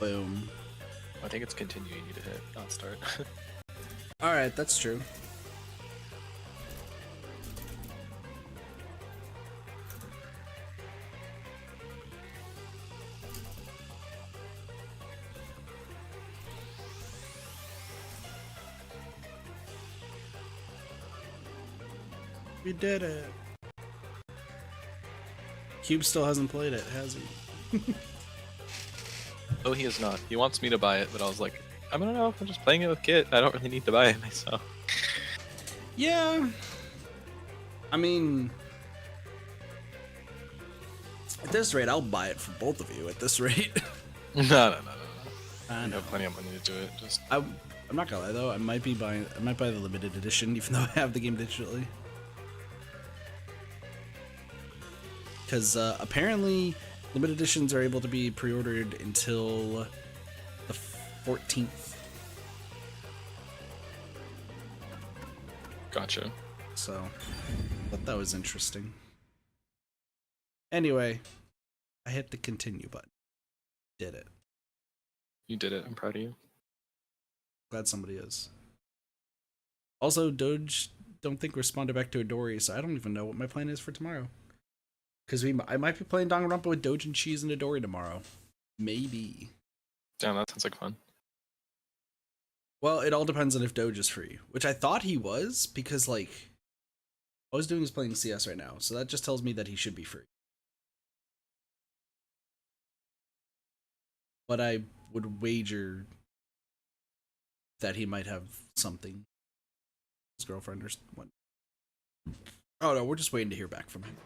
Boom. I think it's continue you need to hit, not start. Alright, that's true. We did it. Cube still hasn't played it, has he? Oh, he is not. He wants me to buy it, but I was like, I don't know, I'm just playing it with Kit. I don't really need to buy it myself. Yeah. I mean, at this rate, I'll buy it for both of you at this rate. No. I I know. have plenty of money to do it. Just I'm not gonna lie though, I might buy the limited edition, even though I have the game digitally. Because apparently, limited editions are able to be pre-ordered until the 14th. gotcha. So, thought that was interesting. Anyway, I hit the continue button. Did it. You did it. I'm proud of you. Glad somebody is. Also, Doge, don't think responded back to Adori, so I don't even know what my plan is for tomorrow. Because I might be playing Danganronpa with Doge and Cheese and Adori tomorrow. Maybe. Damn, that sounds like fun. Well, it all depends on if Doge is free, which I thought he was, because, like, all he's doing is playing CS right now, so that just tells me that he should be free. But I would wager that he might have something. His girlfriend or what. Oh no, we're just waiting to hear back from him.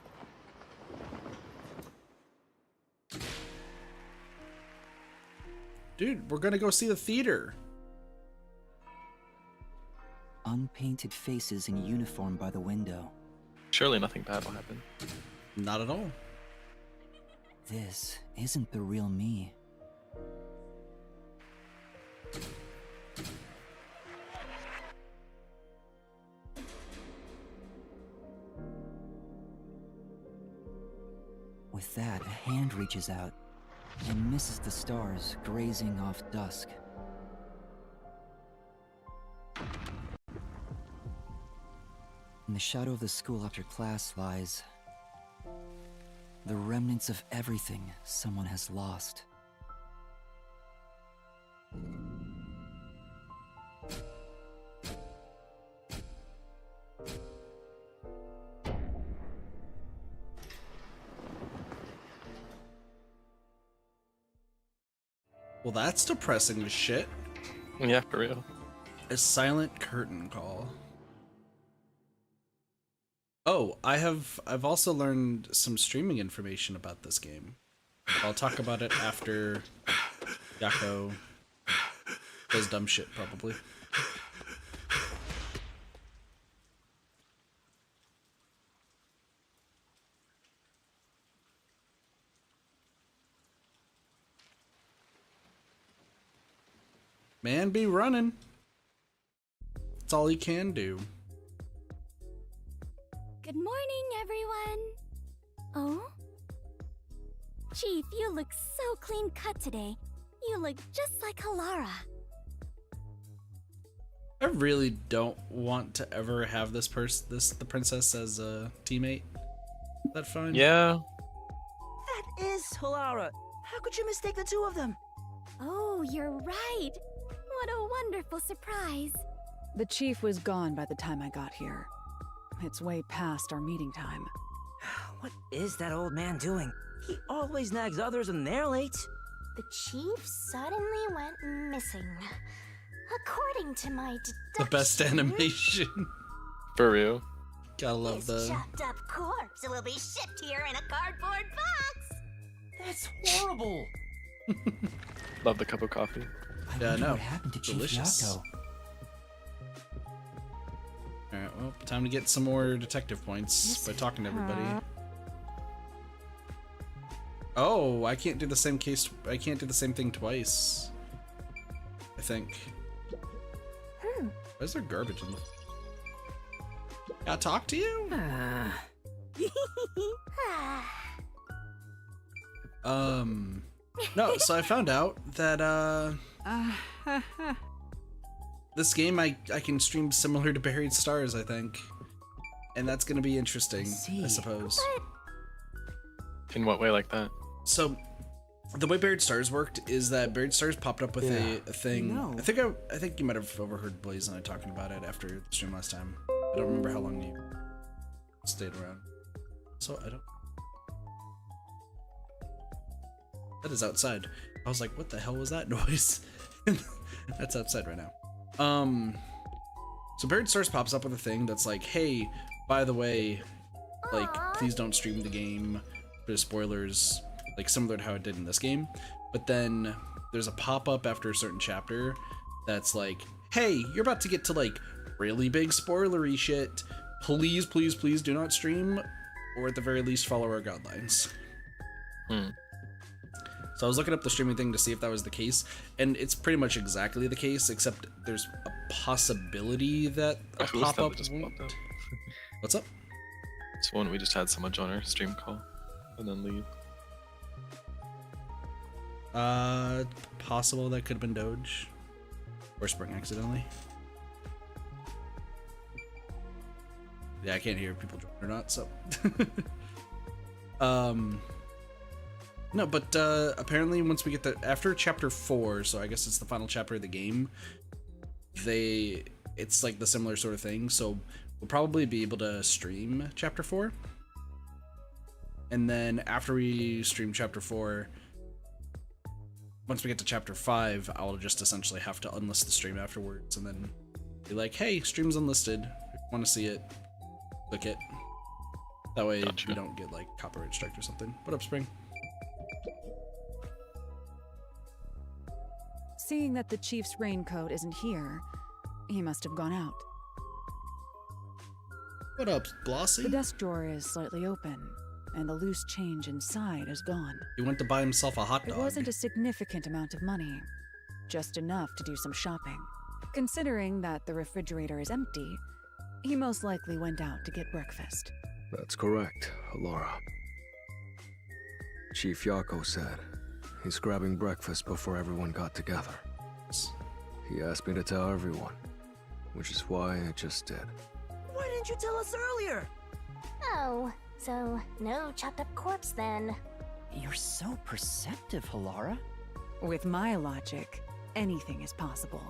Dude, we're gonna go see the theater. Unpainted faces in uniform by the window. Surely nothing bad will happen. Not at all. This isn't the real me. With that, a hand reaches out and misses the stars grazing off dusk. In the shadow of the school after class lies the remnants of everything someone has lost. Well, that's depressing as shit. Yeah, for real. A silent curtain call. Oh, I've also learned some streaming information about this game. I'll talk about it after Yako does dumb shit, probably. Man be running. That's all he can do. Good morning, everyone. Oh? Chief, you look so clean cut today. You look just like Halara. I really don't want to ever have the princess as a teammate. Is that fine? Yeah. That is Halara. How could you mistake the two of them? Oh, you're right. What a wonderful surprise. The chief was gone by the time I got here. It's way past our meeting time. What is that old man doing? He always nags others when they're late. The chief suddenly went missing. According to my deduction, The best animation. For real. Gotta love his the. chopped up corpse will be shipped here in a cardboard box. That's horrible. Love the cup of coffee. Yeah, I wonder know. what happened to Delicious. Chief Yako. Alright, well, time to get some more detective points by talking to everybody. Oh, I can't do the same case. I can't do the same thing twice. I think. Why is there garbage in the. Can I talk to you? Ah. No, so I found out that this game I can stream similar to Buried Stars, I think. And that's gonna be interesting, I suppose. In what way like that? So the way Buried Stars worked is that Buried Stars popped up with a thing. No. I think you might have overheard Blaze and I talking about it after the stream last time. I don't remember how long you stayed around. So I don't. That is outside. I was like, what the hell was that noise? That's outside right now. So Buried Stars pops up with a thing that's like, hey, by the way, like, please don't stream the game for spoilers, like similar to how it did in this game. But then there's a pop-up after a certain chapter that's like, hey, you're about to get to like really big spoilery shit. Please, please, please do not stream, or at the very least follow our guidelines. So I was looking up the streaming thing to see if that was the case, and it's pretty much exactly the case, except there's a possibility that a pop-up won't. What's up? It's one we just had someone join our stream call and then leave. Possible that could have been Doge or Spring accidentally. Yeah, I can't hear if people join or not, so. No, but apparently once we get after chapter 4, so I guess it's the final chapter of the game, it's like the similar sort of thing, so we'll probably be able to stream chapter 4. And then after we stream chapter 4, once we get to chapter 5, I'll just essentially have to unlist the stream afterwards and then be like, hey, stream's unlisted. If you want to see it, click it. That way we don't get like copyright striked or something. What up, Spring? Seeing that the chief's raincoat isn't here, he must have gone out. What up, Blossy? The desk drawer is slightly open, and the loose change inside is gone. He went to buy himself a hot It dog. wasn't a significant amount of money, just enough to do some shopping. Considering that the refrigerator is empty, he most likely went out to get breakfast. That's correct, Laura. Chief Yako said he's grabbing breakfast before everyone got together. He asked me to tell everyone, which is why I just did. Why didn't you tell us earlier? Oh, so no chopped up corpse then. You're so perceptive, Halara. With my logic, anything is possible.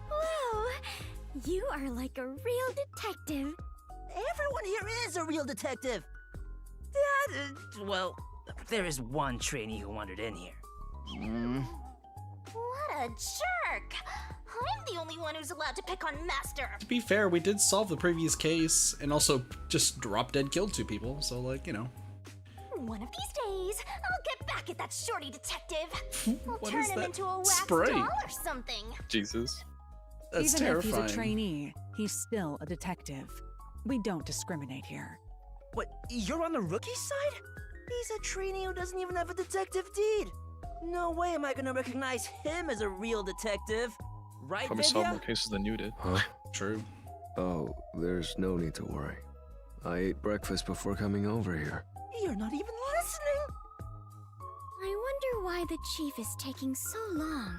Wow, you are like a real detective. Everyone here is a real detective. Well, there is one trainee who wandered in here. What a jerk! I'm the only one who's allowed to pick on Master. To be fair, we did solve the previous case and also just drop dead killed 2 people, so like, you know. One of these days, I'll get back at that shorty detective. I'll What turn is him that into a wax spray? doll or something. Jesus. That's Even terrifying. if he's a trainee, he's still a detective. We don't discriminate here. What, you're on the rookie side? He's a trainee who doesn't even have a detective deed. No way am I gonna recognize him as a real detective. Right, Probably solved more Vidya? cases than you did. Huh? True. Oh, there's no need to worry. I ate breakfast before coming over here. You're not even listening. I wonder why the chief is taking so long.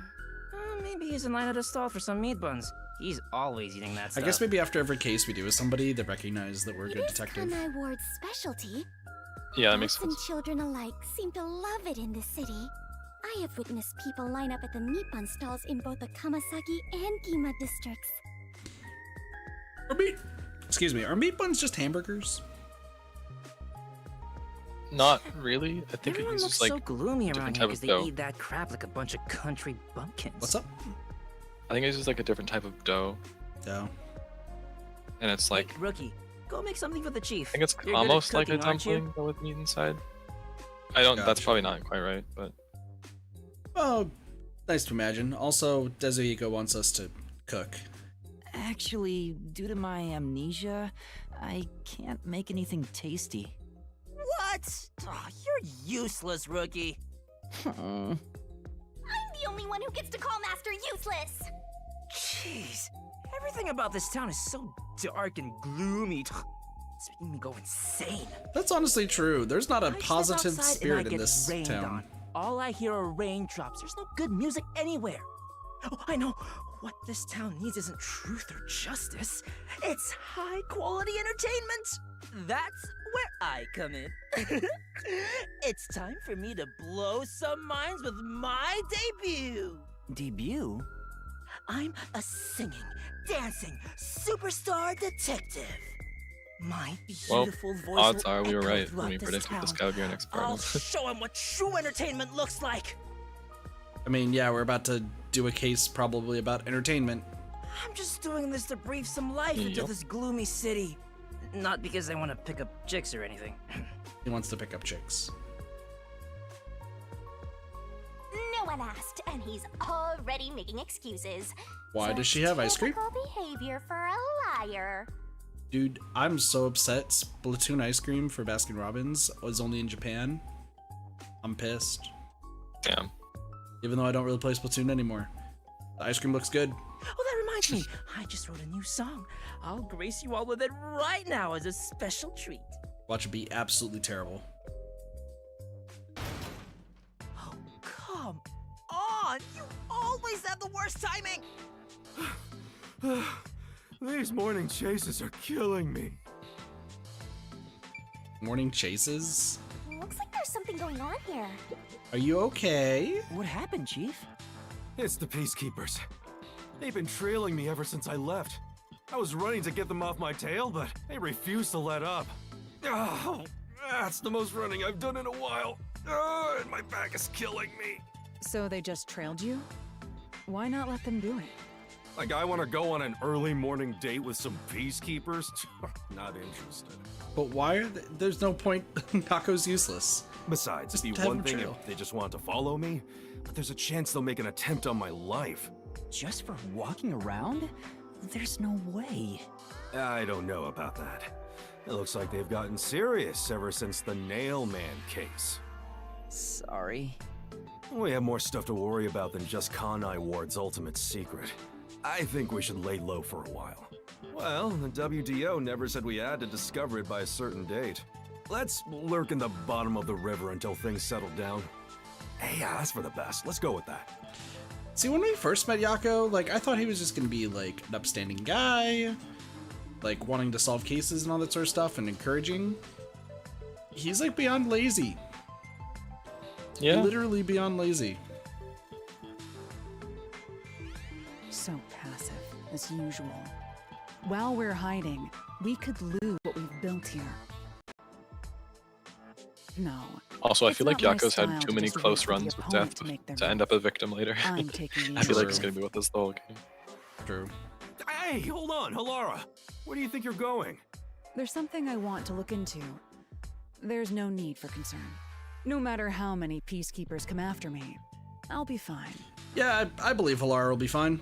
Maybe he's in line at a stall for some meat buns. He's always eating that I stuff. guess maybe after every case we do with somebody, they recognize that we're a good It is detective. Kanai Ward's specialty. Yeah, that makes Adults and sense. children alike seem to love it in this city. I have witnessed people line up at the meat bun stalls in both the Kamasaki and Gima districts. Are meat buns just hamburgers? Not really. I think Everyone it looks uses so like gloomy different around type here of because they dough. eat that crap like a bunch of country bumpkins. What's up? I think it uses like a different type of dough, No. and it's like Rookie, go make something for the chief. I think it's You're good at almost like a cooking, aren't you? dumpling but with meat inside. I don't. That's Gotcha. probably not quite right, but Oh, nice to imagine. Also, Dezuhiko wants us to cook. Actually, due to my amnesia, I can't make anything tasty. What? Oh, you're useless, Rookie. I'm the only one who gets to call Master useless! Jeez, everything about this town is so dark and gloomy. It's making me go insane. That's honestly true. There's not a I step positive outside and I spirit in get this rained town. on All I hear are raindrops. There's no good music anywhere. Oh, I know. What this town needs isn't truth or justice. It's high-quality entertainment. That's where I come in. It's time for me to blow some minds with my debut. Debut? I'm a singing, dancing, superstar detective. My Well, beautiful voice odds will are we were echo right when throughout we this predicted town. this guy would be our next I'll partner. show him what true entertainment looks like. I mean, yeah, we're about to do a case probably about entertainment. I'm just doing this to breathe some life into Yep. this gloomy city. Not because I want to pick up chicks or anything. He wants to pick up chicks. No one asked, and he's already making excuses. Why does she Such have ice cream? typical behavior for a liar. Dude, I'm so upset. Splatoon ice cream for Baskin Robbins was only in Japan. I'm pissed. Damn. Even though I don't really play Splatoon anymore. The ice cream looks good. Oh, that reminds me. I just wrote a new song. I'll grace you all with it right now as a special treat. Watch it be absolutely terrible. Oh, come on. You always have the worst timing. These morning chases are killing me. Morning chases? Looks like there's something going on here. Are you okay? What happened, Chief? It's the Peacekeepers. They've been trailing me ever since I left. I was running to get them off my tail, but they refused to let up. Oh, that's the most running I've done in a while. Oh, and my back is killing me. So they just trailed you? Why not let them do it? Like I want to go on an early morning date with some Peacekeepers? Not interested. But why are there's no point. Taco's useless. Besides, Just it'd be have one them thing trail. if they just want to follow me, but there's a chance they'll make an attempt on my life. Just for walking around? There's no way. I don't know about that. It looks like they've gotten serious ever since the Nail Man case. Sorry. We have more stuff to worry about than just Kanai Ward's ultimate secret. I think we should lay low for a while. Well, the WDO never said we had to discover it by a certain date. Let's lurk in the bottom of the river until things settle down. Hey, yeah, that's for the best. Let's go with that. See, when we first met Yako, like, I thought he was just gonna be, like, an upstanding guy, like, wanting to solve cases and all that sort of stuff, and encouraging. He's, like, beyond lazy. Yeah. Literally beyond lazy. So passive, as usual. While we're hiding, we could lose what we've built here. No. Also, I It's feel like not my Yako's style had to too many just wait close for the runs with opponent death to make their to end move. up a victim later. I'm taking the I feel like it's initiative. gonna be with us the whole game. True. Hey, hold on, Halara. Where do you think you're going? There's something I want to look into. There's no need for concern. No matter how many peacekeepers come after me, I'll be fine. Yeah, I believe Halara will be fine.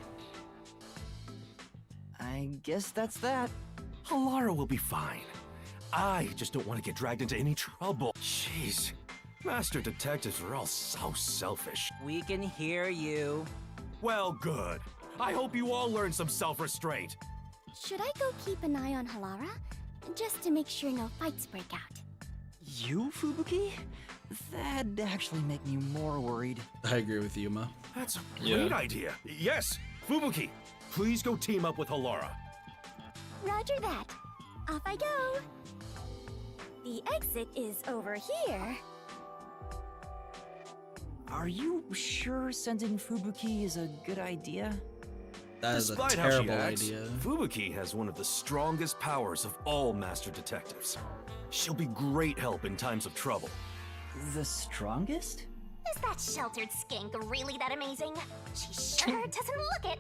I guess that's that. Halara will be fine. I just don't want to get dragged into any trouble. Jeez. Master detectives are all so selfish. We can hear you. Well, good. I hope you all learn some self-restraint. Should I go keep an eye on Halara? Just to make sure no fights break out. You, Fubuki? That'd actually make me more worried. I agree with Yuma. That's a Yeah. great idea. Yes, Fubuki, please go team up with Halara. Roger that. Off I go. The exit is over here. Are you sure sending Fubuki is a good idea? That is Despite a how she terrible acts, idea. Fubuki has one of the strongest powers of all master detectives. She'll be great help in times of trouble. The strongest? Is that sheltered skink really that amazing? She sure doesn't look it.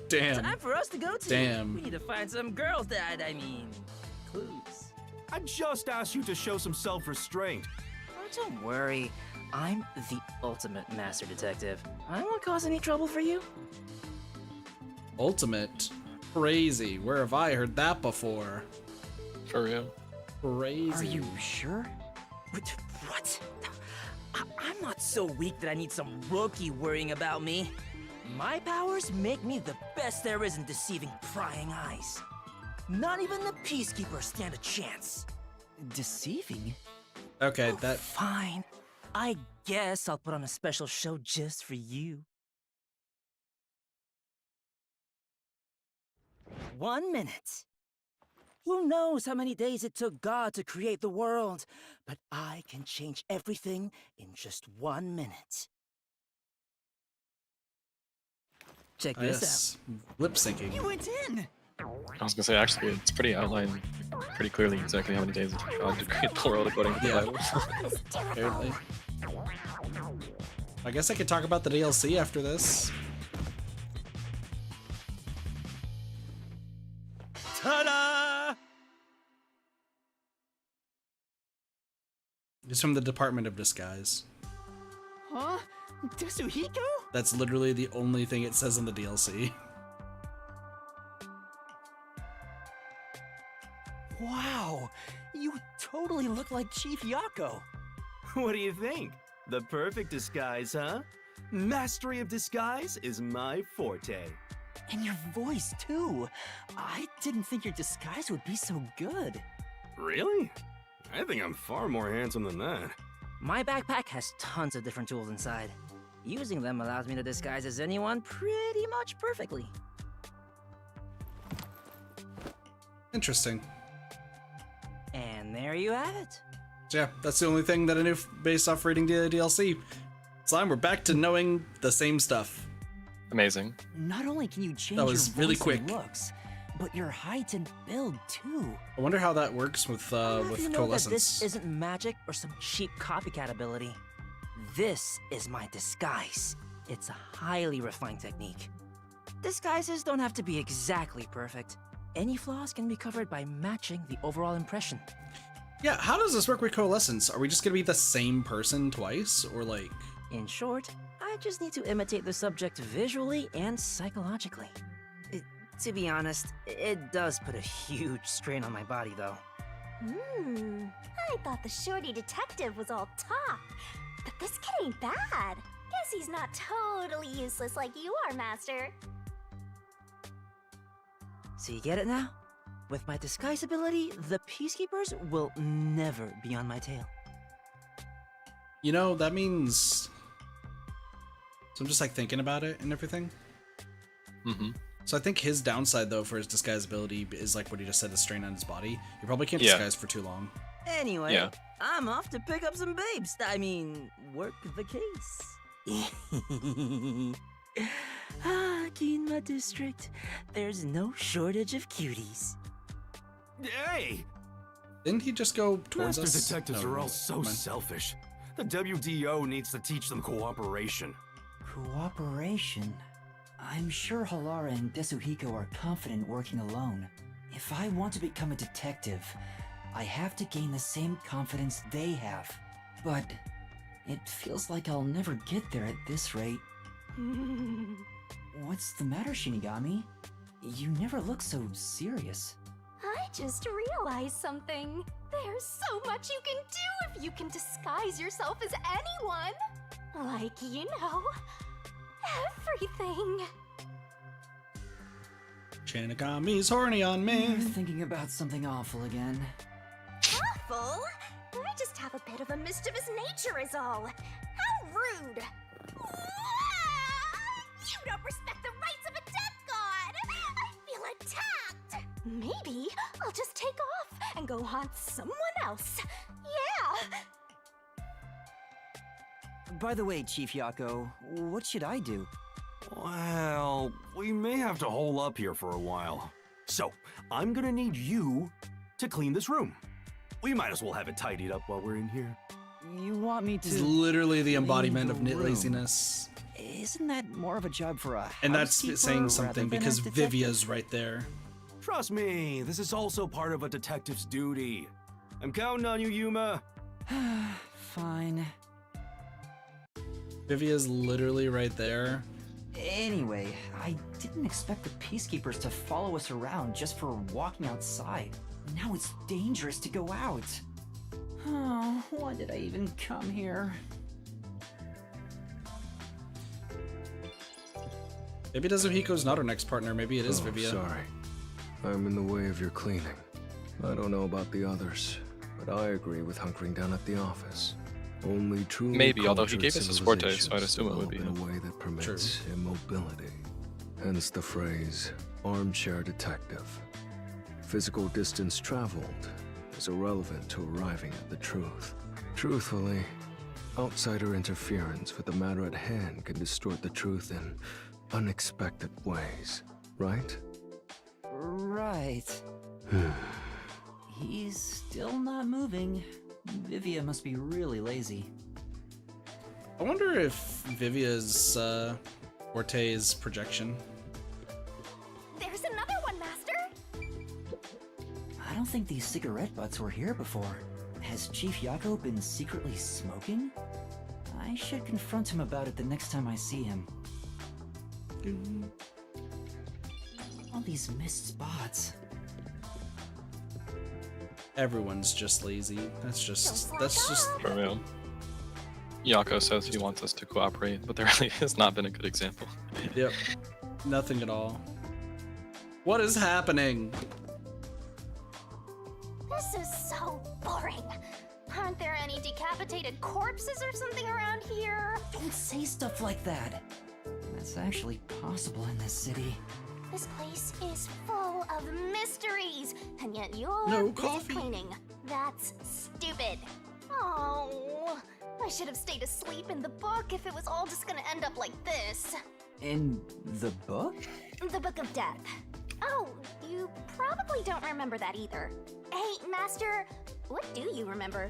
Damn. Time for us to go to. Damn. We need to find some girls that, clues. I just asked you to show some self-restraint. Oh, don't worry. I'm the ultimate master detective. I won't cause any trouble for you. Ultimate. Crazy. Where have I heard that before? For real. Crazy. Are you sure? What? I'm not so weak that I need some rookie worrying about me. My powers make me the best there is in deceiving prying eyes. Not even the Peacekeepers stand a chance. Deceiving? Okay, Oh, that fine. I guess I'll put on a special show just for you. 1 minute. Who knows how many days it took God to create the world, but I can change everything in just 1 minute. Check this Yes. Lip syncing. out. You went in! I was gonna say, actually, it's pretty outlined pretty clearly exactly how many days it took God to create the world according to the Yeah. Bible. Apparently. I guess I could talk about the DLC after this. Ta-da! It's from the Department of Disguise. Huh? Tetsuhiko? That's literally the only thing it says in the DLC. Wow, you totally look like Chief Yako. What do you think? The perfect disguise, huh? Mastery of disguise is my forte. And your voice, too. I didn't think your disguise would be so good. Really? I think I'm far more handsome than that. My backpack has tons of different tools inside. Using them allows me to disguise as anyone pretty much perfectly. Interesting. And there you have it. So yeah, that's the only thing that I knew based off reading the DLC. Slime, we're back to knowing the same stuff. Amazing. Not only can you change That was your really voice and quick. looks, but your height and build too. I wonder how that works with You know that coalescence. this isn't magic or some cheap copycat ability. This is my disguise. It's a highly refined technique. Disguises don't have to be exactly perfect. Any flaws can be covered by matching the overall impression. Yeah, how does this work with coalescence? Are we just gonna be the same person twice, or like? In short, I just need to imitate the subject visually and psychologically. To be honest, it does put a huge strain on my body, though. I thought the shorty detective was all talk. But this kid ain't bad. Guess he's not totally useless like you are, Master. So you get it now? With my disguise ability, the Peacekeepers will never be on my tail. You know, that means... So I'm just like thinking about it and everything. Mm-hmm. So I think his downside though for his disguise ability is like what he just said, the strain on his body. You probably can't Yeah. disguise for too long. Anyway, Yeah. I'm off to pick up some babes. I mean, work the case. Kinma District. There's no shortage of cuties. Hey! Didn't he just go towards Master us? detectives No, are all never so mind. selfish. The WDO needs to teach them cooperation. Cooperation? I'm sure Halara and Desuhiko are confident working alone. If I want to become a detective, I have to gain the same confidence they have. But it feels like I'll never get there at this rate. What's the matter, Shinigami? You never look so serious. I just realized something. There's so much you can do if you can disguise yourself as anyone. Like, you know, everything. Shinigami's horny on You're me. thinking about something awful again. Awful? I just have a bit of a mischievous nature is all. How rude. You don't respect the rights of a death god. I feel attacked. Maybe I'll just take off and go haunt someone else. Yeah. By the way, Chief Yako, what should I do? Well, we may have to hole up here for a while. So, I'm gonna need you to clean this room. We might as well have it tidied up while we're in here. You want me He's to... literally the clean embodiment the of room. laziness. Isn't that more of a job for a And that's housekeeper saying rather something than a because detective? Vivia's right there. Trust me, this is also part of a detective's duty. I'm counting on you, Yuma. Fine. Vivia's literally right there. Anyway, I didn't expect the Peacekeepers to follow us around just for walking outside. Now it's dangerous to go out. Oh, why did I even come here? Maybe Desuhiko's not our next partner. Maybe it is Vivia. Sorry. I'm in the way of your cleaning. I don't know about the others, but I agree with hunkering down at the office. Only truly Maybe, although he cultured gave us his forte, so I'd civilizations assume it would be develop him. in a way that permits immobility. Hence the phrase, armchair detective. Physical distance traveled is irrelevant to arriving at the truth. Truthfully, outsider interference with the matter at hand can distort the truth in unexpected ways, right? Right. He's still not moving. Vivia must be really lazy. I wonder if Vivia's forte is projection. There's another one, Master! I don't think these cigarette butts were here before. Has Chief Yako been secretly smoking? I should confront him about it the next time I see him. All these missed spots. Everyone's just lazy. That's just For real. Yako says he wants us to cooperate, but there really has not been a good example. Yep. Nothing at all. What is happening? This is so boring. Aren't there any decapitated corpses or something around here? Don't say stuff like that. That's actually possible in this city. This place is full of mysteries, and yet you're No busy coffee. cleaning. That's stupid. Oh, I should have stayed asleep in the book if it was all just gonna end up like this. In the book? The Book of Death. Oh, you probably don't remember that either. Hey, Master, what do you remember?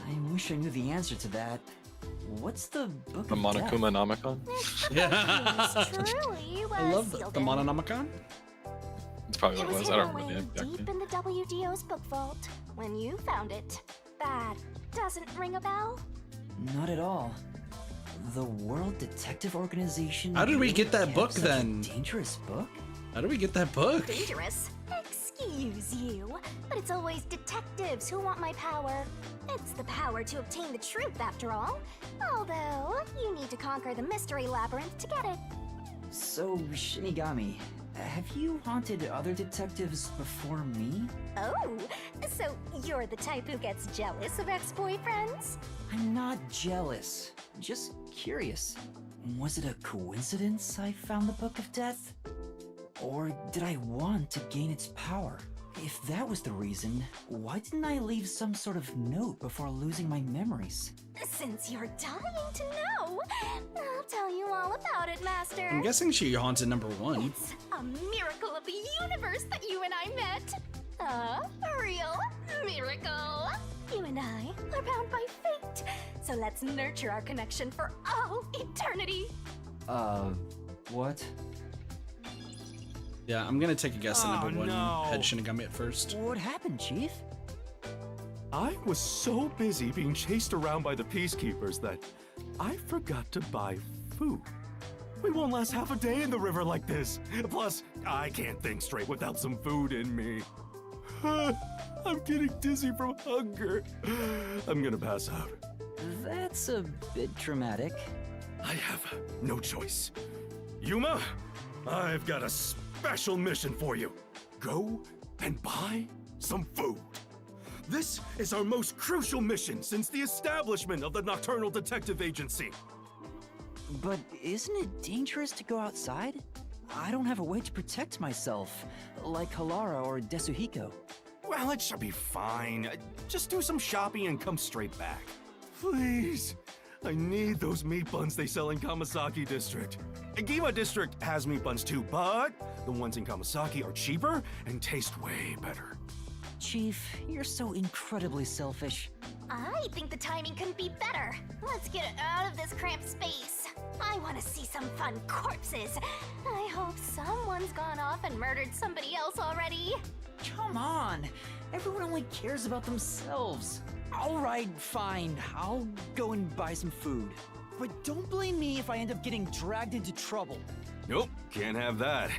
I wish I knew the answer to that. What's the Book The of Death? Monokuma Nomicon? Yeah. Truly was I love the sealed in. Mononomicon. It's probably It what it was was. I hidden don't remember away the exact deep name. in the WDO's book vault when you found it. That doesn't ring a bell? Not at all. The World Detective Organization. How did we really get that kept book, such a then? Dangerous book? How do we get that book? Dangerous? Excuse you, but it's always detectives who want my power. It's the power to obtain the truth, after all. Although, you need to conquer the mystery labyrinth to get it. So, Shinigami, have you haunted other detectives before me? Oh, so you're the type who gets jealous of ex-boyfriends? I'm not jealous, just curious. Was it a coincidence I found the Book of Death? Or did I want to gain its power? If that was the reason, why didn't I leave some sort of note before losing my memories? Since you're dying to know, I'll tell you all about it, Master. I'm guessing she haunted number 1. It's a miracle of the universe that you and I met. A real miracle. You and I are bound by fate, so let's nurture our connection for all eternity. What? Yeah, I'm gonna take a guess at Oh, number 1 no. head Shinigami at first. What happened, Chief? I was so busy being chased around by the peacekeepers that I forgot to buy food. We won't last half a day in the river like this. Plus, I can't think straight without some food in me. I'm getting dizzy from hunger. I'm gonna pass out. That's a bit dramatic. I have no choice. Yuma, I've got a special mission for you. Go and buy some food. This is our most crucial mission since the establishment of the Nocturnal Detective Agency. But isn't it dangerous to go outside? I don't have a way to protect myself, like Halara or Desuhiko. Well, it should be fine. Just do some shopping and come straight back. Please. I need those meat buns they sell in Kamasaki District. Gima District has meat buns too, but the ones in Kamasaki are cheaper and taste way better. Chief, you're so incredibly selfish. I think the timing couldn't be better. Let's get out of this cramped space. I want to see some fun corpses. I hope someone's gone off and murdered somebody else already. Come on! Everyone only cares about themselves. Alright, fine. I'll go and buy some food. But don't blame me if I end up getting dragged into trouble. Nope, can't have that.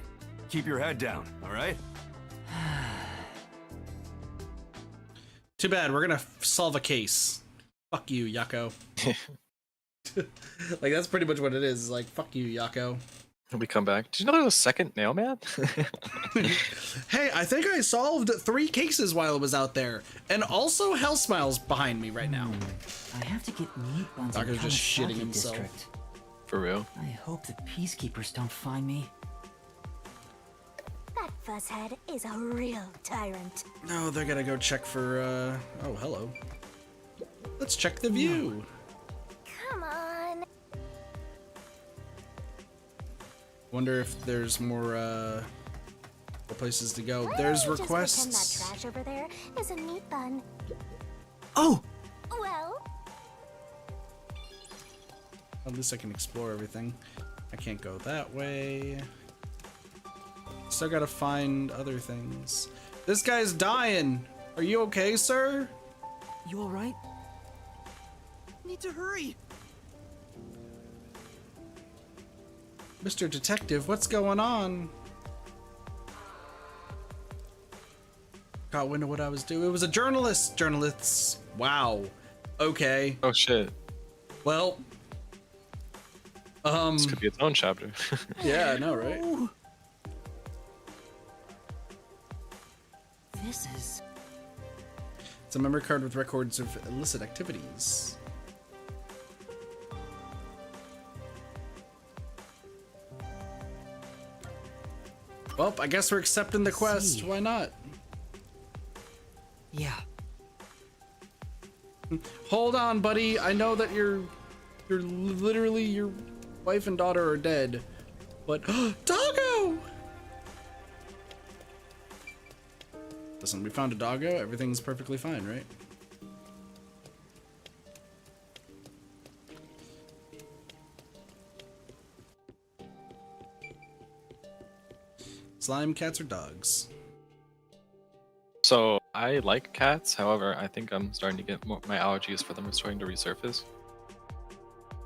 Keep your head down, all right? Too bad, we're gonna solve a case. Fuck you, Yako. Like, that's pretty much what it is. Like, fuck you, Yako. We come back. Did you know there's a second mailman? Hey, I think I solved 3 cases while I was out there, and also Hell Smiles behind me right now. I have to get meat buns in Docker's just shitting Kawasaki himself. district. For real? I hope the peacekeepers don't find me. That fuzzhead is a real tyrant. No, they're gonna go check for, oh, hello. Let's check the view. Come on. Wonder if there's more places to go. There's Just requests. pretend that trash over there is a meat bun. Oh! Well, At least I can explore everything. I can't go that way. Still gotta find other things. This guy's dying. Are you okay, sir? You alright? Need to hurry! Mr. Detective, what's going on? Caught wind of what I was doing. It was a journalist. Journalists. Wow. Okay. Oh shit. Well. This could be its own chapter. Yeah, I know, right? Oh. This is... It's a memory card with records of illicit activities. Well, I guess we're accepting the quest. See. Why not? Yeah. Hold on, buddy. I know that you're literally your wife and daughter are dead, but doggo. Listen, we found a doggo. Everything's perfectly fine, right? Slime, cats, or dogs? So I like cats. However, I think I'm starting to get more, my allergies for them are starting to resurface.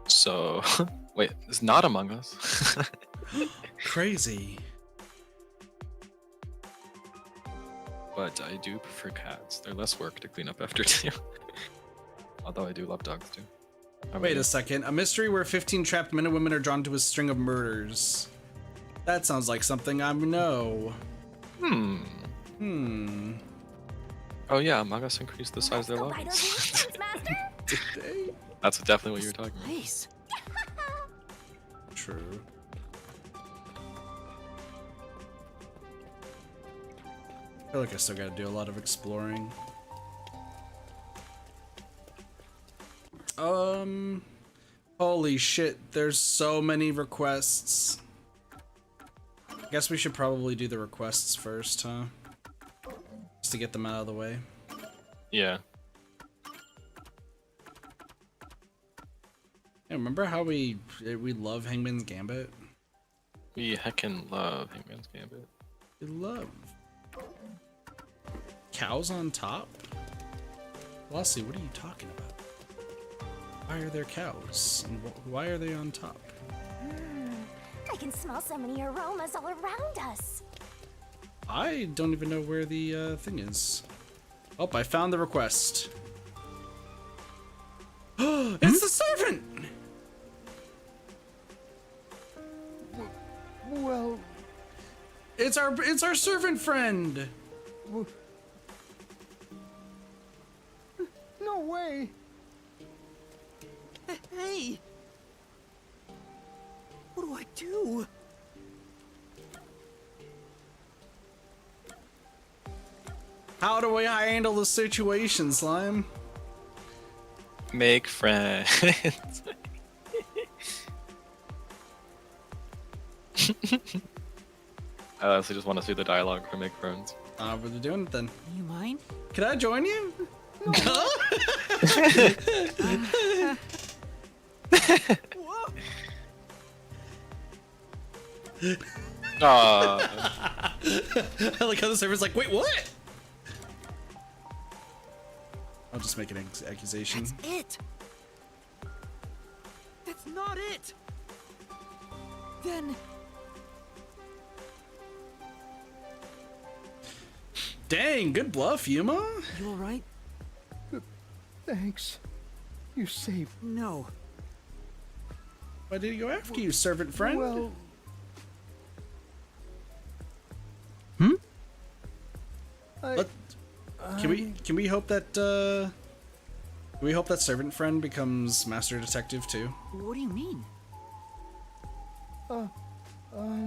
So wait, it's not Among Us. Crazy. But I do prefer cats. They're less work to clean up after too. Although I do love dogs too. Wait a second. A mystery where 15 trapped men and women are drawn to a string of murders. That sounds like something I know. Oh yeah, Among Us increased the size of their go buy those levels. meat buns, Master. Did they? That's definitely what you were talking about. Place. True. I feel like I still gotta do a lot of exploring. Holy shit, there's so many requests. I guess we should probably do the requests first, huh? Just to get them out of the way. Yeah. Yeah, remember how we love Hangman's Gambit? We heckin' love Hangman's Gambit. We love cows on top? Lassie, what are you talking about? Why are there cows? And why are they on top? I can smell so many aromas all around us. I don't even know where the thing is. Oh, I found the request. It's the servant! Well, It's our servant friend! no way. Hey! What do I do? How do we handle the situation, Slime? Make friends. I honestly just want to see the dialogue for Make Friends. We're doing it then. You mind? Can I join you? Whoa! Aw. I like how the server's like, wait, what? I'll just make an accusation. That's it! That's not it! Then... Dang, good bluff, Yuma. You alright? Thanks. You saved. No. Why did he go after you, servant friend? Well, Can we hope that servant friend becomes master detective too? What do you mean?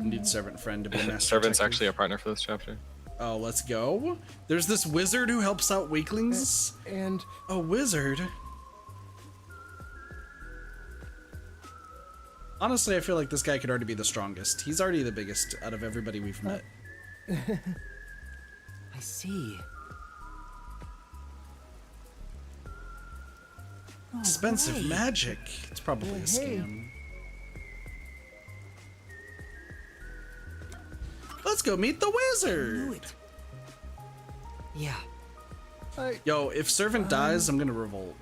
Need servant friend to be master Servant's detective. actually a partner for this chapter. Oh, let's go. There's this wizard who helps out weaklings. And A wizard? Honestly, I feel like this guy could already be the strongest. He's already the biggest out of everybody we've met. I see. No Expensive way. magic. It's probably a scam. Let's go meet the Knew wizard. it. Yeah. Yo, if servant dies, I'm gonna revolt.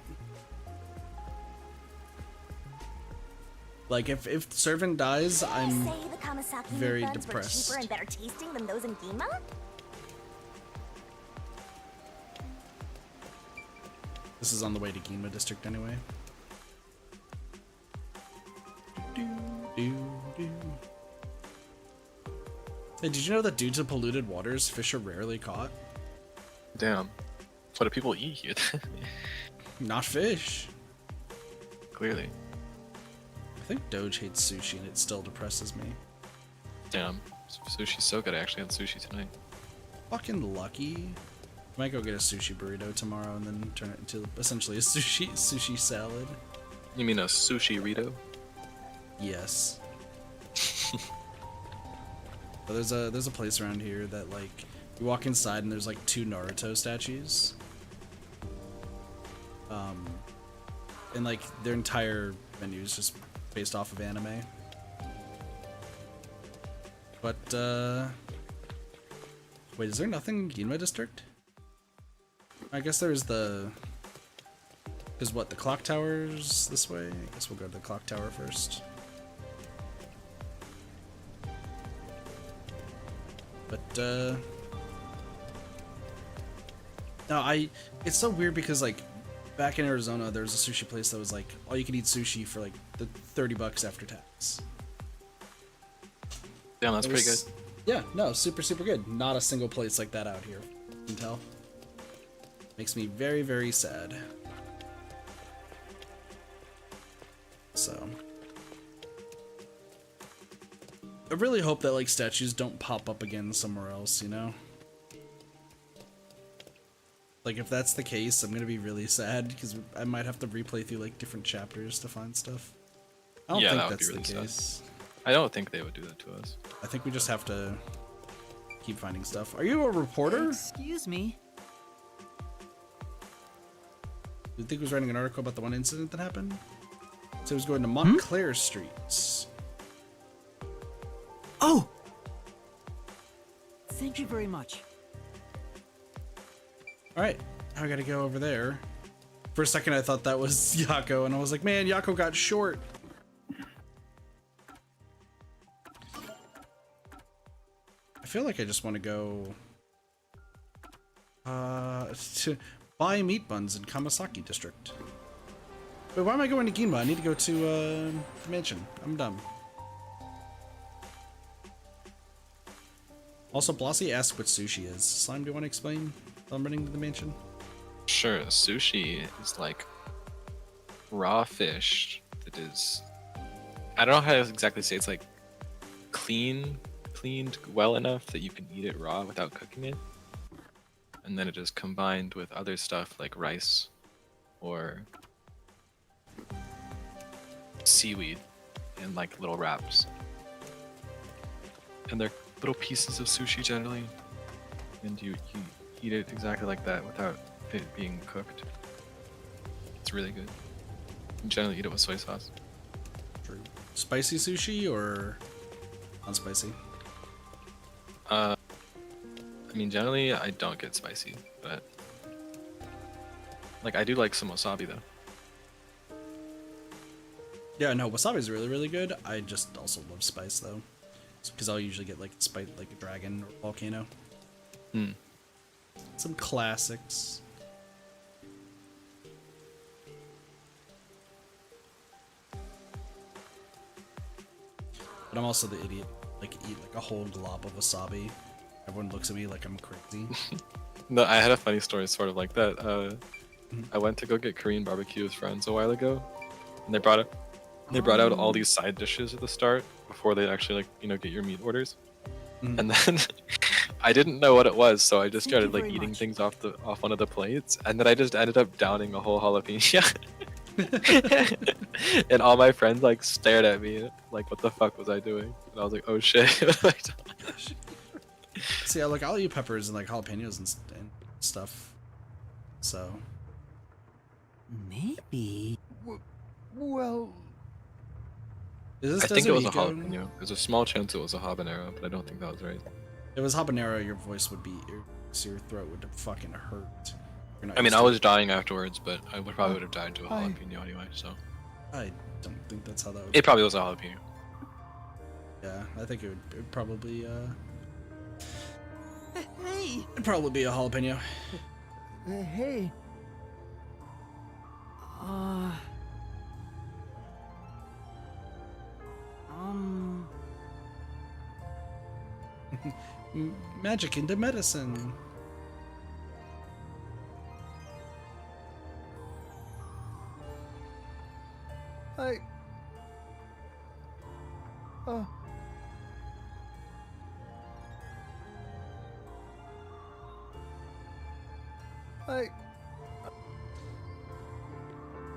Like, if servant dies, I'm Say the Kamasaki very buns depressed. were cheaper and better tasting than those in Gima? This is on the way to Ginma District anyway. Hey, did you know that due to polluted waters, fish are rarely caught? Damn. What do people eat here? Not fish. Clearly. I think Doge hates sushi and it still depresses me. Damn. Sushi's so good. I actually had sushi tonight. Fucking lucky. Might go get a sushi burrito tomorrow and then turn it into essentially a sushi salad. You mean a sushi Rito? Yes. But there's a place around here that, like, you walk inside and there's like 2 Naruto statues. And like their entire menu is just based off of anime. But wait, is there nothing in Ginma District? I guess there's the... Because what, the clock tower's this way? I guess we'll go to the clock tower first. But, no, it's so weird because, like, back in Arizona, there was a sushi place that was, like, all you can eat sushi for, like, the $30 after tax. Damn, that's It pretty was- good. Yeah, no, super, super good. Not a single place like that out here. You can tell. Makes me very, very sad. So. I really hope that, like, statues don't pop up again somewhere else, you know? Like, if that's the case, I'm gonna be really sad, because I might have to replay through, like, different chapters to find stuff. I don't Yeah, think that would be that's the really case. I don't think they would do that to us. I think we just have to keep finding stuff. Are you a reporter? Excuse me. You think he was writing an article about the one incident that happened? So he was going to Montclair streets. Oh! Thank you very much. Alright, now I gotta go over there. For a second I thought that was Yako, and I was like, man, Yako got short. I feel like I just want to go... to buy meat buns in Kamasaki District. Wait, why am I going to Ginma? I need to go to, the mansion. I'm dumb. Also, Blasi asked what sushi is. Slime, do you want to explain while I'm running to the mansion? Sure, sushi is like raw fish that is... I don't know how to exactly say. It's like cleaned well enough that you can eat it raw without cooking it. And then it is combined with other stuff like rice or seaweed in like little wraps. And they're little pieces of sushi generally. And you eat it exactly like that without it being cooked. It's really good. You generally eat it with soy sauce. True. Spicy sushi or unspicy? I mean, generally I don't get spicy, but like I do like some wasabi though. Yeah, no, wasabi is really, really good. I just also love spice though, because I'll usually get like spice, like a dragon or volcano. Hmm. Some classics. But I'm also the idiot. Like eat like a whole glob of wasabi. Everyone looks at me like I'm crazy. No, I had a funny story sort of like that. I went to go get Korean barbecue with friends a while ago, and they brought out all these side dishes at the start before they actually get your meat orders. And then I didn't know what it was, so I just Thank started you like very eating much. things off one of the plates, and then I just ended up downing a whole jalapeno. And all my friends like stared at me like, what the fuck was I doing? And I was like, oh shit. See, like I'll eat peppers and like jalapenos and stuff. So Maybe. Well, is this I think it was a Desert Eco? jalapeno. There's a small chance it was a habanero, but I don't think that was right. If it was habanero, your voice would be, your throat would fucking hurt. You're not I mean, used I to was it. dying afterwards, but I probably would have died to a jalapeno anyway, so. I don't think that's how that would. It probably was a jalapeno. Yeah, I think it would probably hey, it'd probably be a jalapeno. hey. Magic into medicine. I.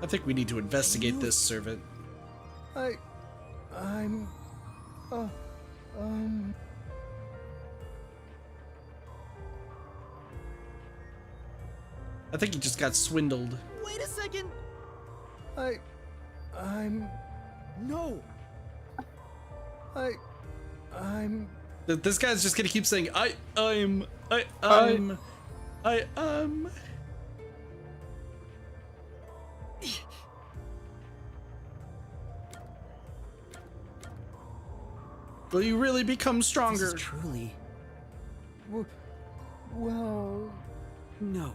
I think we need to investigate this servant. I'm. I think he just got swindled. Wait a second. I'm. No. I'm. This guy's just gonna keep saying, I'm. Will you really become This stronger? is truly. Well. No.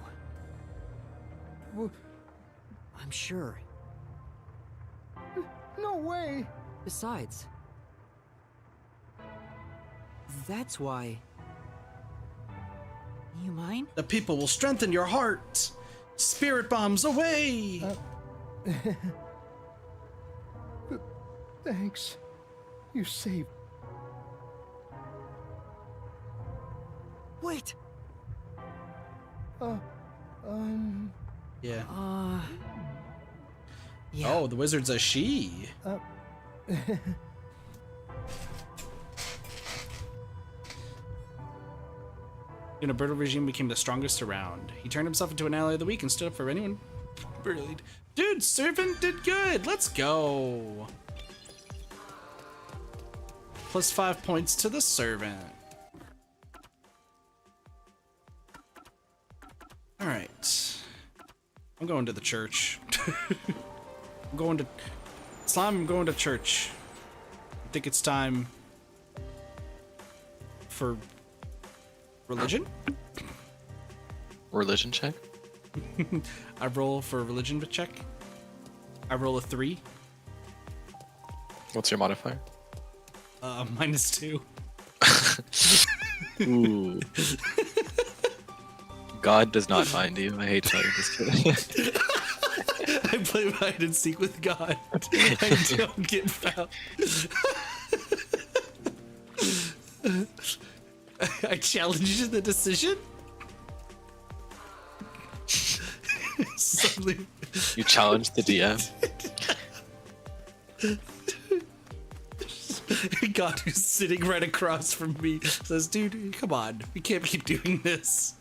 I'm sure. No way. Besides, that's why. You mind? The people will strengthen your heart. Spirit bombs away. Thanks. You saved. Wait. Yeah. Yeah. Oh, the wizard's a she. Uniberto regime became the strongest around. He turned himself into an ally of the weak and stood up for anyone bullied. Dude, servant did good. Let's go. Plus 5 points to the servant. All right. I'm going to the church. I'm going to Slime. I'm going to church. I think it's time for religion. Religion check? I roll for religion check. I roll a 3. What's your modifier? -2. Ooh. God does not find you. I hate to tell you this, kid. I play hide and seek with God. I don't get found. I challenge the decision. Suddenly, You challenge the DM. God, who's sitting right across from me, says, "Dude, come on, we can't keep doing this."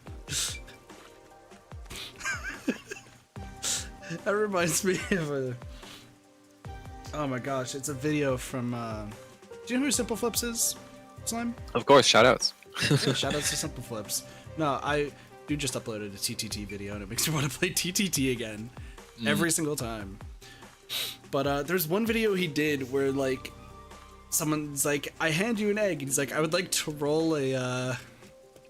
That reminds me of a. Oh my gosh, it's a video from. Do you know who Simple Flips is? Slime? Of course, shoutouts. Yeah, shout outs to Simple Flips. No, I do just uploaded a TTT video and it makes me want to play TTT again. Every single time. But there's one video he did where like someone's like, I hand you an egg, and he's like, I would like to roll a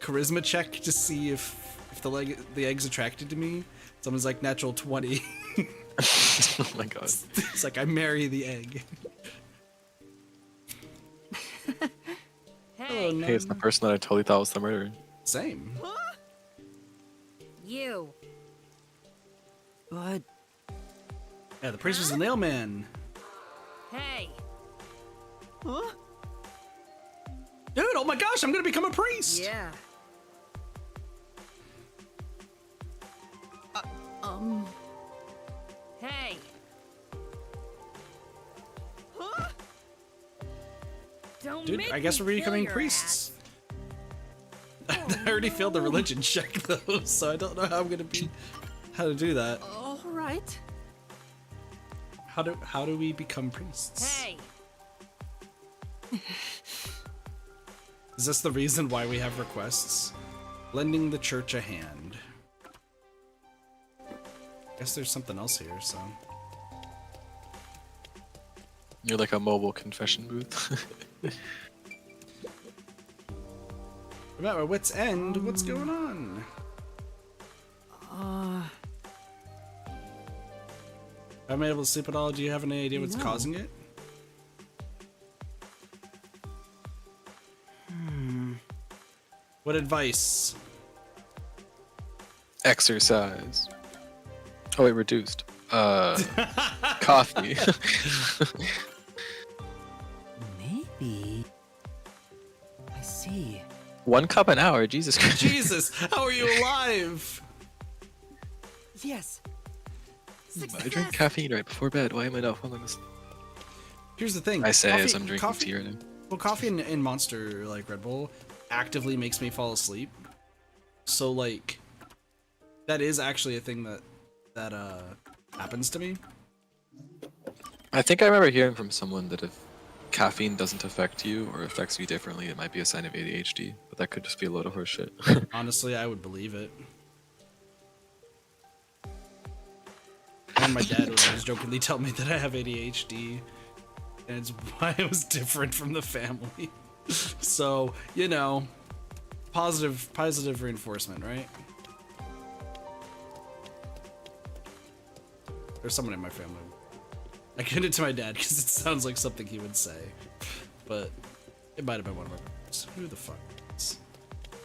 charisma check to see if the egg's attracted to me. Someone's like, natural 20. Oh my god. It's like, I marry the egg. Oh, no. Hey, it's the person that I totally thought was the murderer. Same. You. But Yeah, the priest was the nail man. Hey. huh? Dude, oh my gosh, I'm gonna become a priest. Yeah. Hey. Huh? Don't Dude, make I guess me we're kill becoming your priests. I already failed the religion check though, so I don't know how I'm gonna be. How to do that? All right. How do we become priests? Hey. Is this the reason why we have requests? Lending the church a hand. Guess there's something else here, so. You're like a mobile confession booth. I'm at my wit's end. What's going on? I'm able to sleep at all. Do you have any idea what's No. causing it? What advice? Exercise. Oh wait, reduced. Coffee. Maybe. I see. 1 cup an hour, Jesus Christ. Jesus, how are you alive? Yes. I drink caffeine right before bed. Why am I not following this? Here's the thing. I say coffee, as I'm drinking coffee, tea right now. Well, coffee and Monster, like Red Bull, actively makes me fall asleep. So, like, that is actually a thing that happens to me. I think I remember hearing from someone that if caffeine doesn't affect you or affects you differently, it might be a sign of ADHD. But that could just be a load of horse shit. Honestly, I would believe it. And my dad would always jokingly tell me that I have ADHD, and it's why I was different from the family. So, you know, positive reinforcement, right? There's someone in my family. I get it to my dad because it sounds like something he would say, but it might have been one of my brothers. Who the fuck knows?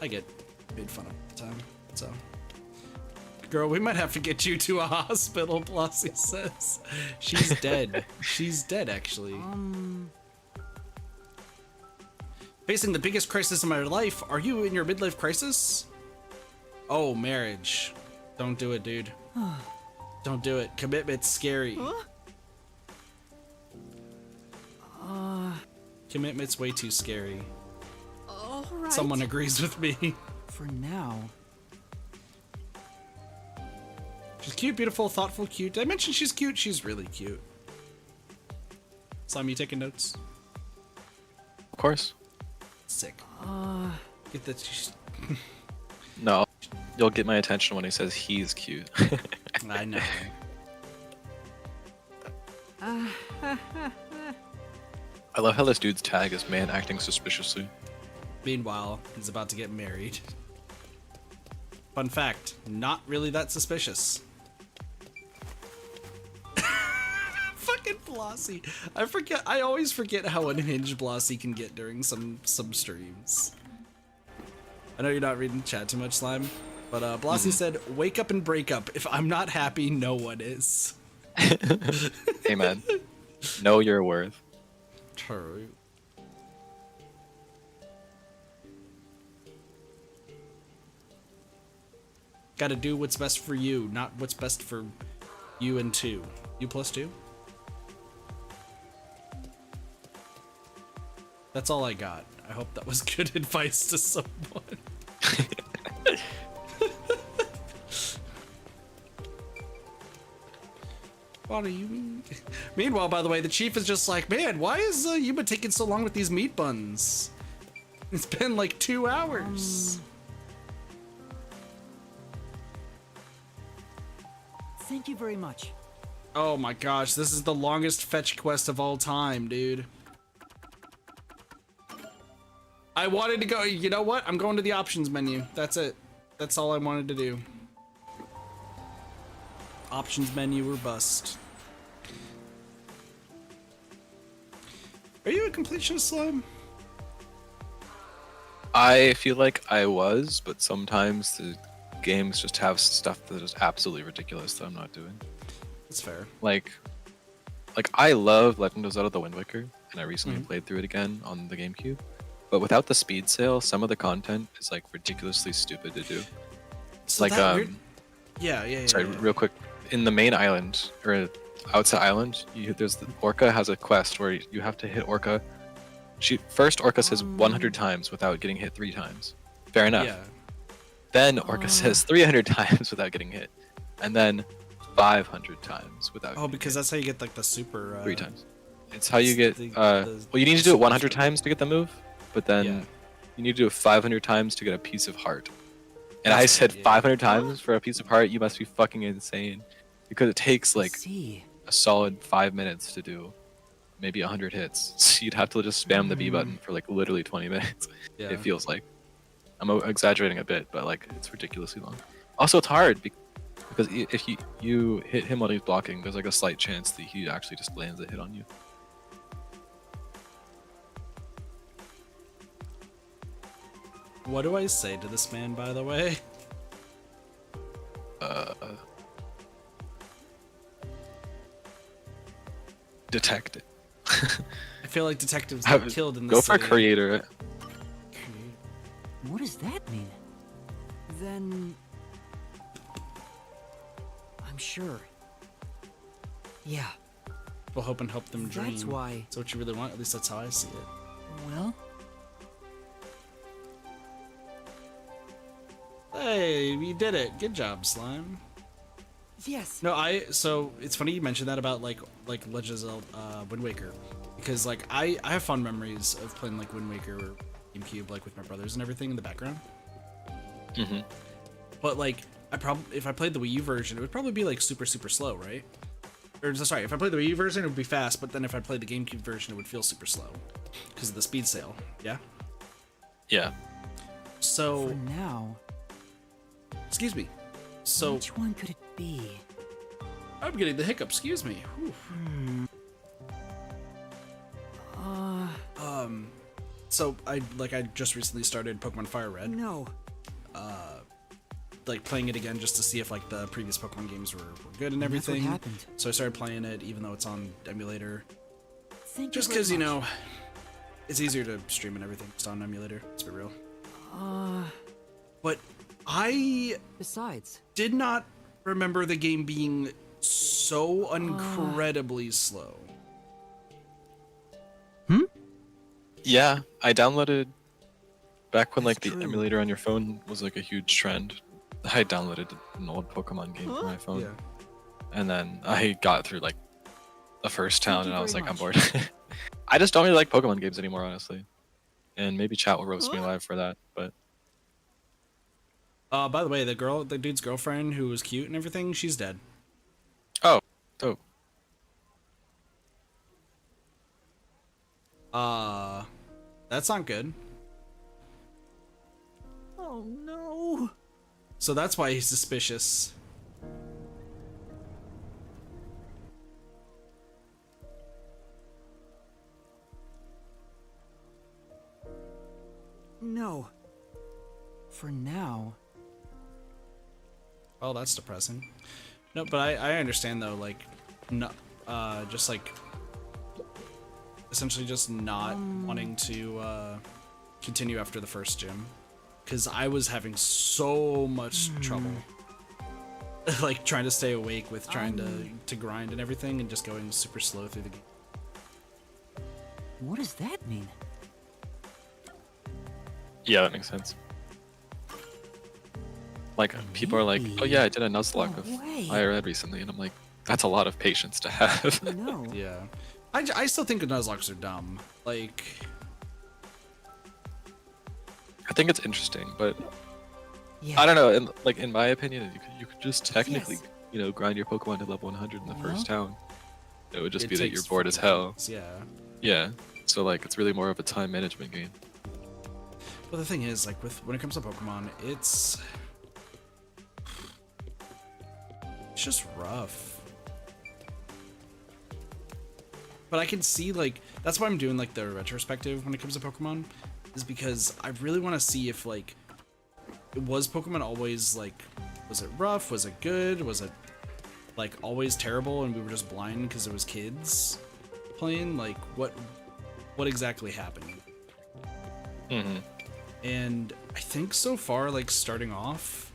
I get made fun of all the time, so. Girl, we might have to get you to a hospital, Blossie says. She's dead. She's dead, actually. Facing the biggest crisis in my life. Are you in your midlife crisis? Oh, marriage. Don't do it, dude. Don't do it. Commitment's scary. Commitment's way too scary. All right. Someone agrees with me. For now. She's cute, beautiful, thoughtful, cute. Did I mention she's cute? She's really cute. Slime, you taking notes? Of course. Sick. Get that. No, you'll get my attention when he says he's cute. I know. I love how this dude's tag is man acting suspiciously. Meanwhile, he's about to get married. Fun fact, not really that suspicious. Fucking Blossie. I always forget how unhinged Blossie can get during some streams. I know you're not reading chat too much, Slime, but Blossie said, wake up and break up. If I'm not happy, no one is. Hey man, know your worth. True. Gotta do what's best for you, not what's best for you and 2. You plus 2? That's all I got. I hope that was good advice to someone. What do you mean? Meanwhile, by the way, the chief is just like, man, why is you been taking so long with these meat buns? It's been like 2 hours. Thank you very much. Oh my gosh, this is the longest fetch quest of all time, dude. I wanted to go, you know what? I'm going to the options menu. That's it. That's all I wanted to do. Options menu or bust. Are you a completionist, Slime? I feel like I was, but sometimes the games just have stuff that is absolutely ridiculous that I'm not doing. That's fair. Like I love Legend of Zelda: The Wind Waker, and I recently played through it again on the GameCube. But without the speed sale, some of the content is like ridiculously stupid to do. So Like that yeah. sorry, real quick. In the main island or outside island, there's the Orca has a quest where you have to hit Orca. First Orca says 100 times without getting hit 3 times. Fair enough. Yeah. Then Orca says 300 times without getting hit, and then 500 times without. Oh, because that's how you get like the super. 3 times. It's how you get. the Well, you need to do it super 100 strength. times to get the move, but then Yeah. you need to do it 500 times to get a piece of heart. And That's I said right, yeah. 500 times for a piece of heart. You must be fucking insane, because it takes like See. a solid 5 minutes to do maybe 100 hits. So you'd have to just spam the B button for like literally 20 minutes. Yeah. It feels like. I'm exaggerating a bit, but like it's ridiculously long. Also, it's hard because if you hit him while he's blocking, there's like a slight chance that he actually just lands a hit on you. What do I say to this man, by the way? Detect it. I feel like detectives get killed in this Go for city. creator. What does that mean? Then... I'm sure. Yeah, We'll hope and help them dream. that's why... That's what you really want. At least that's how I see it. Well, Hey, we did it. Good job, Slime. yes. No, so it's funny you mentioned that about like Legend of Zelda Wind Waker, because like I have fond memories of playing like Wind Waker or GameCube like with my brothers and everything in the background. Mm-hmm. But like if I played the Wii U version, it would probably be like super slow, right? Or sorry, if I played the Wii U version, it would be fast, but then if I played the GameCube version, it would feel super slow because of the speed sale. Yeah. Yeah. So For now, excuse me. So which one could it be? I'm getting the hiccup. Excuse me. Whew. So I just recently started Pokemon Fire Red, No. like playing it again just to see if like the previous Pokemon games were good and That's what everything. happened. So I started playing it even though it's on emulator, Thank just you very because you much. know it's easier to stream and everything just on emulator. Let's be real. But I Besides, did not remember the game being so incredibly slow. Yeah, I downloaded back when like That's the true. emulator on your phone was like a huge trend. I downloaded an old Pokemon game for my phone, Yeah. and then I got through like the first town, you and I was very like, I'm much. bored. I just don't really like Pokemon games anymore, honestly. And maybe chat will roast me alive for that, but By the way, the dude's girlfriend who was cute and everything, she's dead. oh, dope. That's not good. oh no. So that's why he's suspicious. No. For now. Oh, that's depressing. No, but I understand though, like, no, just like, essentially just not wanting to continue after the first gym, because I was having so much trouble, like trying to stay awake with trying to grind and everything, and just going super slow through the game. What does that mean? Yeah, that makes sense. Like people are like, oh yeah, I did a Nuzlocke of No way. Fire Red recently, and I'm like, that's a lot of patience to have. No. Yeah, I still think the Nuzlocks are dumb. Like, I think it's interesting, but Yeah. I don't know. In my opinion, you could just technically, Yes. grind your Pokemon to level 100 in the first town. It would just it be that takes you're bored as fucking hell. days, Yeah. Yeah. So like, it's really more of a time management game. But the thing is, like, when it comes to Pokemon, it's just rough. But I can see, like, that's why I'm doing like the retrospective when it comes to Pokemon, is because I really want to see if like was Pokemon always like, was it rough? Was it good? Was it like always terrible and we were just blind because it was kids playing? Like what exactly happened? Mm-hmm. And I think so far, like starting off,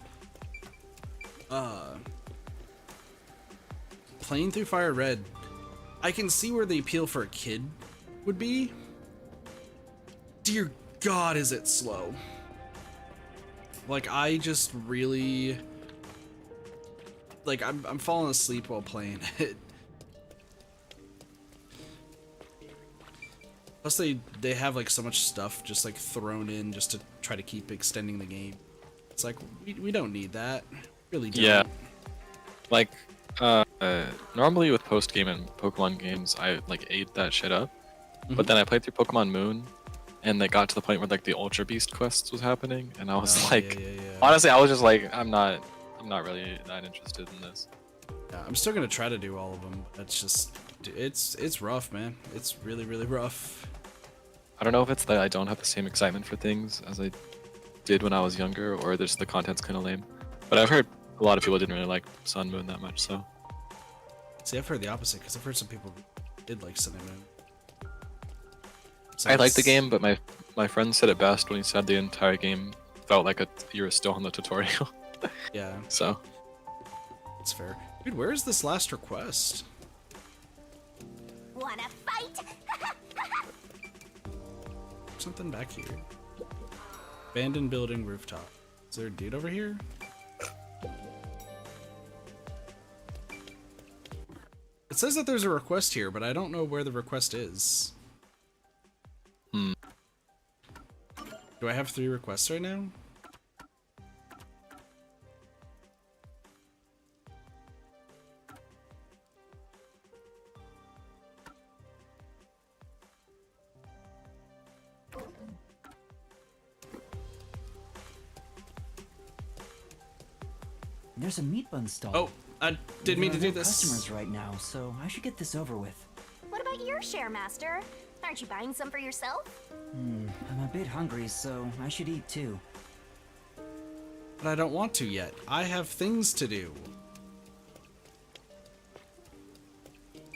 playing through Fire Red, I can see where the appeal for a kid would be. Dear God, is it slow? Like I just really, like I'm falling asleep while playing it. Plus they have like so much stuff just like thrown in just to try to keep extending the game. It's like we don't need that. Really don't. Yeah. Like normally with post game and Pokemon games, I like ate that shit up. But then I played through Pokemon Moon, and they got to the point where like the Ultra Beast quests was happening, and I was like, honestly, I was just like, I'm not really that interested in this. Yeah, I'm still gonna try to do all of them. It's just, it's rough, man. It's really rough. I don't know if it's that I don't have the same excitement for things as I did when I was younger, or the content's kind of lame. But I've heard a lot of people didn't really like Sun Moon that much, so. See, I've heard the opposite because I've heard some people did like Sun and Moon. So I liked the game, but my friend said it best when he said the entire game felt like you were still on the tutorial. Yeah, So. it's fair. Dude, where is this last request? Wanna fight? Something back here. Abandoned building rooftop. Is there a dude over here? It says that there's a request here, but I don't know where the request is. Do I have 3 requests right now? There's a meat bun stall. Oh, I didn't mean to There do are no this. customers right now, so I should get this over with. What about your share, Master? Aren't you buying some for yourself? I'm a bit hungry, so I should eat too. But I don't want to yet. I have things to do.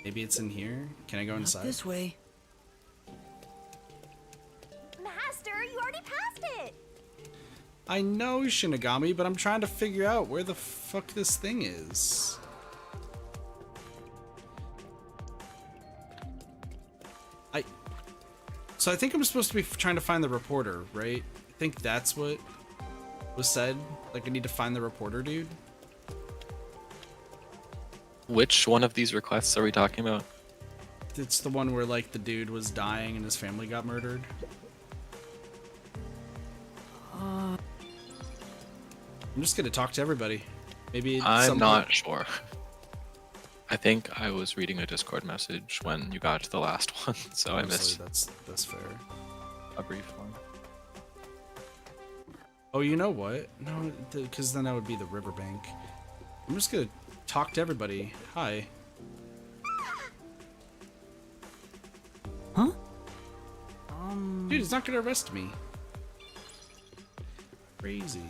Maybe it's in here? Can I go Not inside? this way. Master, you already passed it! I know, Shinigami, but I'm trying to figure out where the fuck this thing is. So I think I'm supposed to be trying to find the reporter, right? I think that's what was said. Like, I need to find the reporter, dude. Which one of these requests are we talking about? It's the one where, like, the dude was dying and his family got murdered. I'm just gonna talk to everybody. Maybe I'm not sure. I think I was reading a Discord message when you got to the last one, so I missed That's fair. a brief one. Oh, you know what? No, because then that would be the riverbank. I'm just gonna talk to everybody. Hi. Huh? Dude, he's not gonna arrest me. Crazy.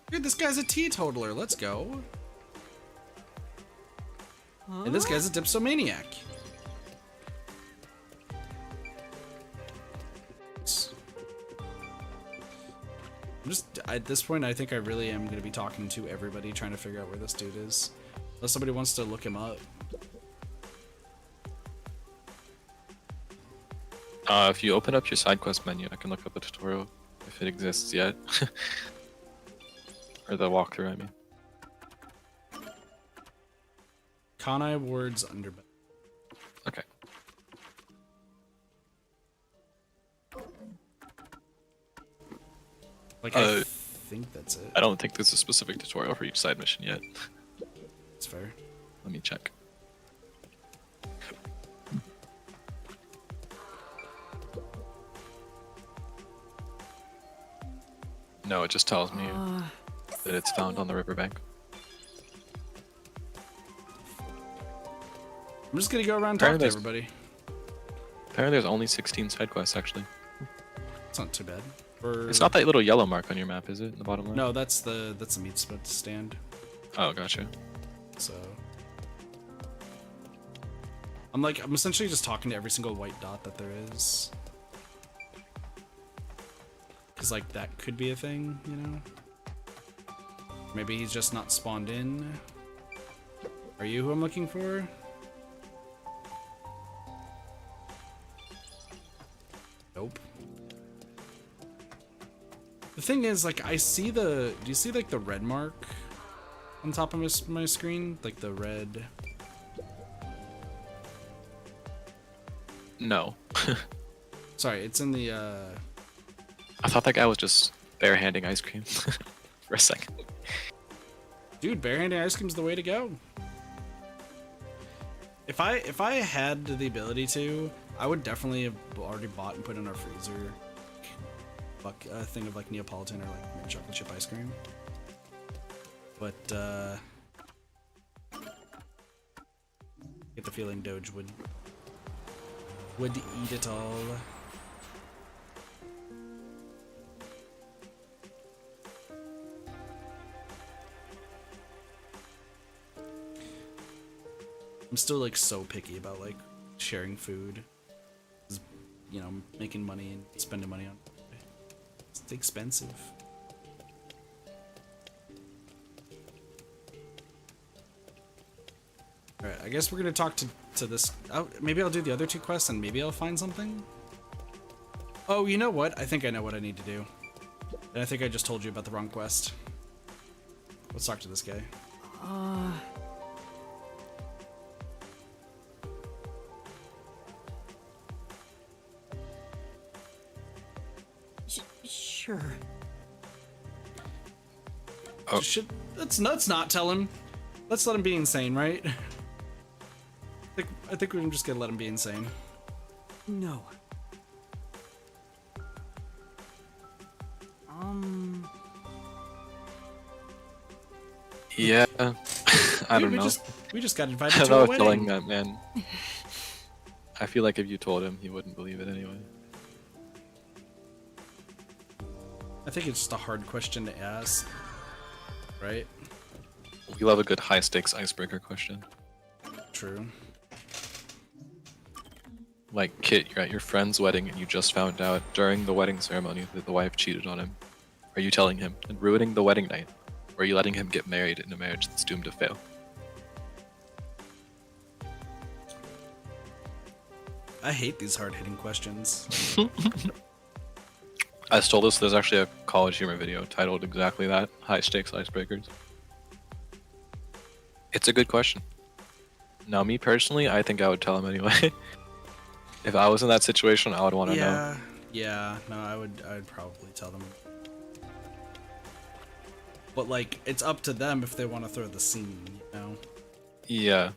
Dude, this guy's a teetotaler. Let's go. And this guy's a dipsomaniac. I'm just, at this point, I think I really am going to be talking to everybody, trying to figure out where this dude is. Unless somebody wants to look him up. If you open up your side quest menu, I can look up a tutorial if it exists yet. Or the walkthrough, I mean. Kanai Ward's Underbelly. Okay. Like, I think that's it. I don't think there's a specific tutorial for each side mission yet. It's fair. Let me check. No, it just tells me that it's found on the riverbank. I'm just gonna go around and talk to Apparently everybody. Apparently there's only 16 side quests, actually. It's not too bad. It's not that little yellow mark on your map, is it? In the bottom left? No, that's the meat stand. Oh, gotcha. So I'm essentially just talking to every single white dot that there is. Cause like that could be a thing, you know? Maybe he's just not spawned in. Are you who I'm looking for? Nope. The thing is, like, I see do you see like the red mark on top of my screen? Like the red. No. Sorry, it's in the I thought that guy was just barehanding ice cream for a second. dude, barehanded ice cream's the way to go. If I had the ability to, I would definitely have already bought and put in our freezer a thing of like Neapolitan or like mint chocolate chip ice cream. But get the feeling Doge would eat it all. I'm still like so picky about like sharing food. You know, making money and spending money on it's expensive. Alright, I guess we're gonna talk to this. Oh, maybe I'll do the other two quests and maybe I'll find something. Oh, you know what? I think I know what I need to do. And I think I just told you about the wrong quest. Let's talk to this guy. Sure. Oh. Let's not tell him. Let's let him be insane, right? I think we're just gonna let him be insane. No. Yeah. I don't know. We just got I invited don't to a know if telling wedding. that man. I feel like if you told him, he wouldn't believe it anyway. I think it's just a hard question to ask, right? We love a good high stakes icebreaker question. True. Like, Kit, you're at your friend's wedding and you just found out during the wedding ceremony that the wife cheated on him. Are you telling him and ruining the wedding night? Or are you letting him get married in a marriage that's doomed to fail? I hate these hard-hitting questions. I stole this. There's actually a College Humor video titled exactly that, High Stakes Icebreakers. It's a good question. Now, me personally, I think I would tell him anyway. If I was in that situation, I would want to know. Yeah, no, I'd probably tell them. But like, it's up to them if they want to throw the scene, you know? Yeah.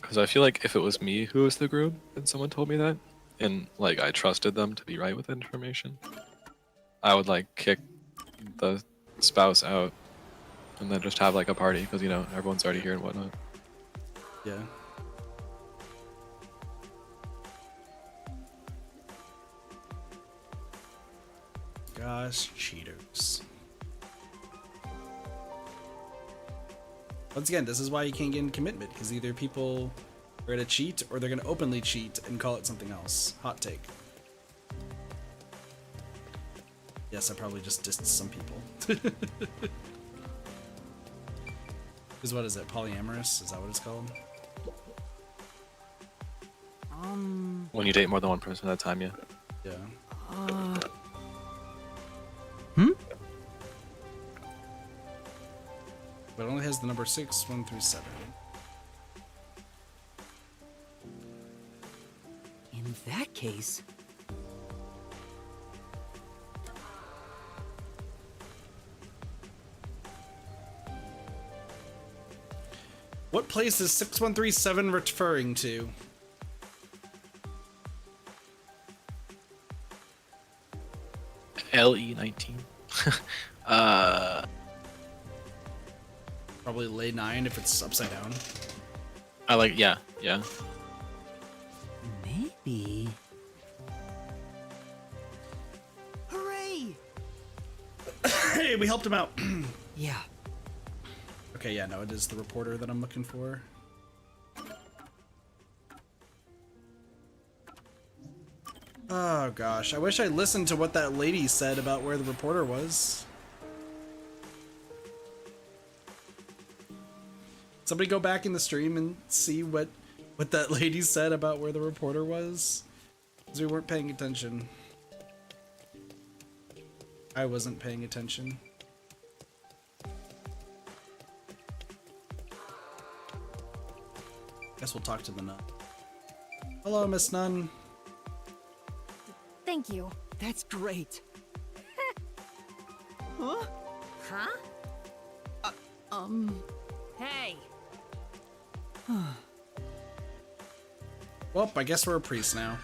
Because I feel like if it was me who was the groom and someone told me that, and like I trusted them to be right with that information, I would like kick the spouse out and then just have like a party because, you know, everyone's already here and whatnot. Yeah. Gosh, cheaters. Once again, this is why you can't get in commitment, because either people are gonna cheat or they're gonna openly cheat and call it something else. Hot take. Yes, I probably just dissed some people. Because what is it? Polyamorous? Is that what it's called? When you date more than one person at a time, yeah. Yeah. But it only has the number 6137. In that case, What place is 6137 referring to? LE19. Probably lay 9 if it's upside down. I like, yeah, yeah. Maybe. Hooray! Hey, we helped him out. Yeah. Okay, yeah, no, it is the reporter that I'm looking for. Oh gosh, I wish I listened to what that lady said about where the reporter was. Somebody go back in the stream and see what that lady said about where the reporter was. Because we weren't paying attention. I wasn't paying attention. Guess we'll talk to the nun. Hello, Miss Nun. Thank you. That's great. Huh? Huh? Hey. Well, I guess we're a priest now.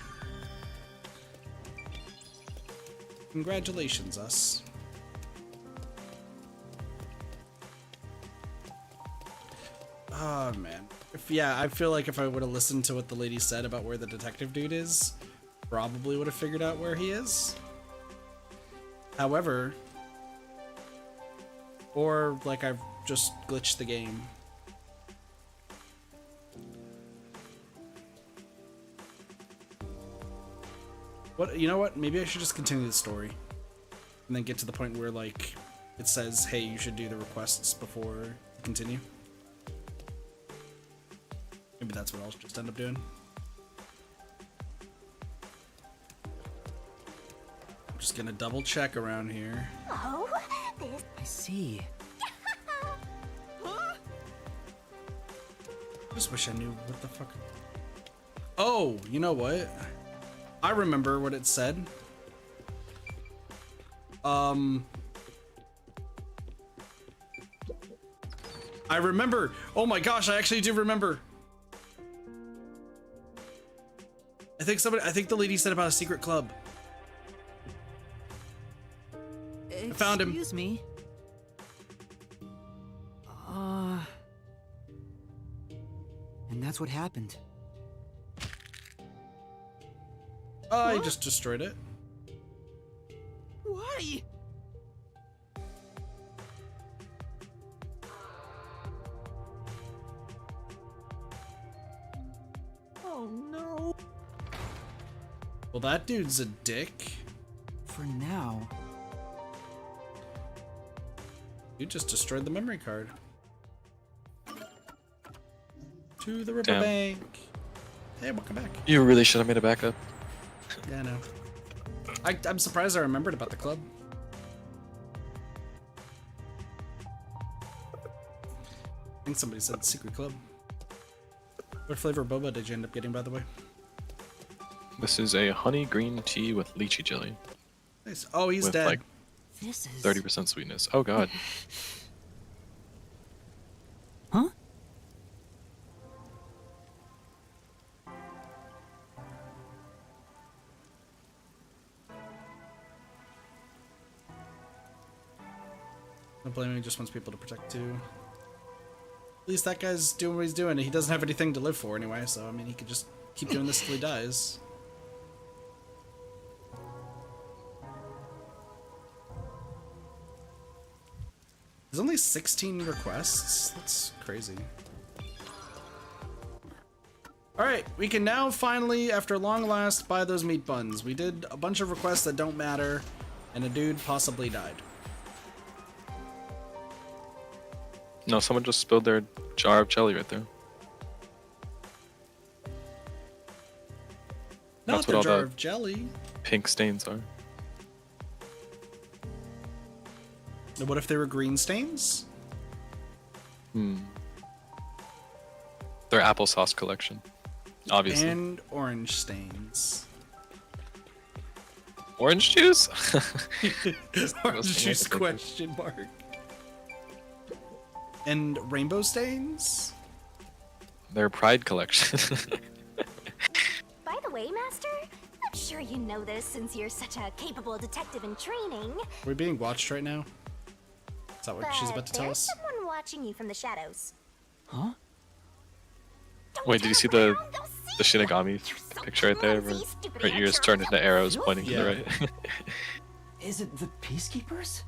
Congratulations, us. Oh, man. Yeah, I feel like if I would have listened to what the lady said about where the detective dude is, probably would have figured out where he is. However, or like I've just glitched the game. What, you know what? Maybe I should just continue the story and then get to the point where like it says, hey, you should do the requests before you continue. Maybe that's what I'll just end up doing. I'm just gonna double check around here. Oh, this. I see. Just wish I knew what the fuck. Oh, you know what? I remember what it said. I remember. Oh my gosh, I actually do remember. I think the lady said about a secret club. I found him. Excuse me. And that's what happened. I just destroyed it. Why? Oh no. Well, that dude's a dick. For now. You just destroyed the memory card. To the Damn. riverbank. Hey, welcome back. You really should have made a backup. Yeah, I know. I'm surprised I remembered about the club. I think somebody said secret club. What flavor boba did you end up getting, by the way? This is a honey green tea with lychee jelly. Nice. Oh, he's with dead. like This is 30% sweetness. Oh god. Huh? Don't blame him, he just wants people to protect too. At least that guy's doing what he's doing. He doesn't have anything to live for anyway, so I mean, he could just keep doing this till he dies. There's only 16 requests? That's crazy. Alright, we can now finally, after long last, buy those meat buns. We did a bunch of requests that don't matter, and a dude possibly died. No, someone just spilled their jar of jelly right there. Not That's the what all jar the of jelly. pink stains are. What if they were green stains? Their applesauce collection. Obviously. And orange stains. Orange juice? Orange juice question mark. And rainbow stains? Their pride collection. By the way, Master, I'm sure you know this since you're such a capable detective in training. Are we being watched right now? Is that what she's about to tell there's us? someone watching you from the shadows. Huh? Don't Wait, did you see turn the around, they'll see you. Shinigami You're so picture right there? Where clumsy, stupid her ears amateur. turned into arrows pointing to the Yeah. right. Is it the Peacekeepers?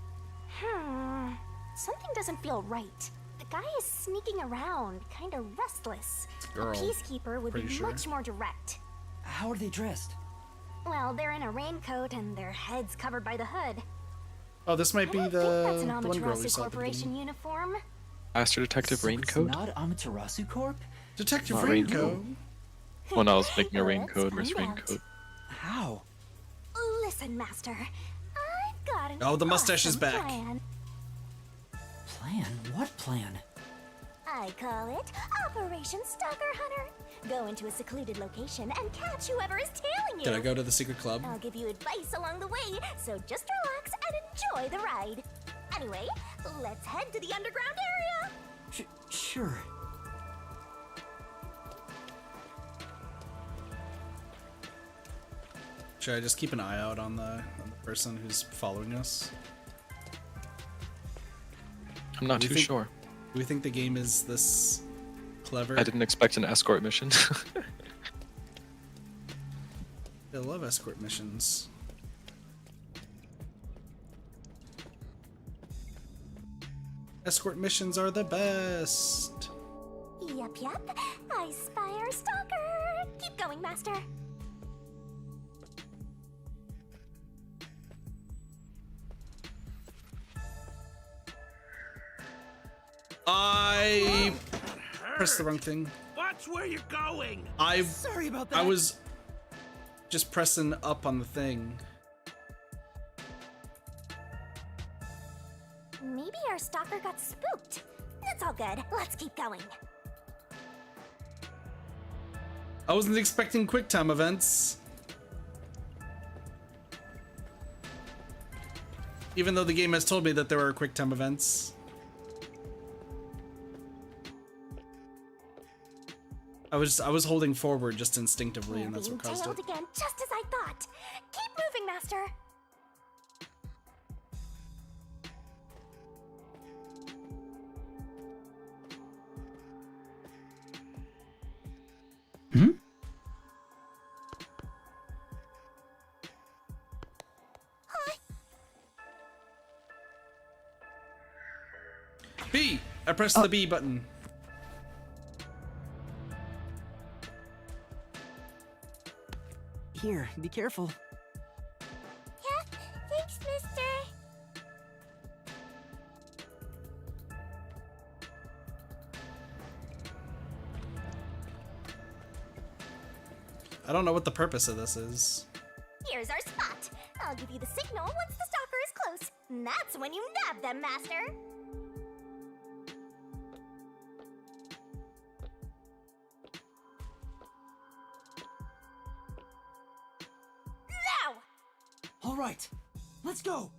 Something doesn't feel right. The guy is sneaking around, kind of restless. Girl, A peacekeeper would be pretty sure. much more direct. How are they dressed? Well, they're in a raincoat and their heads covered by the hood. Oh, this might I be don't think that's an the one girl we Amaterasu saw at the Corporation beginning. uniform. Master Detective So Raincoat? It's not Amaterasu Corp? Detective Not Raincoat. When I was making a Let's raincoat versus find out. raincoat. How? Listen, Master. I've got an Oh, the mustache is awesome back. plan. Plan? What plan? I call it Operation Stalker Hunter. Go into a secluded location and catch whoever is tailing you. Did I go to the secret club? I'll give you advice along the way, so just relax and enjoy the ride. Anyway, let's head to the underground area. Sure. Should I just keep an eye out on the person who's following us? I'm not Do you too think- sure. Do we think the game is this clever? I didn't expect an escort mission. I love escort missions. Escort missions are the best. Yup. I spy our stalker. Keep going, Master. I pressed the wrong thing. Watch where you're going. I Sorry about that. I was just pressing up on the thing. Maybe our stalker got spooked. That's all good. Let's keep going. I wasn't expecting QuickTime events. Even though the game has told me that there are QuickTime events. I was holding forward just instinctively, and We're that's being what caused tailed it. again, just as I thought. Keep moving, Master. B! I pressed the B button. Here, be careful. Yeah, thanks, mister. I don't know what the purpose of this is. Here's our spot. I'll give you the signal once the stalker is close. And that's when you nab them, Master. Now! All right, let's go.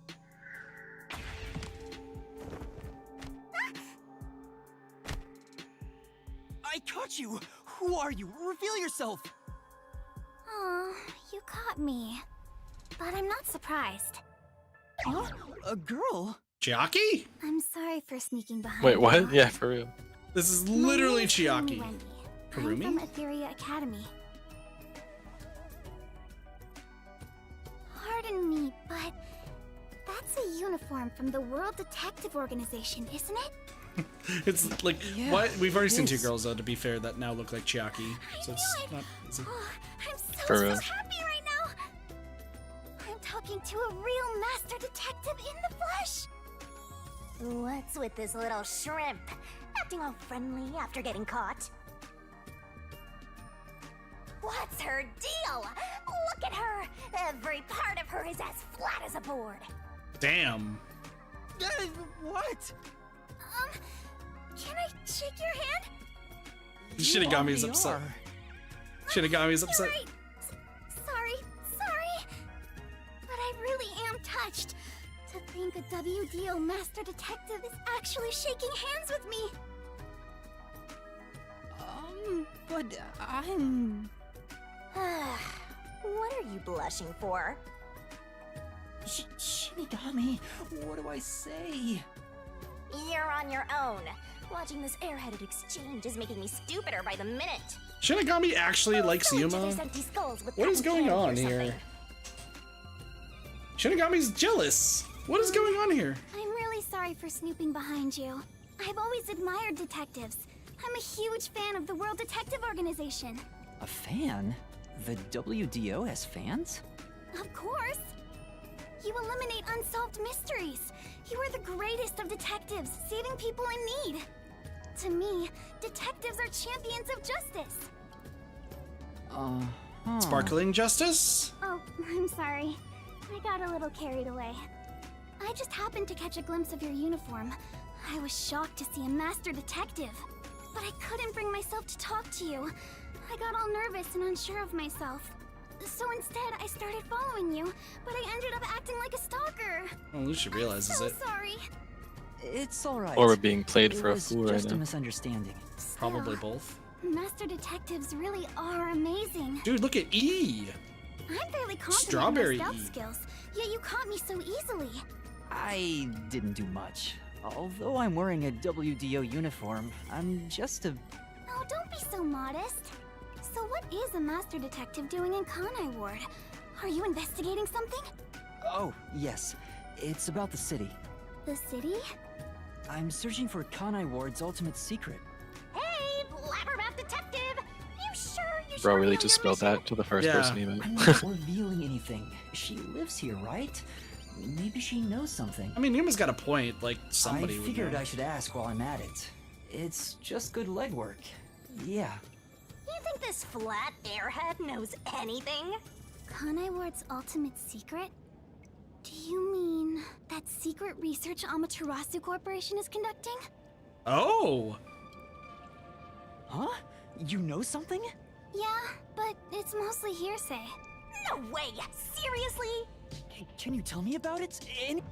I caught you. Who are you? Reveal yourself. Oh, you caught me. But I'm not surprised. Huh? A girl? Chiaki? I'm sorry for sneaking behind Wait, you. what? Yeah, for real. This is My literally name's Chiaki. Wendy. Karumi? I'm from Etheria Academy. Pardon me, but that's a uniform from the World Detective Organization, isn't it? It's like, Yeah, what? We've already seen it two is. girls, though, to be fair, that now look like Chiaki. So it's knew it. not easy. Oh, I'm so, For so real. happy right now. I'm talking to a real master detective in the flesh. What's with this little shrimp? Acting all friendly after getting caught. What's her deal? Look at her. Every part of her is as flat as a board. Damn. What? Can I shake your hand? Shinigami's You upset. are. Shinigami's You're upset. right. Sorry. But I really am touched. To think a WDO master detective is actually shaking hands with me. But I'm... What are you blushing for? Shinigami, what do I say? You're on your own. Watching this airheaded exchange is making me stupider by the minute. Shinigami actually likes Fill each Yuma? other's empty skulls with What is cotton going candy on or here? something. Shinigami's jealous. What is going on here? I'm really sorry for snooping behind you. I've always admired detectives. I'm a huge fan of the World Detective Organization. A fan? The WDO has fans? Of course. You eliminate unsolved mysteries. You are the greatest of detectives, saving people in need. To me, detectives are champions of justice. Sparkling justice? Oh, I'm sorry. I got a little carried away. I just happened to catch a glimpse of your uniform. I was shocked to see a master detective. But I couldn't bring myself to talk to you. I got all nervous and unsure of myself. So instead, I started following you, but I ended up acting like a stalker. Well, at least she realizes so it. sorry. It's alright. Or we're being played It for a was fool right just a now. misunderstanding. Probably Still, both. Master detectives really are amazing. Dude, look at E! I'm fairly confident Strawberry in my E. stealth skills, yet you caught me so easily. I didn't do much. Although I'm wearing a WDO uniform, I'm just a... Oh, don't be so modest. So what is a master detective doing in Kanai Ward? Are you investigating something? Oh, yes. It's about the city. The city? I'm searching for Kanai Ward's ultimate secret. Hey, blabbermouth detective! You sure you Bro should really be on just your spilled mission? that to the first Yeah. person he met. I'm not revealing anything. She lives here, right? Maybe she knows something. I mean, Yuma's got a point. Like, somebody I would figured know. I should ask while I'm at it. It's just good legwork. Yeah. You think this flat airhead knows anything? Kanai Ward's ultimate secret? Do you mean that secret research Amaterasu Corporation is conducting? Oh! Huh? You know something? Yeah, but it's mostly hearsay. No way! Seriously? Can you tell me about it?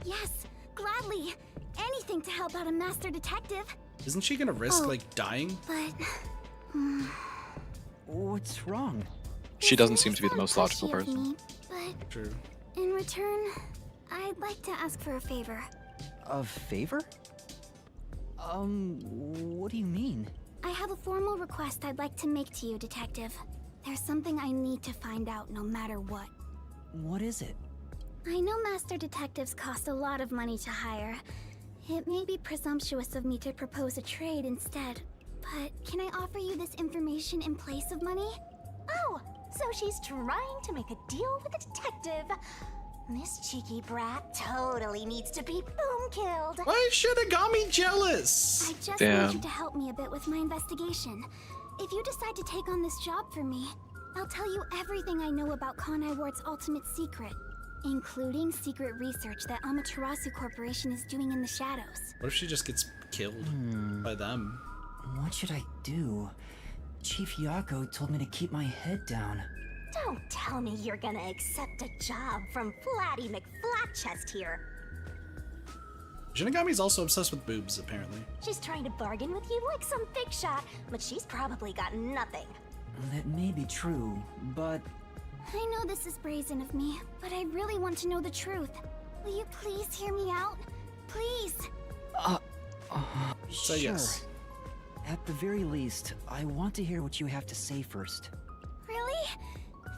Yes, gladly. Anything to help out a master detective. Isn't she gonna risk, Oh. like, dying? But What's wrong? She this doesn't may seem to be the sound most logical pushy of person. me, but True. in return, I'd like to ask for a favor. A favor? What do you mean? I have a formal request I'd like to make to you, Detective. There's something I need to find out no matter what. What is it? I know master detectives cost a lot of money to hire. It may be presumptuous of me to propose a trade instead, but can I offer you this information in place of money? Oh, so she's trying to make a deal with a detective. This cheeky brat totally needs to be boom killed. Why is Shinigami jealous? I just Damn. need you to help me a bit with my investigation. If you decide to take on this job for me, I'll tell you everything I know about Kanai Ward's ultimate secret, including secret research that Amaterasu Corporation is doing in the shadows. What if she just gets killed by them? What should I do? Chief Yako told me to keep my head down. Don't tell me you're gonna accept a job from Flatty McFlatchest here. Shinigami's also obsessed with boobs, apparently. She's trying to bargain with you like some big shot, but she's probably got nothing. That may be true, but I know this is brazen of me, but I really want to know the truth. Will you please hear me out? Please. Say sure. yes. At the very least, I want to hear what you have to say first. Really?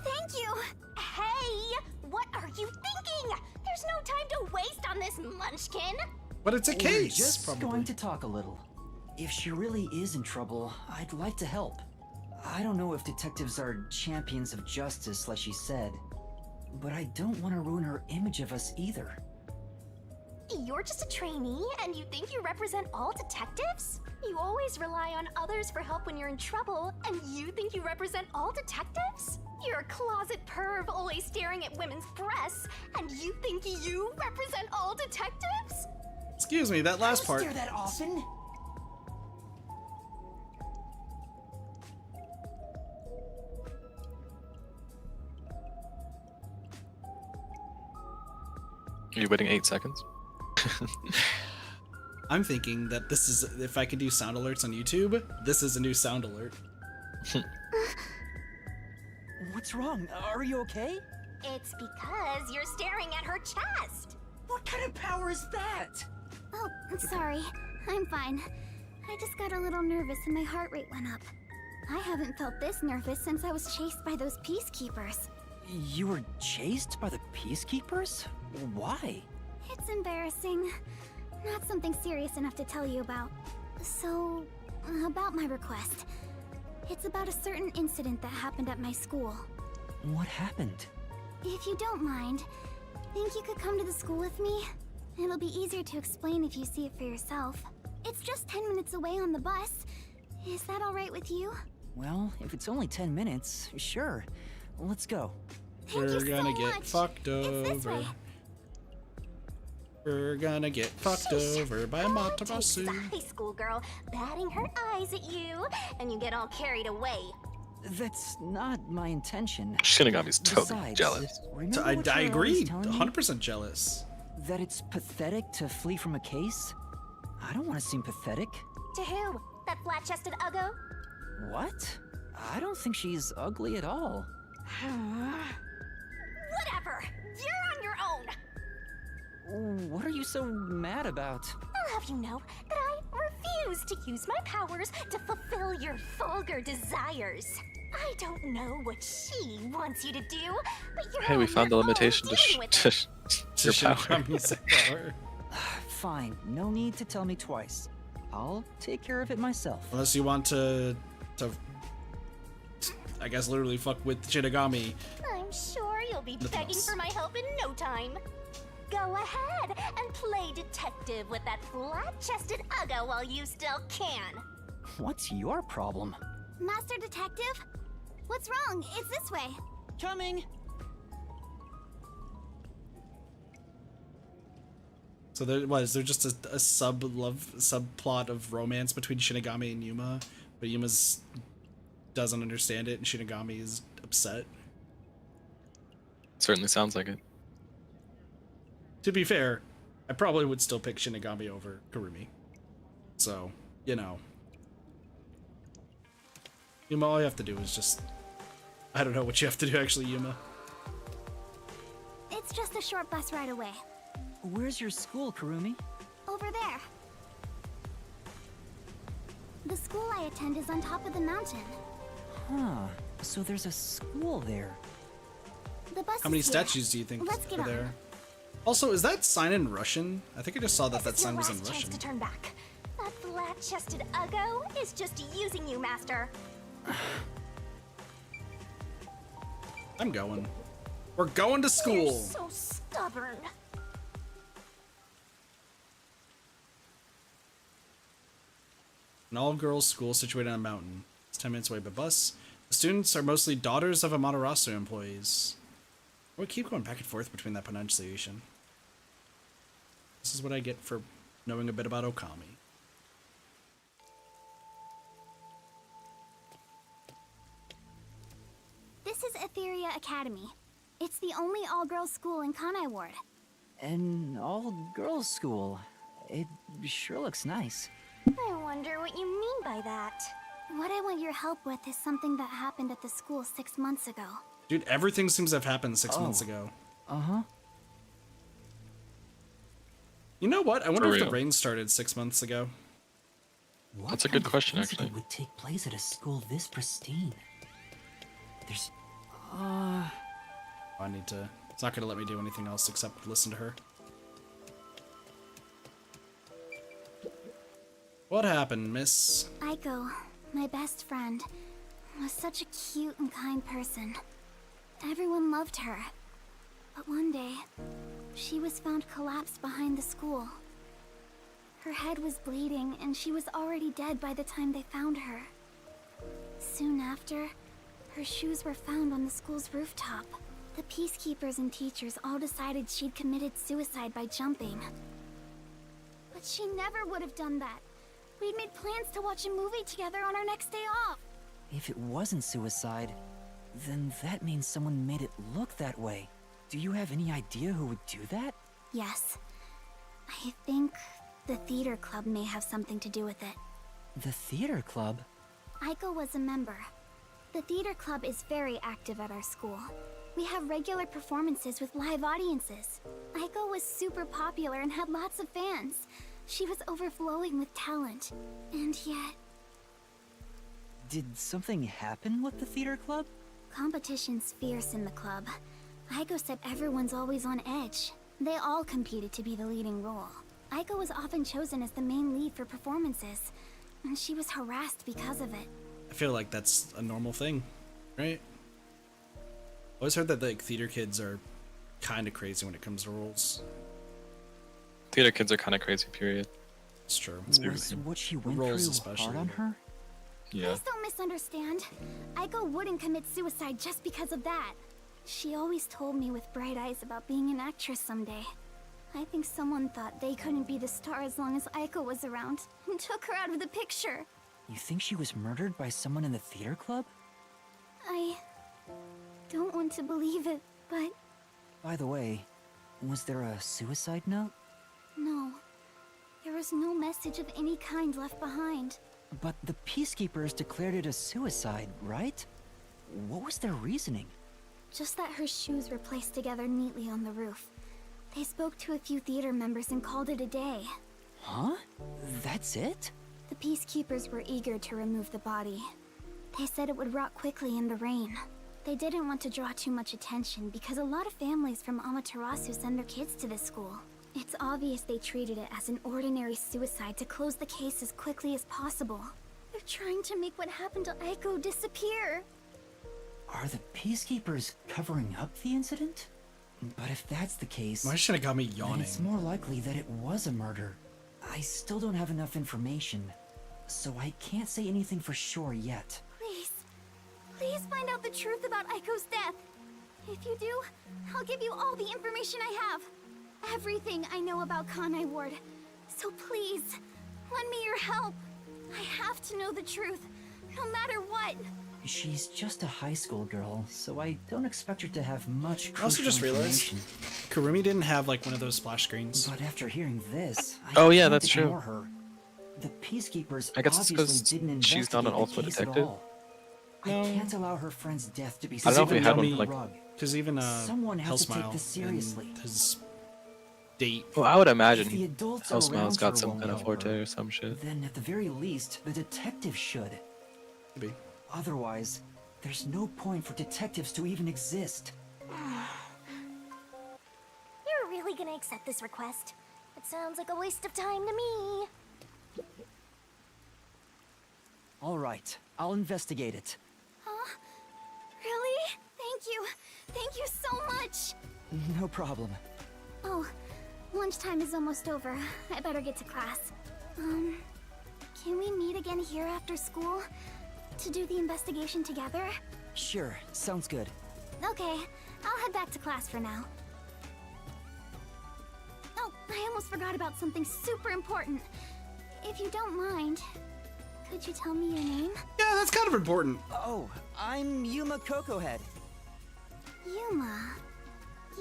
Thank you. Hey, what are you thinking? There's no time to waste on this munchkin. But it's a We're case, just probably. going to talk a little. If she really is in trouble, I'd like to help. I don't know if detectives are champions of justice, like she said, but I don't want to ruin her image of us either. You're just a trainee and you think you represent all detectives? You always rely on others for help when you're in trouble, and you think you represent all detectives? You're a closet perv always staring at women's breasts, and you think you represent all detectives? Excuse me, that last part. Stare that often? Are you waiting 8 seconds? I'm thinking that this is, if I can do sound alerts on YouTube, this is a new sound alert. What's wrong? Are you okay? It's because you're staring at her chest. What kind of power is that? Oh, I'm sorry. I'm fine. I just got a little nervous and my heart rate went up. I haven't felt this nervous since I was chased by those peacekeepers. You were chased by the peacekeepers? Why? It's embarrassing. Not something serious enough to tell you about. So, about my request. It's about a certain incident that happened at my school. What happened? If you don't mind, think you could come to the school with me? It'll be easier to explain if you see it for yourself. It's just 10 minutes away on the bus. Is that alright with you? Well, if it's only 10 minutes, sure. Let's go. Thank We're you so gonna get much. fucked It's this over. way. We're gonna get fucked over by a All it takes is Matarasu. a high school girl batting her eyes at you, and you get all carried away. That's not my intention. Shinigami's totally Besides, jealous. remember So I what you're always agree. telling me? 100% jealous. That it's pathetic to flee from a case? I don't want to seem pathetic. To who? That flat-chested uggo? What? I don't think she's ugly at all. Whatever! You're on your own! What are you so mad about? I'll have you know that I refuse to use my powers to fulfill your vulgar desires. I don't know what she wants you to do, but you're Hey, we on found the your own limitation to, dealing with it. your power. Shinigami's power. Fine, no need to tell me twice. I'll take care of it myself. Unless you want to, I guess, literally fuck with Shinigami. I'm sure you'll be Nothing begging else. for my help in no time. Go ahead and play detective with that flat-chested uggo while you still can. What's your problem? Master Detective? What's wrong? It's this way. Coming! So there just a subplot of romance between Shinigami and Yuma, but Yuma's doesn't understand it and Shinigami is upset. Certainly sounds like it. To be fair, I probably would still pick Shinigami over Kurumi. So, you know. Yuma, all you have to do is just... I don't know what you have to do actually, Yuma. It's just a short bus ride away. Where's your school, Kurumi? Over there. The school I attend is on top of the mountain. Huh, so there's a school there. The bus How many is here. statues do you think Let's get are on. there? Also, is that sign in Russian? I think I just saw that This is sign your was in last chance Russian. to turn back. That flat-chested uggo is just using you, Master. I'm going. We're going to You're school. so stubborn. An all-girls school situated on a mountain. It's 10 minutes away by bus. The students are mostly daughters of Amaterasu employees. We keep going back and forth between that pronunciation. This is what I get for knowing a bit about Okami. This is Etheria Academy. It's the only all-girls school in Kanai Ward. An all-girls school. It sure looks nice. I wonder what you mean by that. What I want your help with is something that happened at the school 6 months ago. Dude, everything seems to have happened 6 months ago. Uh-huh. You know what? I wonder if the real. rain started 6 months ago. What That's a kind good of question, incident actually. would take place at a school this pristine? There's... I need to... It's not going to let me do anything else except listen to her. What happened, miss? Aiko, my best friend, was such a cute and kind person. Everyone loved her. But one day, she was found collapsed behind the school. Her head was bleeding, and she was already dead by the time they found her. Soon after, her shoes were found on the school's rooftop. The peacekeepers and teachers all decided she'd committed suicide by jumping. But she never would have done that. We'd made plans to watch a movie together on our next day off. If it wasn't suicide, then that means someone made it look that way. Do you have any idea who would do that? Yes. I think the theater club may have something to do with it. The theater club? Aiko was a member. The theater club is very active at our school. We have regular performances with live audiences. Aiko was super popular and had lots of fans. She was overflowing with talent, and yet... Did something happen with the theater club? Competition's fierce in the club. Aiko said everyone's always on edge. They all competed to be the leading role. Aiko was often chosen as the main lead for performances, and she was harassed because of it. I feel like that's a normal thing, right? I always heard that like theater kids are kind of crazy when it comes to roles. Theater kids are kind of crazy, period. It's true. Was what she went Roles through especially. hard on her? Yeah. Please don't misunderstand. Aiko wouldn't commit suicide just because of that. She always told me with bright eyes about being an actress someday. I think someone thought they couldn't be the star as long as Aiko was around, and took her out of the picture. You think she was murdered by someone in the theater club? I don't want to believe it, but By the way, was there a suicide note? no. There was no message of any kind left behind. But the Peacekeepers declared it a suicide, right? What was their reasoning? Just that her shoes were placed together neatly on the roof. They spoke to a few theater members and called it a day. Huh? That's it? The Peacekeepers were eager to remove the body. They said it would rot quickly in the rain. They didn't want to draw too much attention because a lot of families from Amaterasu send their kids to this school. It's obvious they treated it as an ordinary suicide to close the case as quickly as possible. They're trying to make what happened to Aiko disappear. Are the Peacekeepers covering up the incident? But if that's the case, Why should have got me then yawning? it's more likely that it was a murder. I still don't have enough information, so I can't say anything for sure yet. Please, please find out the truth about Aiko's death. If you do, I'll give you all the information I have. Everything I know about Kanai Ward. So please, lend me your help. I have to know the truth, no matter what. She's just a high school girl, so I don't expect her to have much I also crucial just realized information. Kurumi didn't have like one of those splash screens. But after hearing this, I Oh, yeah, can't that's true. ignore her. The Peacekeepers I guess it's obviously 'cause didn't she's not an investigate the ultimate case at detective. all. No. I can't allow her friend's death to be I don't know if we swept had under one, the like- rug. Because even Someone has to take Hellsmile this seriously. and his date. Well, I would If imagine the adults Hellsmile's around got her some won't kind of help forte her, or some shit. then at the very least, the detective should. Maybe. Otherwise, there's no point for detectives to even exist. You're really gonna accept this request? It sounds like a waste of time to me. All right, I'll investigate it. Huh? Really? Thank you. Thank you so much. No problem. Oh, lunchtime is almost over. I better get to class. Can we meet again here after school? To do the investigation together? Sure, sounds good. Okay, I'll head back to class for now. Oh, I almost forgot about something super important. If you don't mind, could you tell me your name? Yeah, that's kind of important. Oh, I'm Yuma Cocohead. Yuma.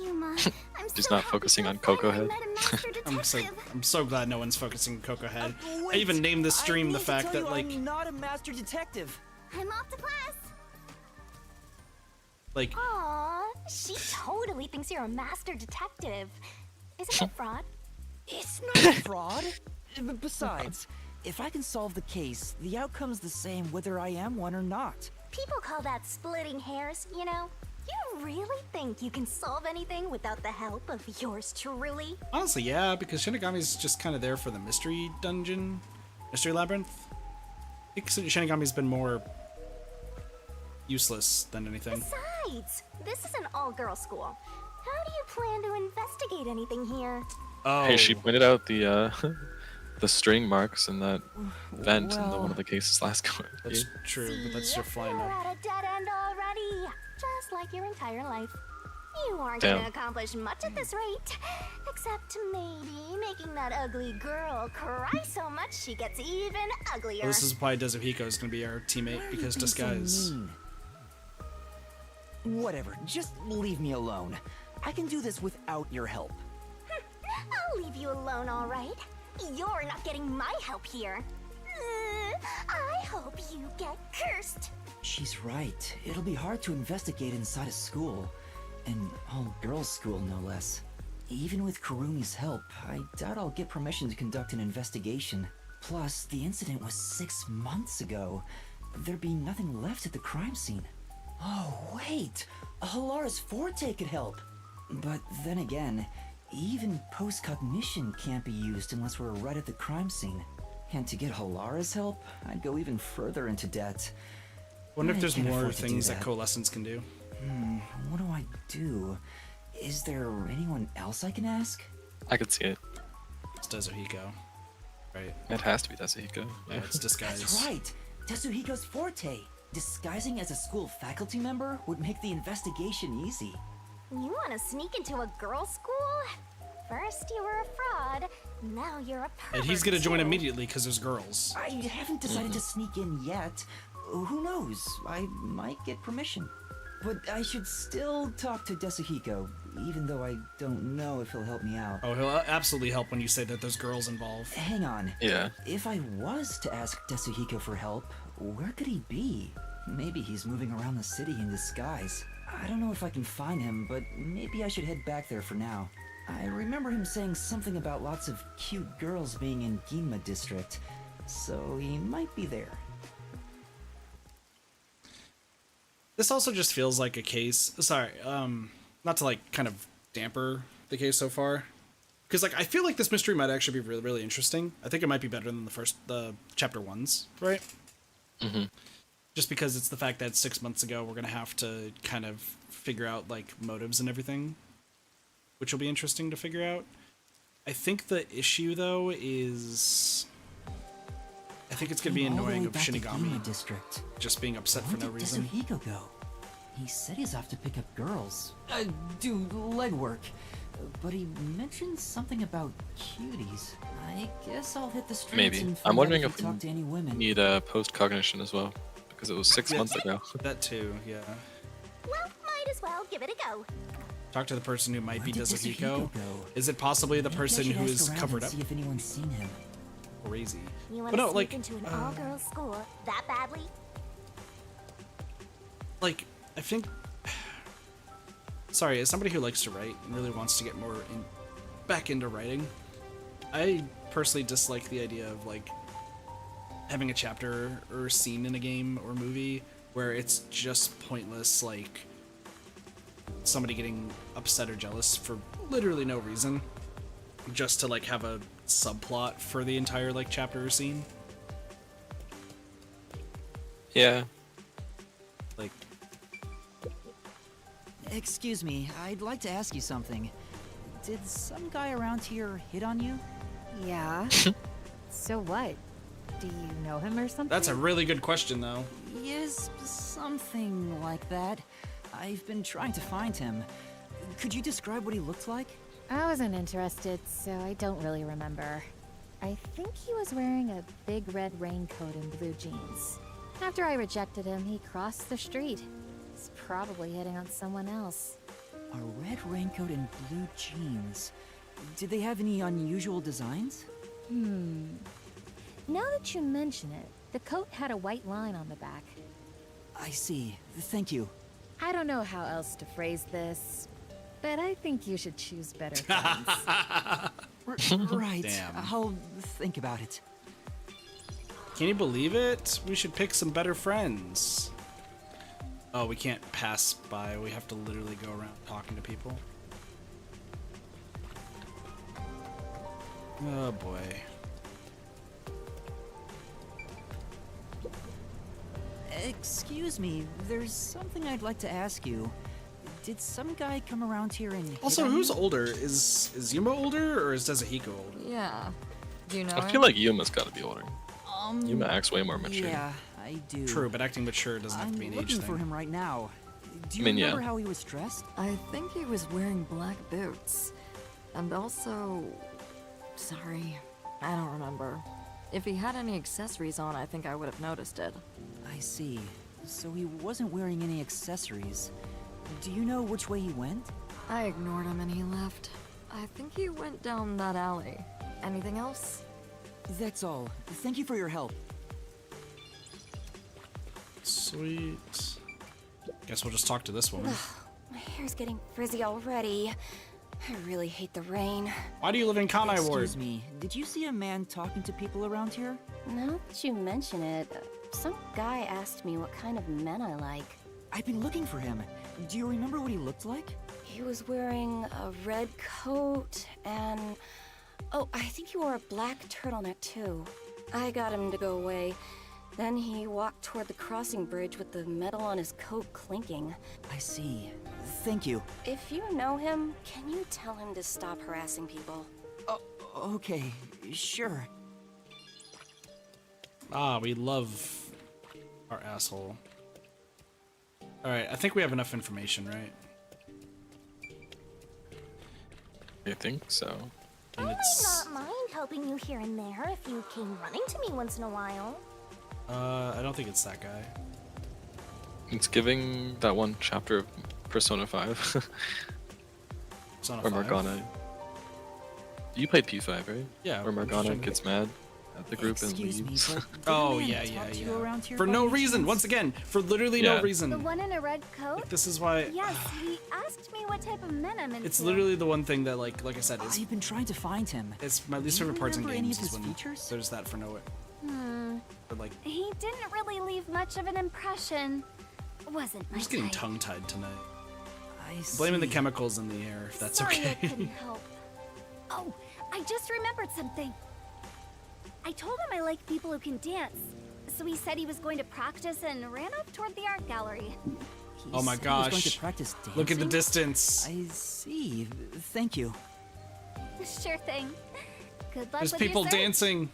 Yuma, I'm She's so not happy focusing to on have Coco finally Head. met a master detective. I'm so glad no one's focusing on Coco Head. I Wait, even named this I stream need the to fact tell that you like I'm not a master detective. I'm off to class. like Aww, she totally thinks you're a master detective. Isn't it fraud? It's not fraud. Besides, if I can solve the case, the outcome's the same whether I am one or not. People call that splitting hairs, you know? You really think you can solve anything without the help of yours truly? honestly, yeah, because Shinigami's just kind of there for the mystery dungeon, mystery labyrinth. I think Shinigami's been more useless than anything. Besides, this is an all-girls school. How do you plan to investigate anything here? Oh, Hey, she pointed out the the string marks in that vent in one of the cases last go. that's true, but that's your flying You're up. at a dead end already, just like your entire life. You aren't Damn. gonna accomplish much at this rate, except maybe making that ugly girl cry so much she gets even uglier. Well, this is why Dezuhiko is going to be our teammate, because Being so disguise. mean. Whatever, just leave me alone. I can do this without your help. I'll leave you alone, all right? You're not getting my help here. I hope you get cursed. She's right. It'll be hard to investigate inside a school. An all-girls school, no less. Even with Kurumi's help, I doubt I'll get permission to conduct an investigation. Plus, the incident was 6 months ago. There'd be nothing left at the crime scene. Oh, wait! Halara's Forte could help! But then again, even post-cognition can't be used unless we're right at the crime scene. And to get Halara's help, I'd go even further into debt. Wonder if I there's can't more afford to do things that that. coalescence can do. What do I do? Is there anyone else I can ask? I could see it. It's Dezuhiko. Right. It has to be Desuhiko. Yeah, it's disguise. That's right! Tetsuhiko's Forte! Disguising as a school faculty member would make the investigation easy. You want to sneak into a girls' school? First you were a fraud, now you're a pervert. And he's gonna join too. immediately because there's girls. I haven't decided to sneak in yet. Who knows? I might get permission. But I should still talk to Desuhiko, even though I don't know if he'll help me out. Oh, he'll absolutely help when you say that there's girls involved. Hang on. Yeah. If I was to ask Desuhiko for help, where could he be? Maybe he's moving around the city in disguise. I don't know if I can find him, but maybe I should head back there for now. I remember him saying something about lots of cute girls being in Ginma district, so he might be there. This also just feels like a case. Sorry, not to like kind of damper the case so far, because like I feel like this mystery might actually be really, really interesting. I think it might be better than the chapter ones, right? Mm-hmm. Just because it's the fact that 6 months ago we're gonna have to kind of figure out like motives and everything, which will be interesting to figure out. I think the issue though is, I think it's gonna be Came all the annoying way of back to Shinigami Ginma district. just being upset for Where no did reason. Desuhiko go? He said he's off to pick up girls. Do legwork. But he mentioned something about cuties. I guess I'll hit the streets Maybe. and I'm find wondering out if he talked to any women. Need a post-cognition as well, because it was 6 months ago. That too, yeah. Well, might as well give it a go. Talk to the person who might Where be did Desuhiko. Desuhiko go? Is it possibly the Maybe I person should who ask is around covered and up? See if anyone's seen him. Crazy. You want But to no, sneak like, into an all-girls school that badly? like, I think. Sorry, as somebody who likes to write and really wants to get more back into writing, I personally dislike the idea of like having a chapter or a scene in a game or movie where it's just pointless, like somebody getting upset or jealous for literally no reason, just to like have a subplot for the entire like chapter or scene. Yeah. Like, Excuse me, I'd like to ask you something. Did some guy around here hit on you? Yeah. So what? Do you know him or something? that's a really good question though. Yes, something like that. I've been trying to find him. Could you describe what he looked like? I wasn't interested, so I don't really remember. I think he was wearing a big red raincoat and blue jeans. After I rejected him, he crossed the street. He's probably hitting on someone else. A red raincoat and blue jeans. Did they have any unusual designs? Now that you mention it, the coat had a white line on the back. I see. Thank you. I don't know how else to phrase this, but I think you should choose better friends. Right. Damn. I'll think about it. Can you believe it? We should pick some better friends. Oh, we can't pass by. We have to literally go around talking to people. Oh boy. Excuse me, there's something I'd like to ask you. Did some guy come around here and hit Also, on who's you? older? Is Yuma older or is Desuhiko older? Yeah. Do you know I feel like Yuma's got to be older. Um, Yuma acts way more mature. Yeah, I do. True, but acting mature doesn't have I'm to be an age looking for thing. him right now. Do you I mean, yeah. remember how he was dressed? I think he was wearing black boots. And also... Sorry, I don't remember. If he had any accessories on, I think I would have noticed it. I see. So he wasn't wearing any accessories. Do you know which way he went? I ignored him and he left. I think he went down that alley. Anything else? That's all. Thank you for your help. Sweet. Guess we'll just talk to this woman. My hair's getting frizzy already. I really hate the rain. Why do you live in Kanai Ward? Excuse me, did you see a man talking to people around here? Now that you mention it, some guy asked me what kind of men I like. I've been looking for him. Do you remember what he looked like? He was wearing a red coat and... Oh, I think he wore a black turtleneck too. I got him to go away. Then he walked toward the crossing bridge with the metal on his coat clinking. I see. Thank you. If you know him, can you tell him to stop harassing people? Oh, okay, sure. Ah, we love our asshole. Alright, I think we have enough information, right? I think so. And I it's... might not mind helping you here and there if you came running to me once in a while. I don't think it's that guy. It's giving that one chapter of Persona 5. Persona or 5? Morgana. You played P5, right? Yeah. Where Morgana gets mad at the group and Excuse me, leaves. but did Oh, a man yeah, talk yeah, to you yeah. around here For by no any reason, chance? once again, for literally Yeah. no reason. The one in a red coat? Like, this is why... Yes, he asked me what type of men I'm into. It's literally the one thing that, like I said, is I've been trying to find him. it's my least Do you favorite parts in remember any games of is his when features? there's that for no... But like, He didn't really leave much of an impression. Wasn't I'm my just getting type. tongue-tied tonight. I see. Blaming the chemicals in the air, if that's Sorry I okay. couldn't help. Oh, I just remembered something. I told him I like people who can dance. So he said he was going to practice and ran off toward the art gallery. He Oh my said he was going gosh. to practice dancing? Look at the distance. I see. Thank you. Sure thing. Good luck There's with people your search. dancing.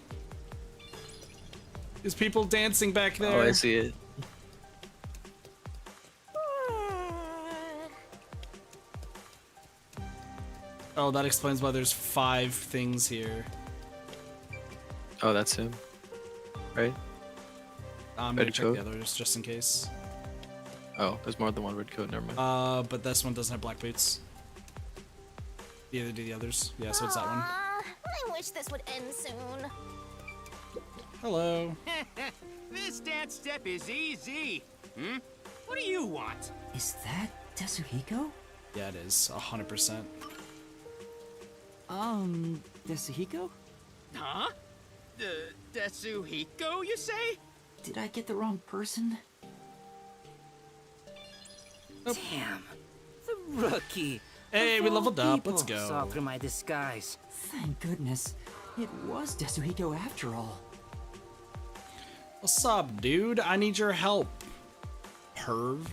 There's people dancing back there. Oh, I see it. Oh, that explains why there's 5 things here. Oh, that's him. Right? I'm gonna Red check coat. the others just in case. Oh, there's more than one red coat, never mind. But this one doesn't have black boots. Neither do the others. Yeah, so it's that one. Aw, I wish this would end soon. Hello. This dance step is easy. What do you want? Is that Tetsuhiko? Yeah, it is. 100%. Tetsuhiko? Huh? Tetsuhiko, you say? Did I get the wrong person? Damn. The rookie. Hey, Of we all leveled up. Let's people, go. Saw through my disguise. Thank goodness. It was Tetsuhiko after all. What's up, dude? I need your help. Perv.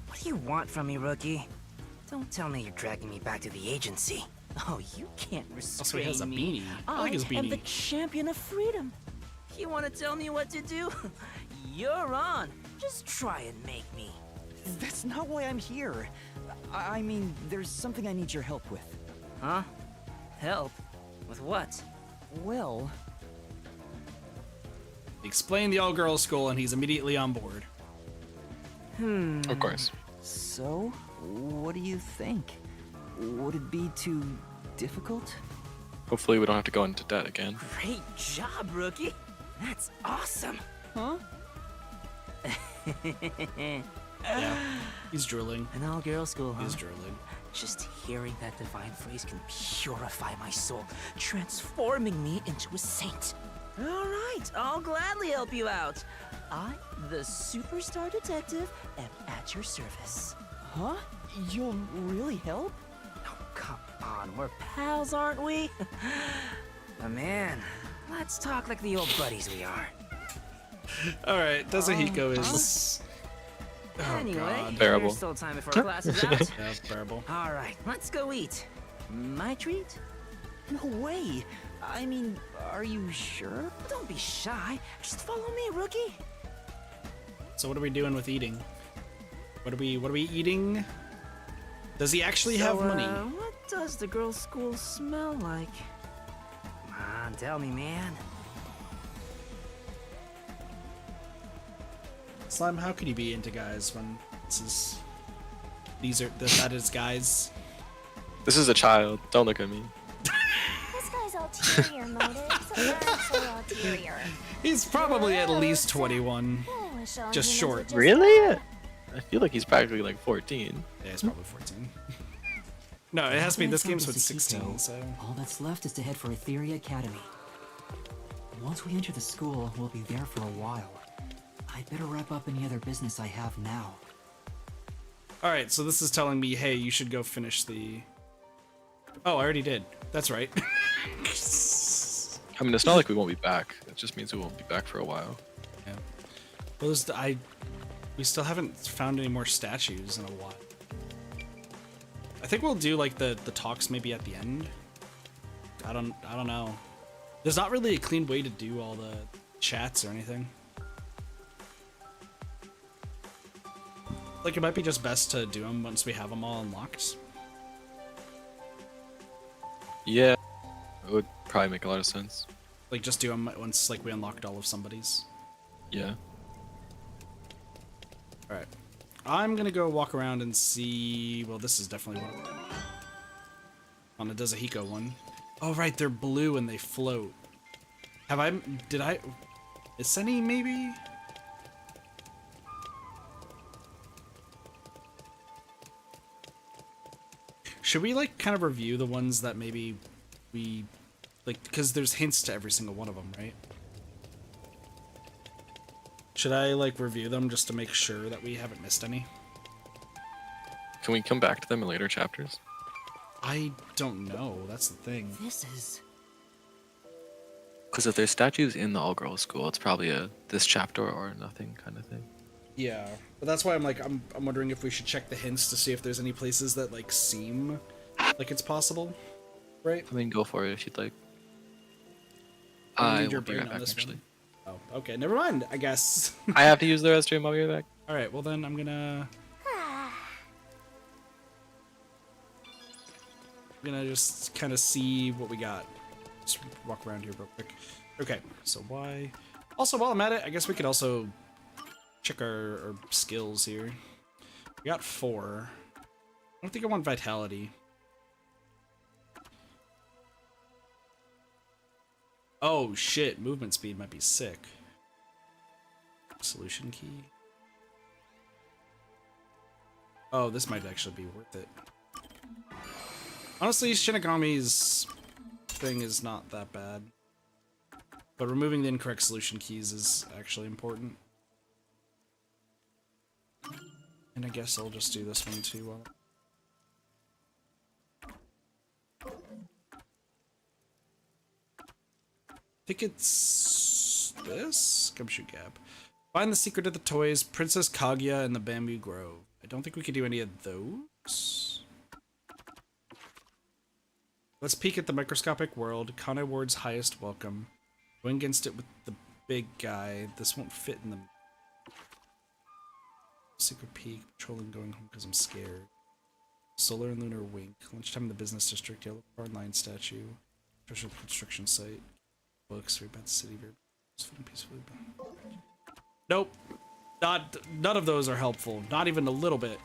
What do you want from me, rookie? Don't tell me you're dragging me back to the agency. Oh, you can't restrain Also, he has a me. beanie. I like his am the beanie. champion of freedom. You want to tell me what to do? You're on. Just try and make me. That's not why I'm here. I mean, there's something I need your help with. Huh? Help? With what? Well... Explain the all-girls school, and he's immediately on board. Of course. So, what do you think? Would it be too difficult? Hopefully we don't have to go into debt again. Great job, rookie! That's awesome! Huh? Yeah, he's drooling. An all-girl school, huh? He's drooling. Just hearing that divine phrase can purify my soul, transforming me into a saint. All right, I'll gladly help you out. I, the superstar detective, am at your service. Huh? You'll really help? Oh, come on, we're pals, aren't we? Man, let's talk like the old buddies we are. Alright, Tetsuhiko is... Oh, Anyway, God. Bearable. there's still time before class is out. Yeah, it's bearable. All right, let's go eat. My treat? No way. I mean, are you sure? Don't be shy. Just follow me, rookie. So what are we doing with eating? What are we eating? Does he actually have money? What does the girls' school smell like? Come on, tell me, man. Slime, how could you be into guys when that is guys? This is a child. Don't look at me. This guy's ulterior motives aren't so ulterior. He's probably at least 21. I wish all Just humans short. would just Really? I feel like he's practically like 14. Yeah, it's probably 14. No, it has to be. This game's with 16, so. All that's left is to head for Etheria Academy. Once we enter the school, we'll be there for a while. I'd better wrap up any other business I have now. Alright, so this is telling me, hey, you should go finish the... Oh, I already did. That's right. I mean, it's not like we won't be back. It just means we won't be back for a while. Yeah. Well, we still haven't found any more statues in a while. I think we'll do like the talks maybe at the end. I don't know. There's not really a clean way to do all the chats or anything. Like, it might be just best to do them once we have them all unlocked. Yeah, it would probably make a lot of sense. Like, just do them once, like, we unlocked all of somebody's. Yeah. Alright. I'm gonna go walk around and see... Well, this is definitely one. On a Dezahiko one. Oh, right, they're blue and they float. Did I... Iseni, maybe? Should we, like, kind of review the ones that maybe we... Like, because there's hints to every single one of them, right? Should I, like, review them just to make sure that we haven't missed any? Can we come back to them in later chapters? I don't know. That's the thing. This is... Because if there's statues in the all-girls school, it's probably a this chapter or nothing kind of thing. Yeah, but that's why I'm like, I'm wondering if we should check the hints to see if there's any places that, like, seem like it's possible, right? I mean, go for it if you'd like. I I need your will be brain right on back, this actually. one. Oh, okay, never mind, I guess. I have to use the restroom, I'll be right back. Alright, well then I'm gonna just kind of see what we got. Just walk around here real quick. Okay, so why... Also, while I'm at it, I guess we could also check our skills here. We got 4. I don't think I want vitality. Oh shit, movement speed might be sick. Solution key. Oh, this might actually be worth it. Honestly, Shinigami's thing is not that bad. But removing the incorrect solution keys is actually important. And I guess I'll just do this one too. I think it's this? Gumshoe Gap. Find the secret of the toys, Princess Kaguya and the Bamboo Grove. I don't think we could do any of those. Let's peek at the microscopic world. Kanai Ward's highest welcome. Going against it with the big guy. This won't fit in the... Secret peek. Patrolling going home because I'm scared. Solar and lunar wink. Lunchtime in the business district. Yellow Barn Line statue. Special construction site. Books. Very bad city. Very peacefully. Nope. None of those are helpful. Not even a little bit.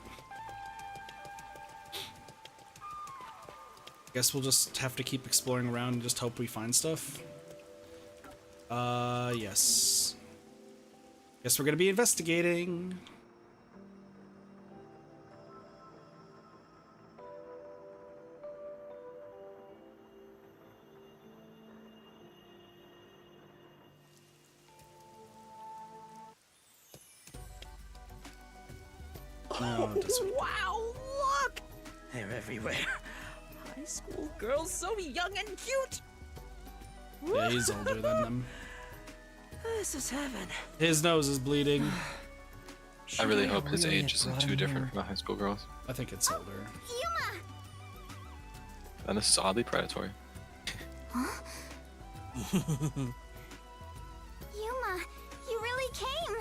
Guess we'll just have to keep exploring around and just hope we find stuff. Yes. Guess we're gonna be investigating. No, it doesn't. Wow, look! They're everywhere. High school girls so young and cute! Yeah, he's older than them. This is heaven. His nose is bleeding. I really hope his age isn't too different from the high school girls. I think it's older. Yuma! And this is oddly predatory. Huh? Yuma, you really came!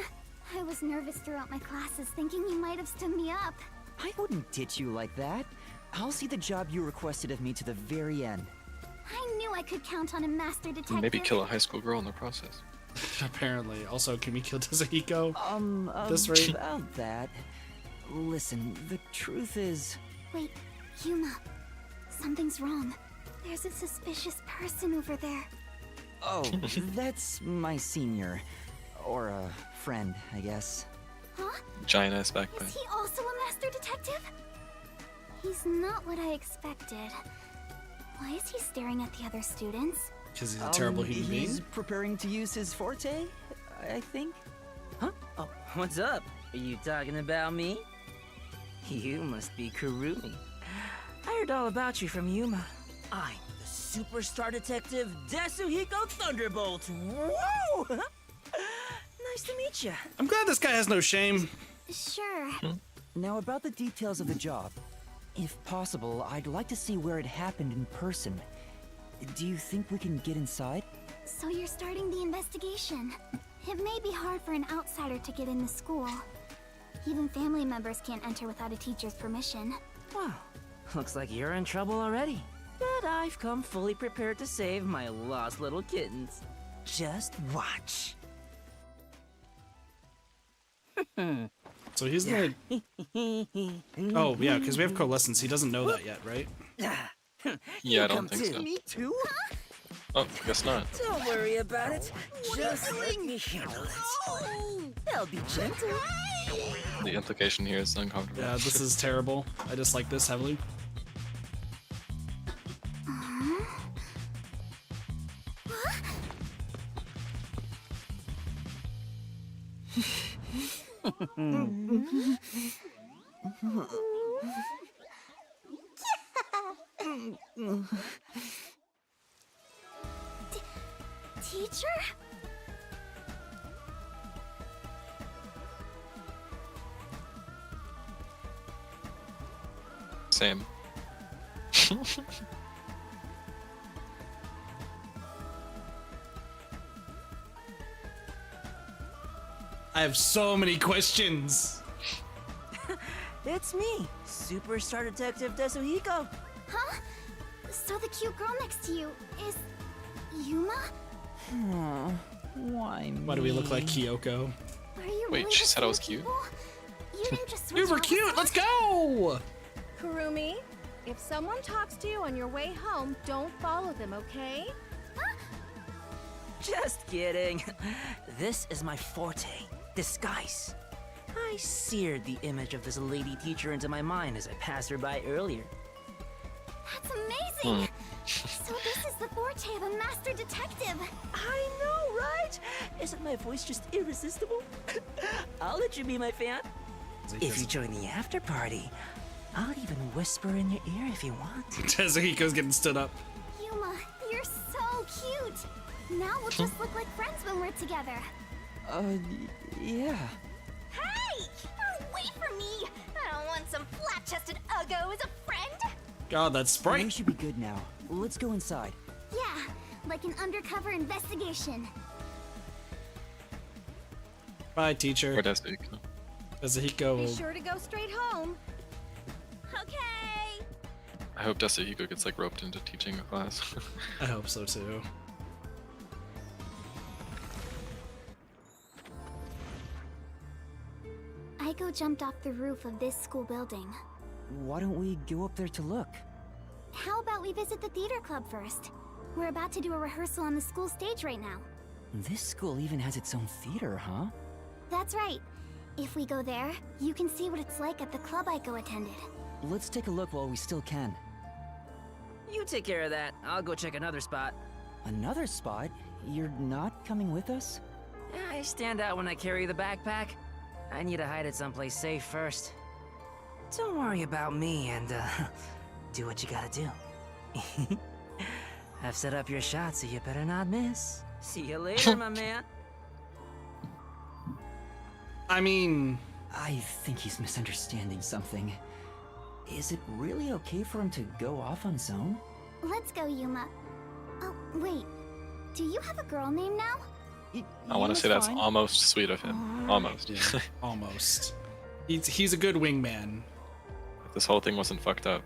I was nervous throughout my classes, thinking you might have stood me up. I wouldn't ditch you like that. I'll see the job you requested of me to the very end. I knew I could count on a master detective. Maybe kill a high school girl in the process. Apparently. Also, can we kill Tazahiko? This About rate? that. Listen, the truth is... Wait, Yuma. Something's wrong. There's a suspicious person over there. Oh, that's my senior. Or a friend, I guess. Huh? Giant ass backpack. Is he also a master detective? He's not what I expected. Why is he staring at the other students? Because he's a terrible human being. He's preparing to use his forte, I think. Huh? Oh, what's up? Are you talking about me? You must be Kurumi. I heard all about you from Yuma. I'm the superstar detective Desuhiko Thunderbolt. Whoa! Nice to meet you. I'm glad this guy has no shame. Sure. Now about the details of the job. If possible, I'd like to see where it happened in person. Do you think we can get inside? So you're starting the investigation. It may be hard for an outsider to get in the school. Even family members can't enter without a teacher's permission. Wow, looks like you're in trouble already. But I've come fully prepared to save my lost little kittens. Just watch. So he's the... Oh, yeah, because we have coalescence. He doesn't know that yet, right? Yeah, I don't think so. Me too? Oh, guess not. Don't worry about it. Just let me handle it. I'll be gentle. The implication here is uncomfortable. Yeah, this is terrible. I dislike this heavily. Teacher? Same. I have so many questions. It's me, Superstar Detective Desuhiko. Huh? So the cute girl next to you is... Yuma? Why me? Why do we look like Kyoko? Are you Wait, really she the said I was same cute? people? You didn't just switch We were all of a cute. sudden? Let's go. Kurumi, if someone talks to you on your way home, don't follow them, okay? Just kidding. This is my forte, disguise. I seared the image of this lady teacher into my mind as I passed her by earlier. That's amazing! So this is the forte of a master detective. I know, right? Isn't my voice just irresistible? I'll let you be my fan. If you join the after party, I'll even whisper in your ear if you want. Tezuhiko's getting stood up. Yuma, you're so cute. Now we'll just look like friends when we're together. Yeah. Hey! Wait for me! I don't want some flat-chested uggo as a friend! God, that's We Sprite. should be good now. Let's go inside. Yeah, like an undercover investigation. Bye, teacher. Or Desuhiko. Tezuhiko Be will... sure to go straight home. Okay! I hope Desuhiko gets like roped into teaching a class. I hope so, too. Aiko jumped off the roof of this school building. Why don't we go up there to look? How about we visit the theater club first? We're about to do a rehearsal on the school stage right now. This school even has its own theater, huh? That's right. If we go there, you can see what it's like at the club Aiko attended. Let's take a look while we still can. You take care of that. I'll go check another spot. Another spot? You're not coming with us? I stand out when I carry the backpack. I need to hide it someplace safe first. Don't worry about me and, do what you gotta do. I've set up your shot, so you better not miss. See you later, my man. I mean... I think he's misunderstanding something. Is it really okay for him to go off on his own? Let's go, Yuma. Oh, wait. Do you have a girl name now? I want to say that's almost sweet of him. Almost. Yeah, almost. He's a good wingman. If this whole thing wasn't fucked up.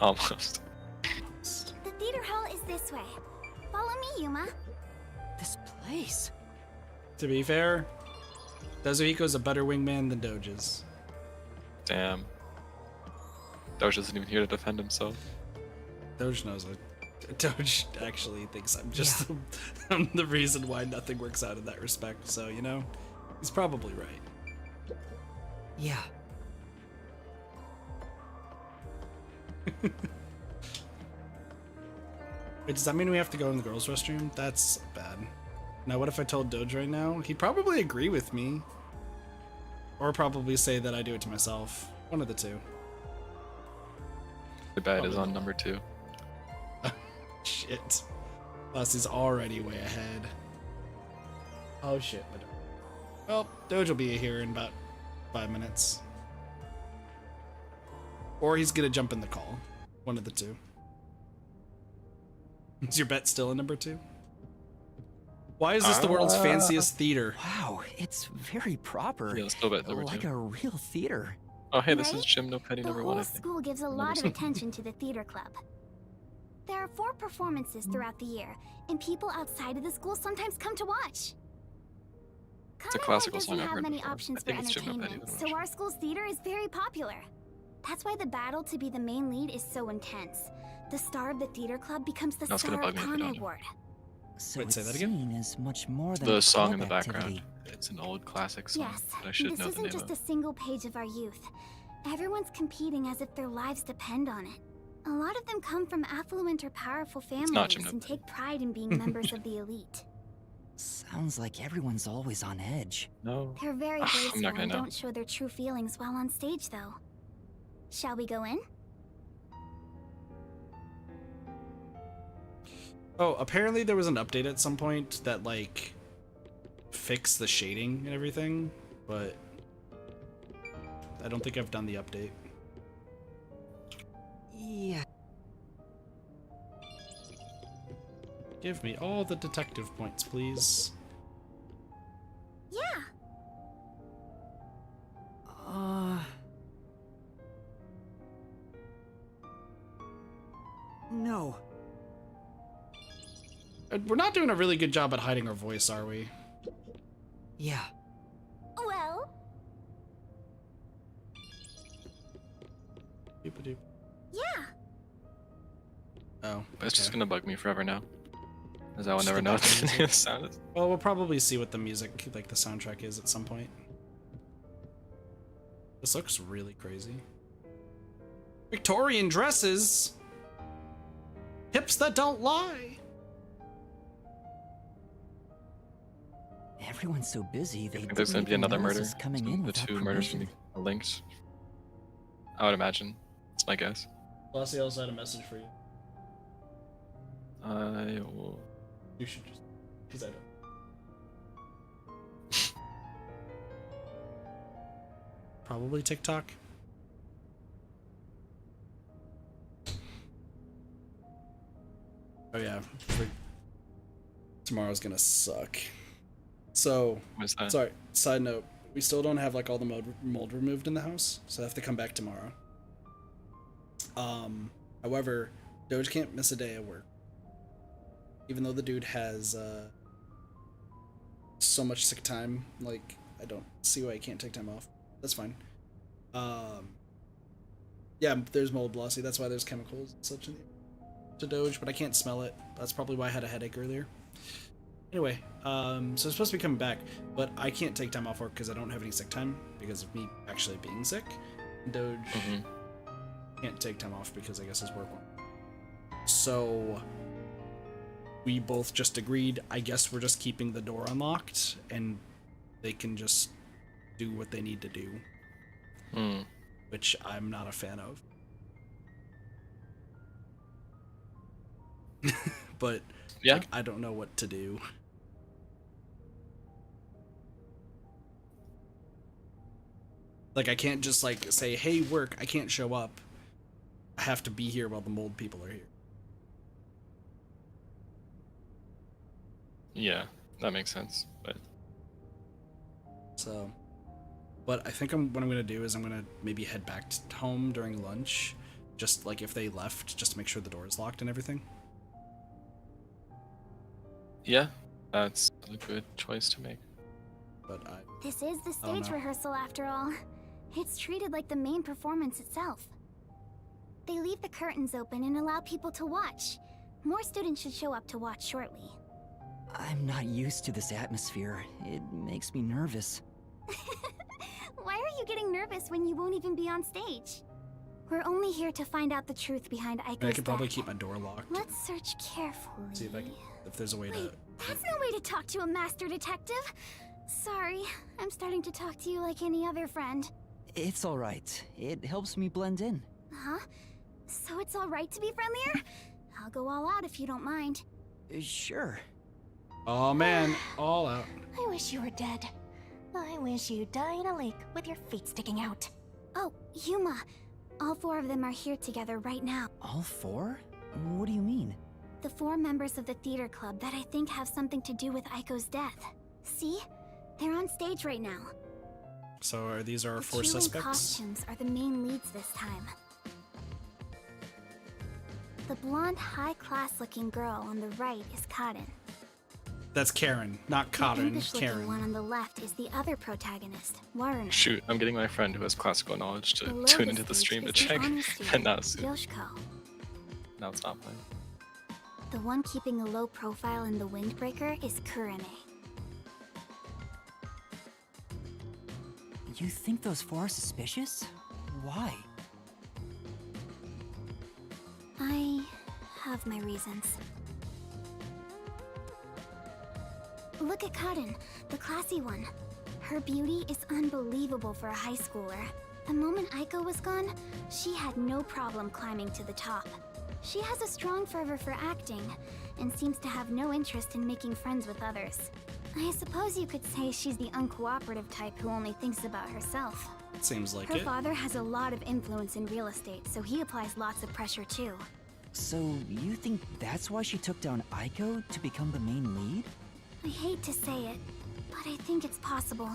Almost. The theater hall is this way. Follow me, Yuma. This place? To be fair, Tezuhiko's a better wingman than Doge's. Damn. Doge isn't even here to defend himself. Doge knows it. Doge actually thinks I'm just I'm the reason why nothing works out in that respect, so, you know, he's probably right. Yeah. Wait, does that mean we have to go in the girls' restroom? That's bad. Now, what if I told Doge right now? He'd probably agree with me. Or probably say that I do it to myself. One of the two. The bed Probably is on not. number 2. Shit. Leslie's already way ahead. Oh shit. Well, Doge will be here in about 5 minutes. Or he's gonna jump in the call. One of the two. Is your bet still in number 2? Why is this the world's fanciest theater? Wow, it's very proper. Yeah, still bet number like 2. a real theater. Oh, hey, this Right? is Jim No Petty The number whole 1, I think. school gives a lot of attention to the theater club. There are 4 performances throughout the year, and people outside of the school sometimes come to watch. It's a Conroe classical song doesn't I've have heard many before. options I for think it's Jim No Petty, entertainment, but I'm so not our school's theater is very popular. That's why the battle to be the main lead is so intense. The star of the theater club becomes the No, it's gonna star of bug me if we don't Conroe know. Ward. So Wait, say it's that again? seen as much more than The a song club in the background. activity. It's an old classic song, Yes, but I should this know the isn't name just of a it. single page of our youth. Everyone's competing as if their lives depend on it. A lot of them come from affluent or powerful families not Jim and Knopf. take pride in being members of the elite. Sounds like everyone's always on edge. No. They're very I'm graceful not gonna and know. don't show their true feelings while on stage, though. Shall we go in? Oh, apparently there was an update at some point that, like, fixed the shading and everything, but I don't think I've done the update. Yeah. Give me all the detective points, please. Yeah. No. We're not doing a really good job at hiding our voice, are we? Yeah. Well, Doop-a-doop. yeah. Oh, But it's just okay. gonna bug me forever now. As I will Just never the know what background the music? sound is. Well, we'll probably see what the music, like the soundtrack is at some point. This looks really crazy. Victorian dresses! Hips that don't lie! Everyone's so busy, they I think there's didn't gonna be even another notice murder. us coming So in the without 2 murders permission. gonna be linked. I would imagine. That's my guess. Flossie also had a message for you. I will. You should just... because I don't. Probably TikTok. Oh yeah, tomorrow's gonna suck. So, What is that? sorry, side note, we still don't have like all the mold removed in the house, so I have to come back tomorrow. However, Doge can't miss a day at work. Even though the dude has so much sick time, like, I don't see why he can't take time off. That's fine. Yeah, there's mold, Blossie, that's why there's chemicals and such in to Doge, but I can't smell it. That's probably why I had a headache earlier. Anyway, so it's supposed to be coming back, but I can't take time off work because I don't have any sick time because of me actually being sick. Doge can't take time off because I guess his work won't. So we both just agreed, I guess we're just keeping the door unlocked and they can just do what they need to do. Which I'm not a fan of. But yeah, like, I don't know what to do. Like, I can't just like say, hey, work, I can't show up. I have to be here while the mold people are here. Yeah, that makes sense. But So, but I think what I'm gonna do is I'm gonna maybe head back to home during lunch, just like if they left, just to make sure the door is locked and everything. yeah, that's a good choice to make. But This is the Oh, stage no. rehearsal after all. It's treated like the main performance itself. They leave the curtains open and allow people to watch. More students should show up to watch shortly. I'm not used to this atmosphere. It makes me nervous. Why are you getting nervous when you won't even be on stage? We're only here to find out the truth behind Aiko's I could probably death. keep my door locked. Let's search carefully. See if there's a way to. That's no way to talk to a master detective. Sorry, I'm starting to talk to you like any other friend. It's alright. It helps me blend in. Huh? So it's alright to be friendlier? I'll go all out if you don't mind. Sure. Oh man, all out. I wish you were dead. I wish you'd die in a lake with your feet sticking out. Oh, Yuma. All 4 of them are here together right now. All 4? What do you mean? The 4 members of the theater club that I think have something to do with Aiko's death. See? They're on stage right now. So these are our The 4 two in suspects? costumes are the main leads this time. The blonde, high-class looking girl on the right is Cotton. That's Karen, not The Cotton, impish-looking Karen. one on the left is the other protagonist, Warren. Shoot, I'm getting my friend who has classical knowledge to Below tune the into the stage stream to is the check, honor and student, now it's, Yoshiko. now it's not playing. The one keeping a low profile in the windbreaker is Kurene. You think those 4 are suspicious? Why? I have my reasons. Look at Cotton, the classy one. Her beauty is unbelievable for a high schooler. The moment Aiko was gone, she had no problem climbing to the top. She has a strong fervor for acting, and seems to have no interest in making friends with others. I suppose you could say she's the uncooperative type who only thinks about herself. Seems like Her it. father has a lot of influence in real estate, so he applies lots of pressure too. So, you think that's why she took down Aiko to become the main lead? I hate to say it, but I think it's possible.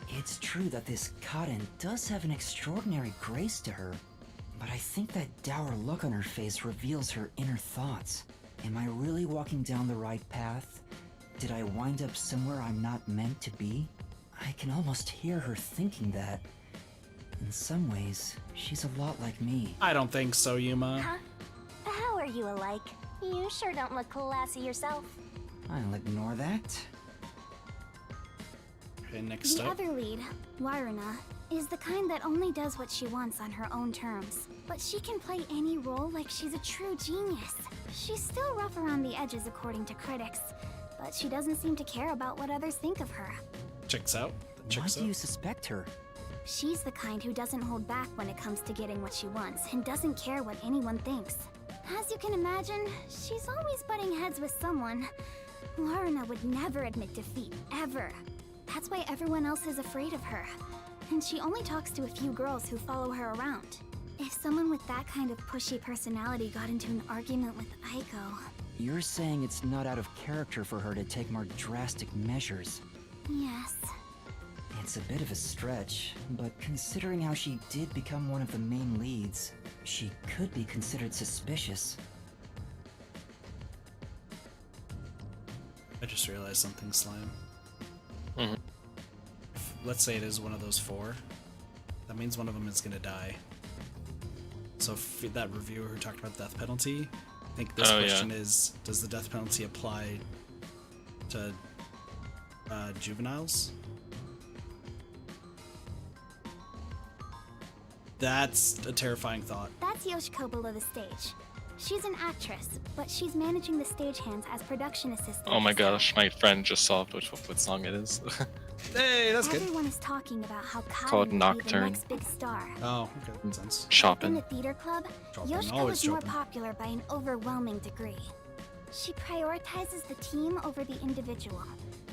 It's true that this Cotton does have an extraordinary grace to her, but I think that dour look on her face reveals her inner thoughts. Am I really walking down the right path? Did I wind up somewhere I'm not meant to be? I can almost hear her thinking that. In some ways, she's a lot like me. I don't think so, Yuma. Huh? How are you alike? You sure don't look classy yourself. I'll ignore that. Okay, next The up. other lead, Waruna, is the kind that only does what she wants on her own terms. But she can play any role like she's a true genius. She's still rough around the edges according to critics, but she doesn't seem to care about what others think of her. Checks out. Why Checks do out. you suspect her? She's the kind who doesn't hold back when it comes to getting what she wants and doesn't care what anyone thinks. As you can imagine, she's always butting heads with someone. Waruna would never admit defeat, ever. That's why everyone else is afraid of her. And she only talks to a few girls who follow her around. If someone with that kind of pushy personality got into an argument with Aiko... You're saying it's not out of character for her to take more drastic measures. Yes. It's a bit of a stretch, but considering how she did become one of the main leads, she could be considered suspicious. I just realized something, Slime. Mhm. Let's say it is one of those 4. That means one of them is gonna die. So if that reviewer who talked about the death penalty, I think this Oh, question yeah. is, does the death penalty apply to juveniles? That's a terrifying thought. That's Yoshiko below the stage. She's an actress, but she's managing the stagehands as production assistant. Oh my gosh, my friend just solved what song it is. Hey, that's good. Everyone is talking about how Called Cotton will be the Nocturne. next big star. Oh, okay, makes sense. In Shopping. the theater club, Shopping, Yoshiko always is more shopping. popular by an overwhelming degree. She prioritizes the team over the individual.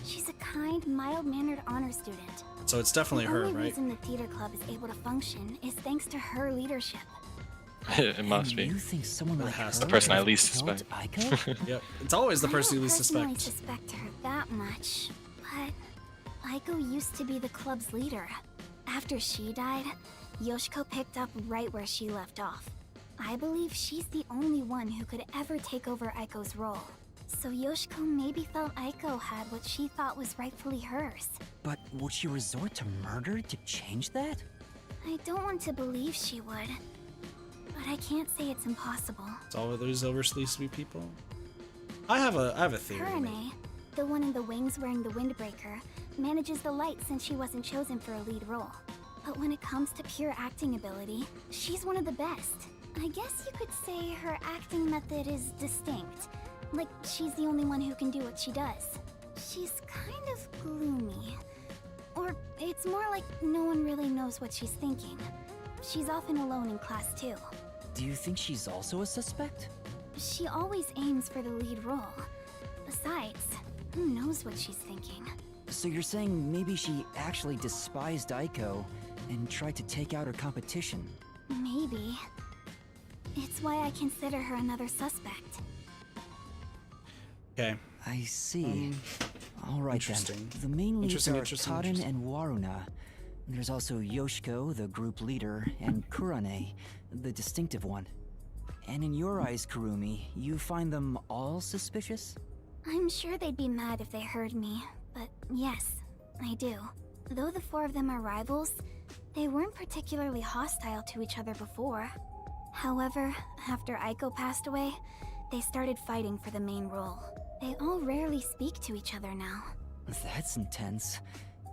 She's a kind, mild-mannered honor student. So it's definitely The her, only right? reason the theater club is able to function is thanks to her leadership. It must And be. You think someone It like has her to The person I could've least killed suspect. Aiko? Yep. It's always the I person don't you least personally suspect. suspect her that much, but Aiko used to be the club's leader. After she died, Yoshiko picked up right where she left off. I believe she's the only one who could ever take over Aiko's role. So Yoshiko maybe felt Aiko had what she thought was rightfully hers. But would she resort to murder to change that? I don't want to believe she would, but I can't say it's impossible. It's all of those oversleeve people. I have a theory. Kurene, the one in the wings wearing the windbreaker, manages the light since she wasn't chosen for a lead role. but when it comes to pure acting ability, she's one of the best. I guess you could say her acting method is distinct. Like, she's the only one who can do what she does. She's kind of gloomy. Or it's more like no one really knows what she's thinking. She's often alone in class too. Do you think she's also a suspect? She always aims for the lead role. Besides, who knows what she's thinking? So you're saying maybe she actually despised Aiko and tried to take out her competition? Maybe. It's why I consider her another suspect. Okay. I see. All right Interesting. then. The main leads are Interesting. Kaden and Waruna. There's also Yoshiko, the group leader, and Kurane, the distinctive one. And in your eyes, Kurumi, you find them all suspicious? I'm sure they'd be mad if they heard me, but yes, I do. Though the four of them are rivals, they weren't particularly hostile to each other before. However, after Aiko passed away, they started fighting for the main role. They all rarely speak to each other now. That's intense.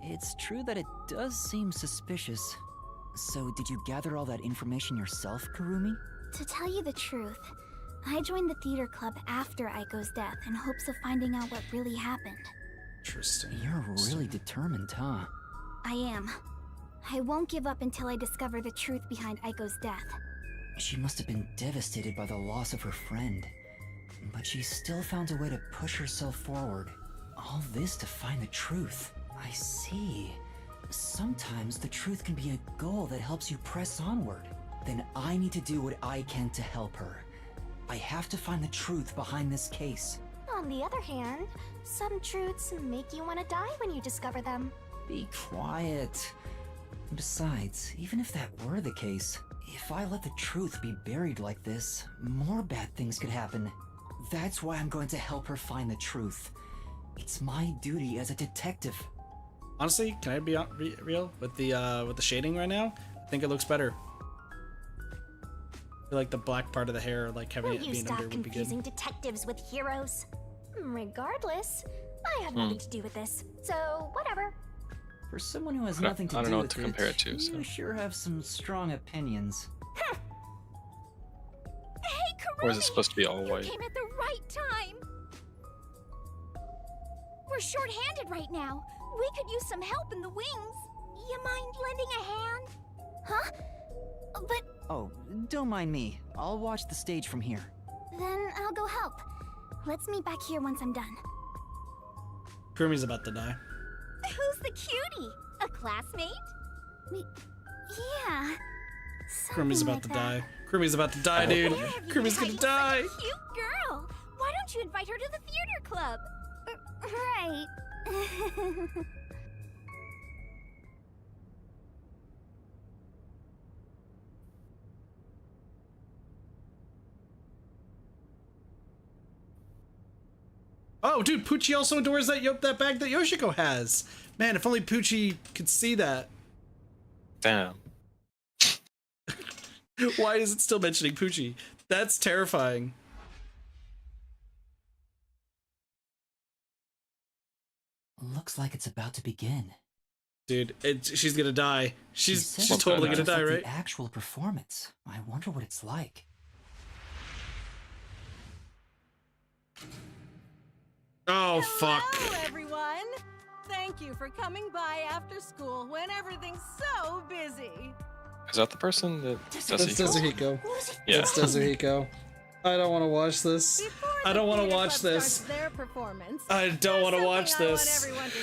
It's true that it does seem suspicious. So did you gather all that information yourself, Kurumi? To tell you the truth, I joined the theater club after Aiko's death in hopes of finding out what really happened. Interesting. You're really determined, huh? I am. I won't give up until I discover the truth behind Aiko's death. She must have been devastated by the loss of her friend. But she still found a way to push herself forward. All this to find the truth. I see. Sometimes the truth can be a goal that helps you press onward. Then I need to do what I can to help her. I have to find the truth behind this case. On the other hand, some truths make you want to die when you discover them. Be quiet. Besides, even if that were the case, if I let the truth be buried like this, more bad things could happen. That's why I'm going to help her find the truth. It's my duty as a detective. Honestly, can I be real with the shading right now? I think it looks better. I feel like the black part of the hair, like having Will it you being stop under, would be good. confusing detectives with heroes? Regardless, I have nothing to do with this, so whatever. For someone who has I don't- nothing to I don't do know what with to compare it to, so. you sure have some strong opinions. Hey, Kurumi! Or is it supposed to be all You white? came at the right time. We're short-handed right now. We could use some help in the wings. You mind lending a hand? Huh? But Oh, don't mind me. I'll watch the stage from here. then I'll go help. Let's meet back here once I'm done. Kurumi's about to die. Who's the cutie? A classmate? Yeah. Kurumi's something about like to that. die. Kurumi's about to die, dude. Where have you Kurumi's been gonna hiding die. such a cute girl. Why don't you invite her to the theater club? Right. Oh, dude, Poochie also adores that bag that Yoshiko has. Man, if only Poochie could see that. Damn. Why is it still mentioning Poochie? That's terrifying. Looks like it's about to begin. Dude, she's gonna die. She She's said totally it's gonna die, like right? The actual performance. I wonder what it's like. Oh, fuck. Hello, everyone. Thank you for coming by after school when everything's so busy. Is that the person that That's Desuhiko? Desuhiko. Yeah. That's Desuhiko. I don't want to watch this. Before I the don't want to theater watch club this. starts their performance, I don't want to watch something I want this. everyone to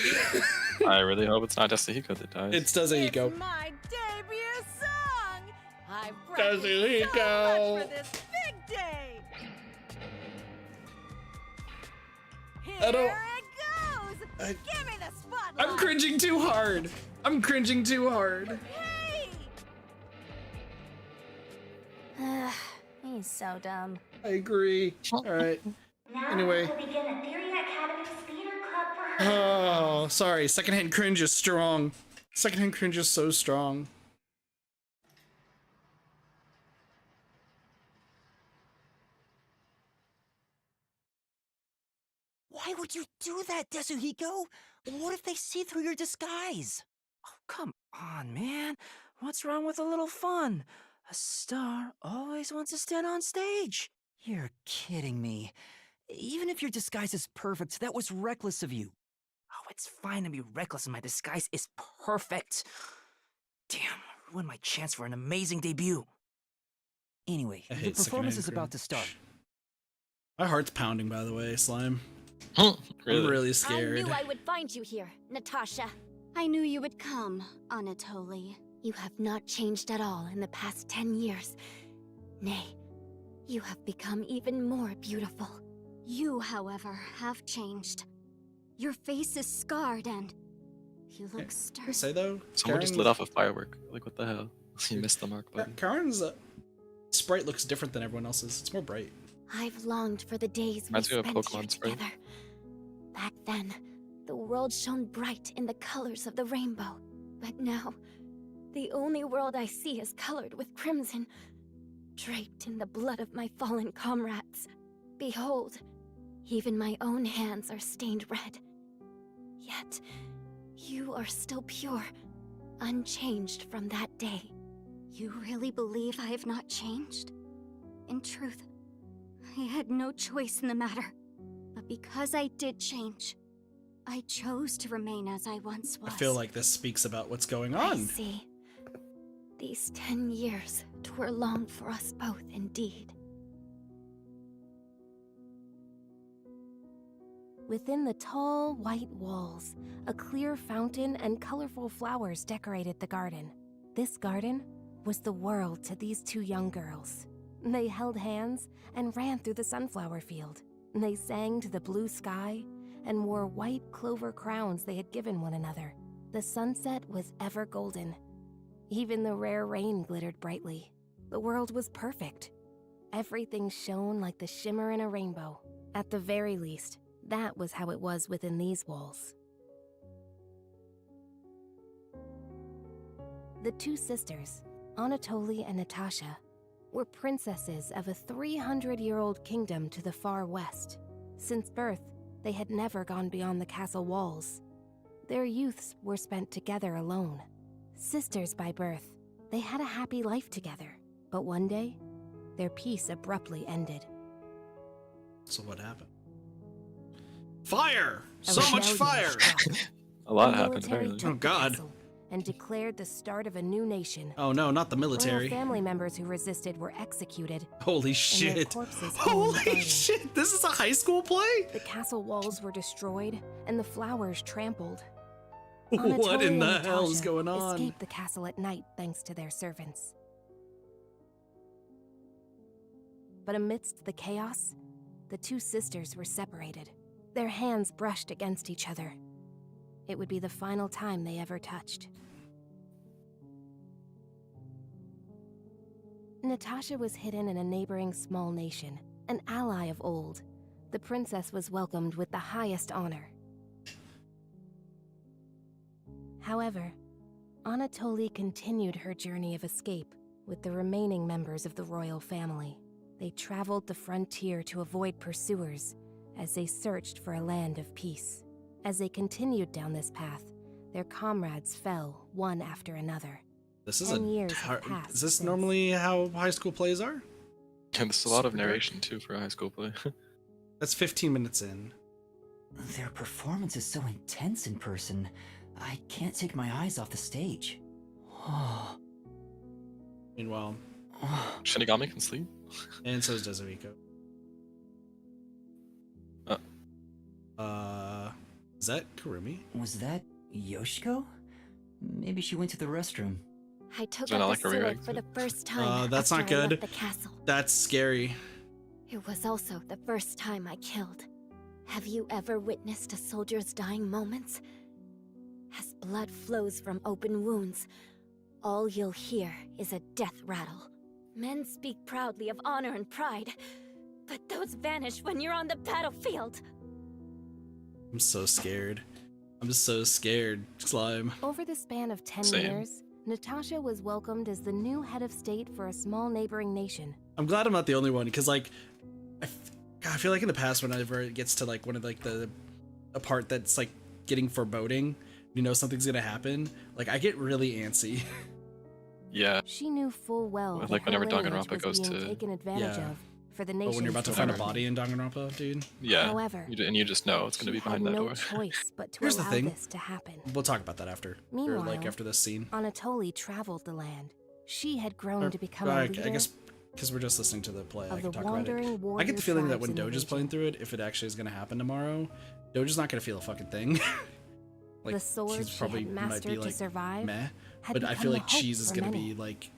hear. I really hope it's not Desuhiko that dies. It's Desuhiko. It's my debut song. I've Desuhiko. practiced so much for this big day. Here I don't- it goes. Give me the spotlight. I'm cringing too hard. I'm cringing too hard. Hey. Ugh, he's so dumb. I agree. All right. Anyway. Oh, sorry. Secondhand cringe is strong. Secondhand cringe is so strong. Why would you do that, Desuhiko? What if they see through your disguise? Oh, come on, man. What's wrong with a little fun? A star always wants to stand on stage. You're kidding me. Even if your disguise is perfect, that was reckless of you. Oh, it's fine to be reckless and my disguise is perfect. Damn, ruined my chance for an amazing debut. Anyway, I the hate performance secondhand is about cringe. to start. My heart's pounding, by the way, Slime. Really? I'm really I scared. knew I would find you here, Natasha. I knew you would come, Anatoly. You have not changed at all in the past 10 years. Nay, you have become even more beautiful. You, however, have changed. Your face is scarred and you look Can I stern. say though, Someone just lit off a firework. Like, what the hell? You missed the mark button. Karen's sprite looks different than everyone else's. It's more bright. I've longed for the days we Reminds me of a spent Pokemon here sprite. together. Back then, the world shone bright in the colors of the rainbow. But now, the only world I see is colored with crimson, draped in the blood of my fallen comrades. Behold, even my own hands are stained red. Yet, you are still pure, unchanged from that day. You really believe I have not changed? In truth, I had no choice in the matter. But because I did change, I chose to remain as I once was. I feel like this speaks about what's going I on. see. These 10 years twere long for us both indeed. Within the tall, white walls, a clear fountain and colorful flowers decorated the garden. This garden was the world to these two young girls. They held hands and ran through the sunflower field. They sang to the blue sky and wore white clover crowns they had given one another. The sunset was ever golden. Even the rare rain glittered brightly. The world was perfect. Everything shone like the shimmer in a rainbow. At the very least, that was how it was within these walls. The two sisters, Anatoly and Natasha, were princesses of a 300-year-old kingdom to the far west. Since birth, they had never gone beyond the castle walls. Their youths were spent together alone. Sisters by birth, they had a happy life together. But one day, their peace abruptly ended. So what happened? Fire! A So much rebellion fire! struck. A lot The happened, military apparently. took Oh, the God. castle and declared the start of a new nation. Oh no, not the Royal military. family members who resisted were executed. Holy and their shit. corpses hung in the Holy garden. shit, this is a high school play? The castle walls were destroyed and the flowers trampled. What Anatoly in and the hell is Natasha going on? Escaped the castle at night thanks to their servants. But amidst the chaos, the two sisters were separated. Their hands brushed against each other. It would be the final time they ever touched. Natasha was hidden in a neighboring small nation, an ally of old. The princess was welcomed with the highest honor. However, Anatoly continued her journey of escape with the remaining members of the royal family. They traveled the frontier to avoid pursuers as they searched for a land of peace. As they continued down this path, their comrades fell one after another. This is 10 years have passed is this since. normally how high school plays are? And there's a lot of Super dark. narration too for a high school play. That's 15 minutes in. Their performance is so intense in person. I can't take my eyes off the stage. Oh. Meanwhile, Shinigami can sleep. and so is Dezuhiko. Is that Kurumi? Was that Yoshiko? Maybe she went to the restroom. I took Is that up not the like a sword re-reg? for the first time That's after not I good. left the castle. That's scary. It was also the first time I killed. Have you ever witnessed a soldier's dying moments? As blood flows from open wounds, all you'll hear is a death rattle. Men speak proudly of honor and pride, but those vanish when you're on the battlefield. I'm so scared. I'm so scared, Slime. Over the span of 10 Same. years, Natasha was welcomed as the new head of state for a small neighboring nation. I'm glad I'm not the only one, because like, I feel like in the past, whenever it gets to like one of like a part that's like getting foreboding, you know something's gonna happen, like I get really antsy. Yeah. She knew full well Well, that like her whenever lineage Danganronpa was goes being to- taken advantage Yeah. of for the But nation's when you're about to find a development. body in Danganronpa, dude. Yeah. However, and you just know it's going to she be behind had that no door. choice but to Here's the allow thing. this to happen. We'll talk about that after. Or Meanwhile, like after this scene. Anatoly traveled the land. She had grown Or- to become or a I leader guess because we're just listening to the play, I of can the talk about it. wandering I warrior get the feeling that tribes when in the Doge is playing through it, if it actually is going to happen tomorrow, Doge is not going to feel a fucking thing. Like the sword he's she probably had might mastered be to like survive meh, had but I become feel the like hope Cheese is for going to many. be like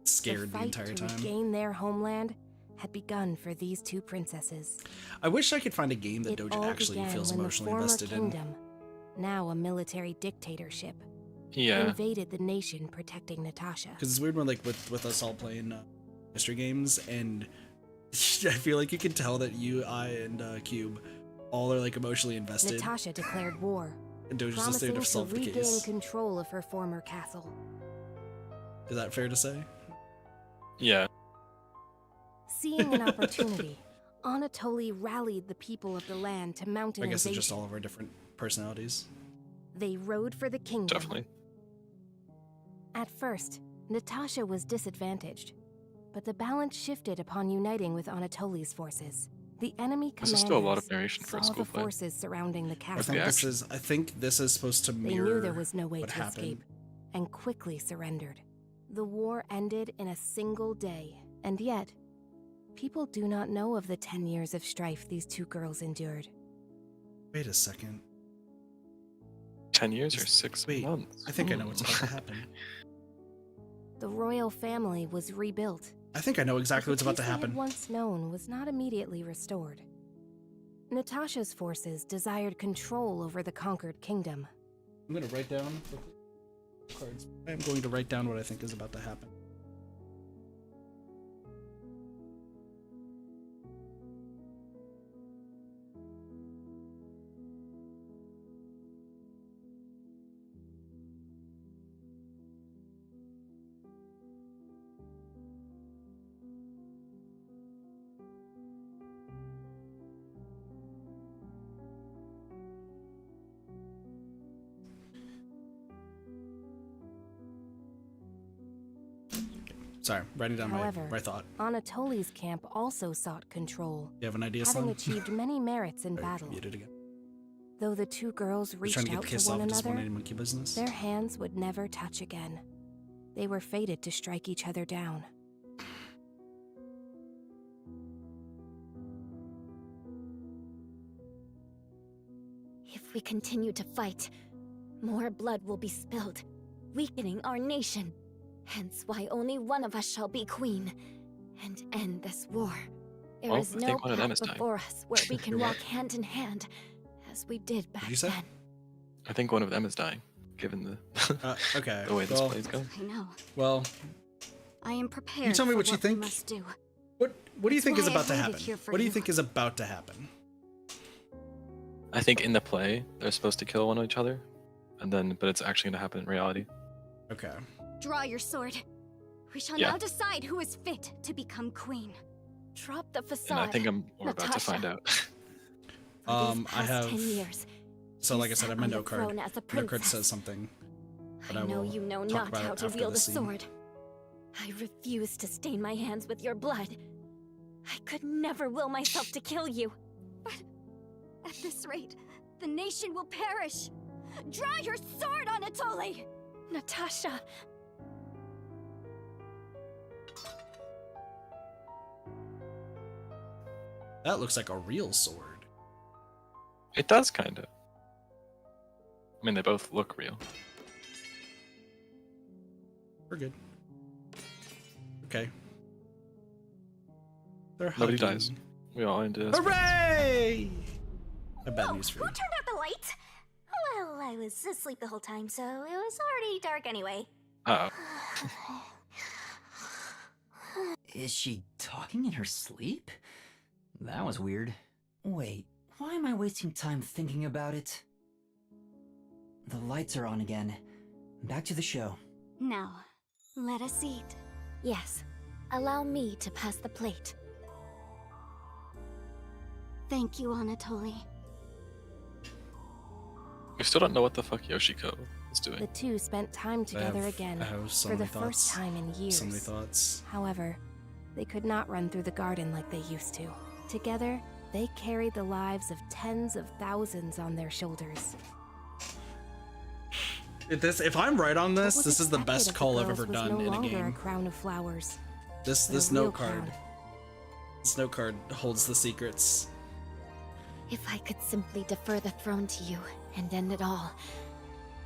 The scared the fight entire to time. regain their homeland had begun for these two princesses. I wish I could find a game that It Doge all actually began feels when the emotionally former invested in. kingdom, now a military dictatorship, Yeah. invaded the nation protecting Natasha. Because it's weird when like with us all playing history games, and I feel like you can tell that you, I, and Cube all are like emotionally invested. Natasha declared war, And Doge is just there promising to to solve the regain case. control of her former castle. Is that fair to say? Yeah. Seeing an opportunity, Anatoly rallied the people of the land to mount an I guess it's invasion. just all of our different personalities. They rode for the kingdom. Definitely. At first, Natasha was disadvantaged, but the balance shifted upon uniting with Anatoly's forces. The enemy This commanders is still a lot of narration for a saw school the play. forces surrounding the I castle. think this is supposed to They mirror knew there was no way what to happened. escape, and quickly surrendered. The war ended in a single day, and yet, people do not know of the 10 years of strife these two girls endured. Wait a second. 10 years or 6 Wait, months? I think I know what's about to happen. The royal family was rebuilt. I think I know exactly but what's about to the peace they happen. had once known was not immediately restored. Natasha's forces desired control over the conquered kingdom. I'm going to write down the cards. I'm going to write down what I think is about to happen. Sorry, writing down However, my thought. Anatoly's camp also sought control, You have an idea, having son? achieved many merits in Sorry, battle. muted again. Though the two girls Just trying reached to get out the to kiss one off. Just want another, any monkey business. their hands would never touch again. They were fated to strike each other down. If we continue to fight, more blood will be spilled, weakening our nation. Hence why only one of us shall be queen and end this war. There Well, is I no think one of them path is dying. before us where we can You're walk right. hand in hand as we did back you say? then. I think one of them is dying, given the Okay. the way this well, play's going. I know. Well, I am prepared. you tell me for what you we think. must do. What do you That's think is why I about to waited happen? here for What do you you. think is about to happen? I think in the play they're supposed to kill one of each other, but it's actually going to happen in reality. Okay. Draw your sword. We shall Yeah. now decide who is fit to become queen. Drop the facade. And I think we're about to Natasha. find out. For these I past have. 10 years, So, you like I said, I sat have my on the note card. throne as a My note card princess. says something. But I know will you know talk not about how it to after wield the a scene. sword. I refuse to stain my hands with your blood. I could never will myself to kill you. But at this rate, the nation will perish. Draw your sword, Anatoly! Natasha. That looks like a real sword. It does kind of. I mean, they both look real. We're good. Okay. They're Nobody hugging. dies. We all ended as Hooray! I have bad news for Who you. turned out the light? Well, I was asleep the whole time, so it was already dark anyway. Uh-oh. Is she talking in her sleep? That was weird. Wait, why am I wasting time thinking about it? The lights are on again. Back to the show. Now, let us eat. Yes, allow me to pass the plate. Thank you, Anatoly. We still don't know what the fuck Yoshiko is doing. The two spent time together again I have so for the many thoughts. first time in years. So many thoughts. However, they could not run through the garden like they used to. Together, they carried the lives of tens of thousands on their shoulders. If I'm right on this, What was this is the expected best of the call I've girls ever was done no in a longer game. a crown of flowers. This but a note real card. crown. This note card holds the secrets. If I could simply defer the throne to you and end it all,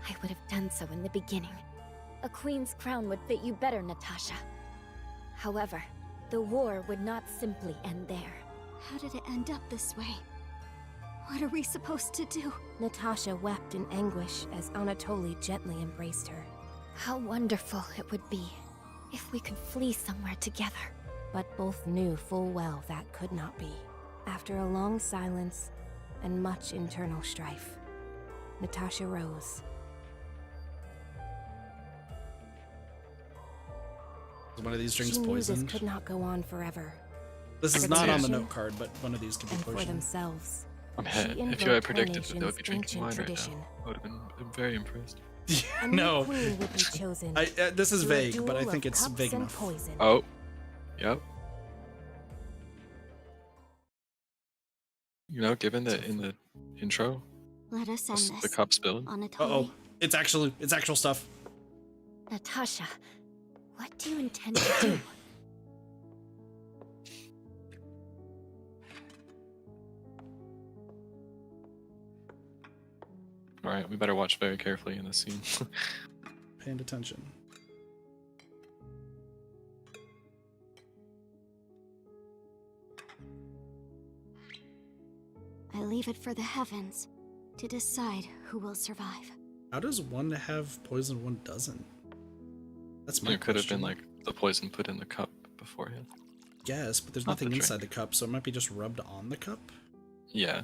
I would have done so in the beginning. A queen's crown would fit you better, Natasha. However, the war would not simply end there. How did it end up this way? What are we supposed to do? Natasha wept in anguish as Anatoly gently embraced her. How wonderful it would be if we could flee somewhere together. But both knew full well that could not be. After a long silence and much internal strife, Natasha rose. Is one of these drinks She knew poisoned? this could not go on forever. This is could not see on it. the note card, but one of these could be And for poisoned. themselves. I'm She hit. If you invoked had her predicted that they would be nation's drinking wine ancient right tradition. now, I would have been very impressed. A new No. queen would be chosen. This is through a vague, but I duel think of it's cups vague and enough. poison. Oh. Yep. You know, given that in the intro, Let us end the this. cup spilled. Anatoly. Uh-oh. It's actual stuff. Natasha, what do you intend to do? Alright, we better watch very carefully in this scene. Paying attention. I leave it for the heavens to decide who will survive. How does one have poison, one doesn't? That's my It could have question. been like the poison put in the cup beforehand. Yes, but there's Not the nothing drink. inside the cup, so it might be just rubbed on the cup. Yeah.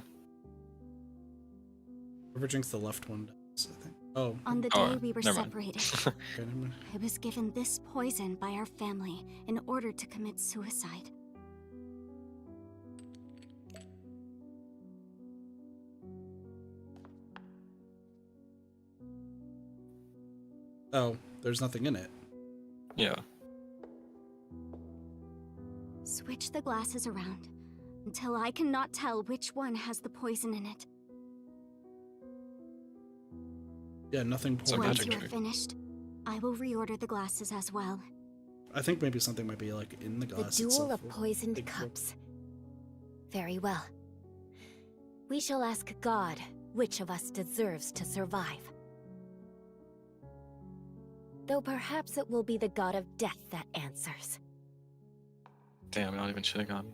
Whoever drinks the left one does, I think. Oh. On the Oh, day we were never mind. separated, Okay, never mind. I was given this poison by our family in order to commit suicide. Oh, there's nothing in it. Yeah. Switch the glasses around until I cannot tell which one has the poison in it. Yeah, nothing It's a poured Once magic you are trick. finished, I will reorder the glasses as well. I think maybe something might be like in the The glass duel itself. of poisoned Big cups. Very well. We shall ask God which of us deserves to survive. Though perhaps it will be the god of death that answers. Damn, not even shitting on me.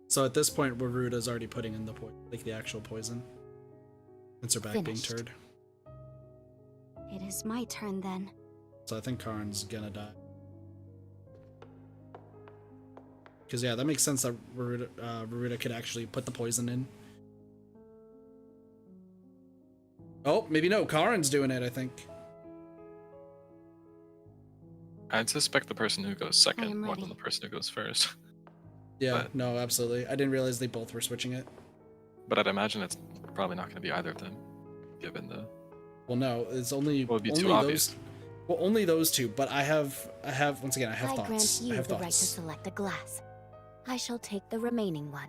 So at this point, Waruda's already putting in the like the actual poison. Since her back being Finished. turd. It is my turn then. So I think Karin's gonna die. Because yeah, that makes sense that Waruda could actually put the poison in. Oh, maybe no. Karin's doing it, I think. I'd suspect the person who goes second am more ready. than the person who goes first. Yeah, But- no, absolutely. I didn't realize they both were switching it. But I'd imagine it's probably not going to be either of them, given the. Well, no, it's only Well, it'd be only too those. obvious. Well, only those two. But I have once again, I have I thoughts. grant I you have the right to thoughts. select a glass. I shall take the remaining one.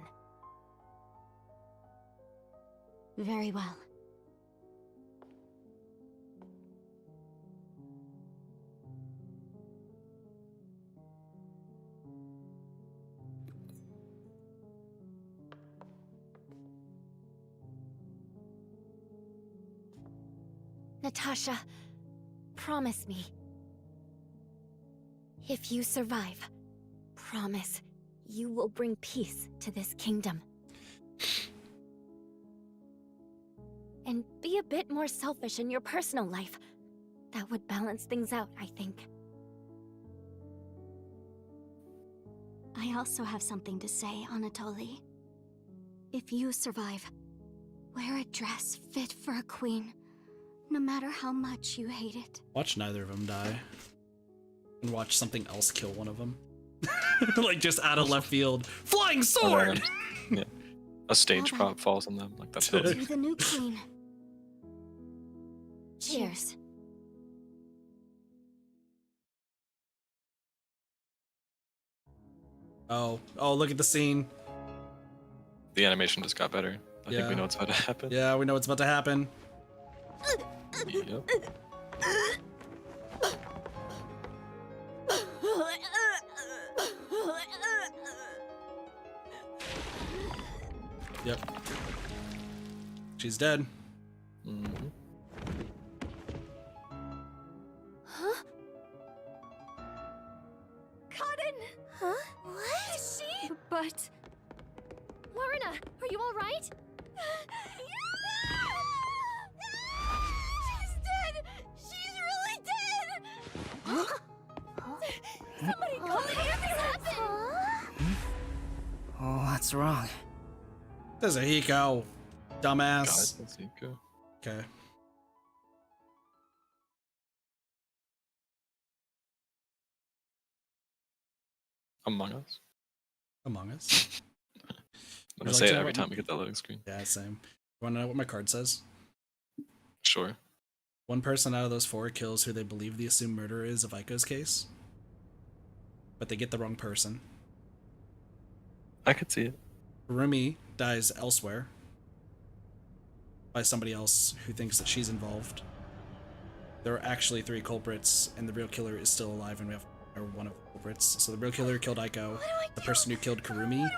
Very well. Natasha, promise me. If you survive, promise you will bring peace to this kingdom. And be a bit more selfish in your personal life. That would balance things out, I think. I also have something to say, Anatoly. If you survive, wear a dress fit for a queen, no matter how much you hate it. Watch neither of them die. and watch something else kill one of them. Like just out of left field. Flying sword! Yeah. A stage prop falls on them. Like that's how To the new queen. Cheers. Oh, look at the scene. the animation just got better. I think we Yeah. know what's about to happen. Yeah, we know what's about to happen. Yep. Yep. She's dead. Mm-hmm. Huh? Cotton! Huh? What? Is she? But... Lorna, are you alright? She's dead! She's really dead! Somebody call me! What happened? What's wrong? There's a Hiko. Dumbass. God, that's Hiko. Okay. Among Us. Among Us. I'm Would gonna you say like it to know every what time we get that loading screen. Yeah, same. Want to know what my card says? Sure. One person out of those 4 kills who they believe the assumed murderer is of Aiko's case. But they get the wrong person. I could see it. Rumi dies elsewhere. By somebody else who thinks that she's involved. There are actually 3 culprits, and the real killer is still alive, and we have one of the culprits. So the real killer killed Aiko, the person who killed Kurumi,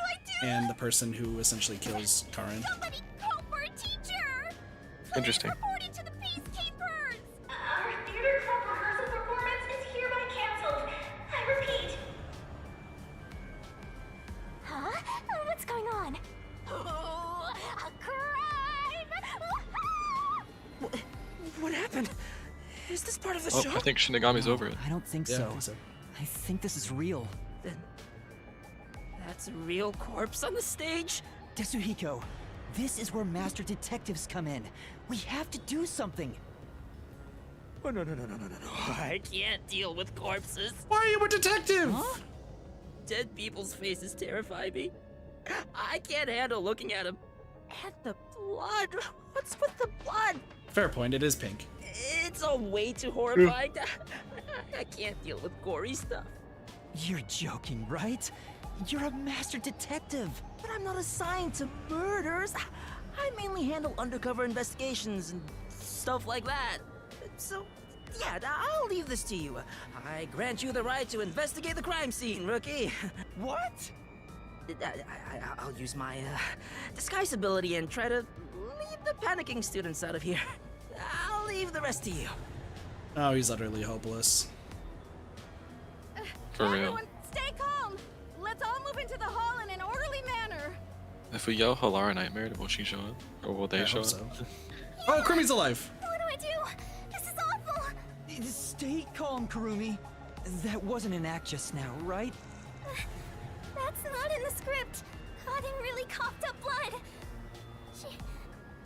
and the person who essentially kills Karin. Somebody call for a teacher! Interesting. Reporting to the peacekeepers! Our theater club rehearsal performance is hereby cancelled. I repeat. Huh? What's going on? Oh, a crime! What happened? Is this part of the Oh, show? I think Shinigami's over it. I don't think Yeah, so. I think so. I think this is real. Then that's a real corpse on the stage? Tetsuhiko, this is where master detectives come in. We have to do something. Oh, no. I can't deal with corpses. Why are you a detective? Huh? Dead people's faces terrify me. I can't handle looking at them. And the blood. What's with the blood? Fair point, it is pink. It's all way too horrifying. I can't deal with gory stuff. You're joking, right? You're a master detective. But I'm not assigned to murders. I mainly handle undercover investigations and stuff like that. So, yeah, I'll leave this to you. I grant you the right to investigate the crime scene, rookie. What? I'll use my disguise ability and try to lead the panicking students out of here. I'll leave the rest to you. Oh, he's utterly hopeless. For real. Everyone, stay calm. Let's all move into the hall in an orderly manner. If we yell Halara Nightmare, will she show up? Or will they I show hope up? so. Oh, Krumi's alive! What do I do? This is awful! Stay calm, Kurumi. That wasn't an act just now, right? That's not in the script. Cotton really coughed up blood.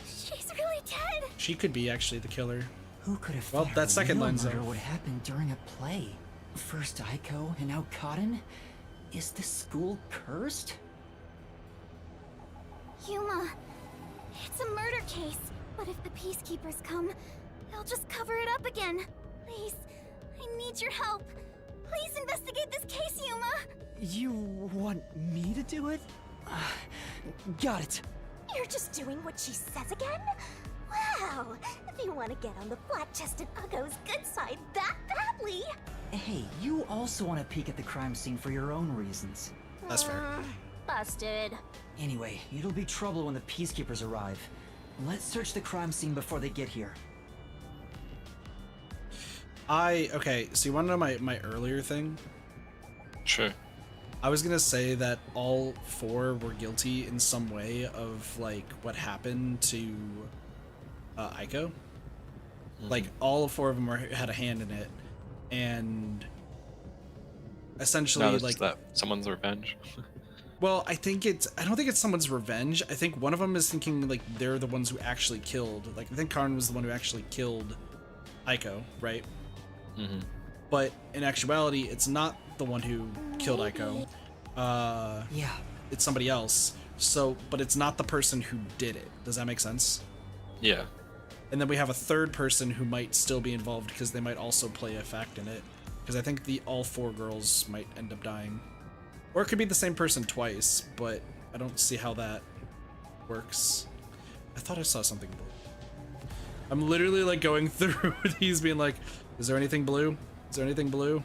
She's really dead. She could be actually the killer. Who could have Well, thought that a second real line's murder up. would happen during a play? First Aiko and now Cotton? Is the school cursed? Yuma, it's a murder case. But if the peacekeepers come, they'll just cover it up again. Please, I need your help. Please investigate this case, Yuma. You want me to do it? Got it. You're just doing what she says again? Wow, if you want to get on the flat-chested Uggo's good side that badly. Hey, you also want to peek at the crime scene for your own reasons. That's fair. Busted. Anyway, it'll be trouble when the peacekeepers arrive. Let's search the crime scene before they get here. Okay, so you want to know my earlier thing? Sure. I was gonna say that all 4 were guilty in some way of, like, what happened to Aiko. Like, all 4 of them had a hand in it. And essentially, Now it's like... that someone's revenge. Well, I don't think it's someone's revenge. I think one of them is thinking, like, they're the ones who actually killed. Like, I think Karin was the one who actually killed Aiko, right? Mm-hmm. but in actuality, it's not the one who killed Aiko. Yeah. It's somebody else. So, but it's not the person who did it. Does that make sense? Yeah. And then we have a third person who might still be involved because they might also play a fact in it. Because I think all 4 girls might end up dying. Or it could be the same person twice, but I don't see how that works. I thought I saw something blue. I'm literally like going through these being like, is there anything blue? Is there anything blue?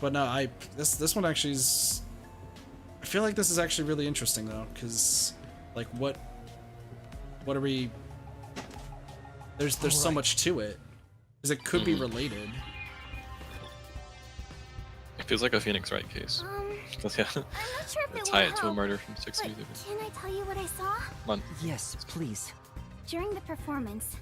But no, this one actually is, I feel like this is actually really interesting though, because like what are we, there's so much to it, because it could be related. It feels like a Phoenix Wright case. Yeah. I'm not sure if it Tie will it to a help, murder from 60s. but Even. can I tell you what I saw? Come on. Yes, please. During the performance,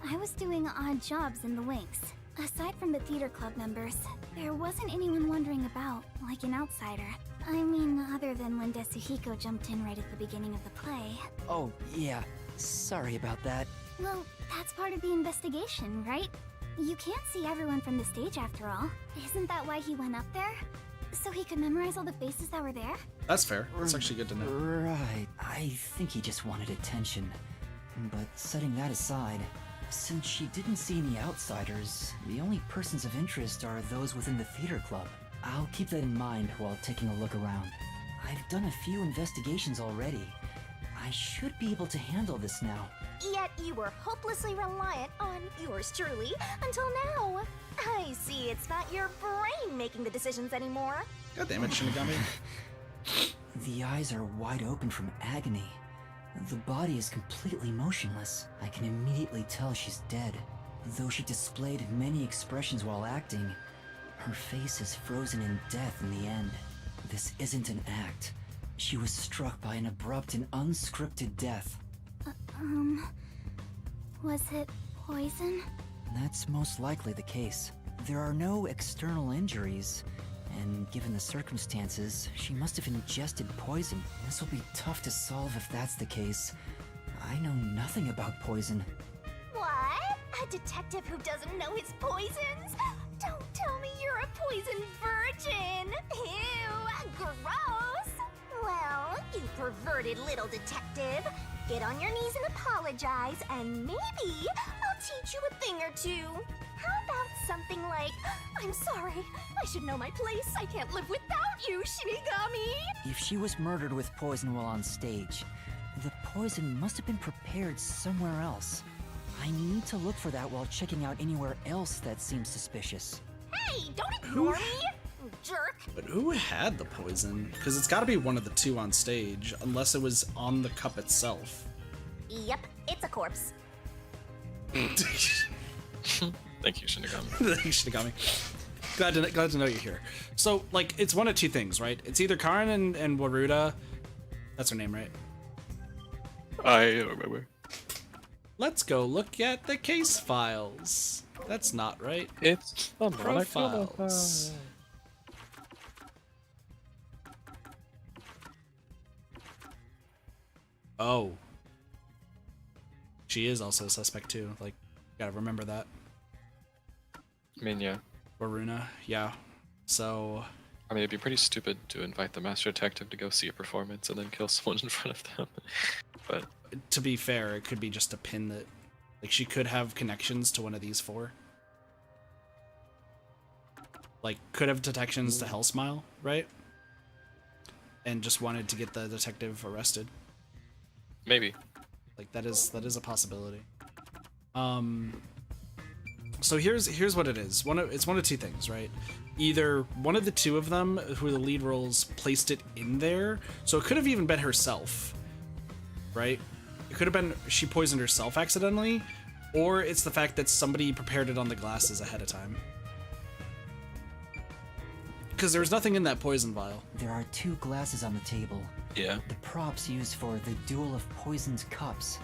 I was doing odd jobs in the wings. Aside from the theater club members, there wasn't anyone wandering about, like an outsider. I mean, other than when Desuhiko jumped in right at the beginning of the play. Oh, yeah. Sorry about that. Well, that's part of the investigation, right? You can't see everyone from the stage after all. Isn't that why he went up there? So he could memorize all the faces that were there? That's fair. That's actually good to know. Right. I think he just wanted attention. But setting that aside, since she didn't see any outsiders, the only persons of interest are those within the theater club. I'll keep that in mind while taking a look around. I've done a few investigations already. I should be able to handle this now. Yet you were hopelessly reliant on yours truly until now. I see it's not your brain making the decisions anymore. God damn it, Shinigami. The eyes are wide open from agony. The body is completely motionless. I can immediately tell she's dead. Though she displayed many expressions while acting, her face is frozen in death in the end. This isn't an act. She was struck by an abrupt and unscripted death. Was it poison? That's most likely the case. There are no external injuries, and given the circumstances, she must have ingested poison. This will be tough to solve if that's the case. I know nothing about poison. What? A detective who doesn't know his poisons? Don't tell me you're a poison virgin! Ew, gross! Well, you perverted little detective. Get on your knees and apologize, and maybe I'll teach you a thing or two. How about something like, I'm sorry, I should know my place. I can't live without you, Shinigami. If she was murdered with poison while on stage, the poison must have been prepared somewhere else. I need to look for that while checking out anywhere else that seems suspicious. Hey, don't ignore me, jerk. But who had the poison? Because it's got to be one of the 2 on stage, unless it was on the cup itself. Yep, it's a corpse. Thank you, Shinigami. Thank you, Shinigami. Glad to know you're here. So, like, it's one of 2 things, right? It's either Karin and Waruda. That's her name, right? I don't remember. Let's go look at the case files. That's not right. It's the profiles. Oh. She is also a suspect too. Like, gotta remember that. I mean, yeah. Waruna, yeah. So. I mean, it'd be pretty stupid to invite the master detective to go see a performance and then kill someone in front of them. But to be fair, it could be just a pin that, like, she could have connections to one of these 4. Like, could have detections to Hellsmile, right? And just wanted to get the detective arrested. maybe. Like, that is a possibility. So here's what it is. It's one of 2 things, right? Either one of the 2 of them, who are the lead roles, placed it in there. So it could have even been herself, right? It could have been she poisoned herself accidentally, or it's the fact that somebody prepared it on the glasses ahead of time. Because there was nothing in that poison vial. There are 2 glasses on the table. Yeah. The props used for the duel of poisoned cups.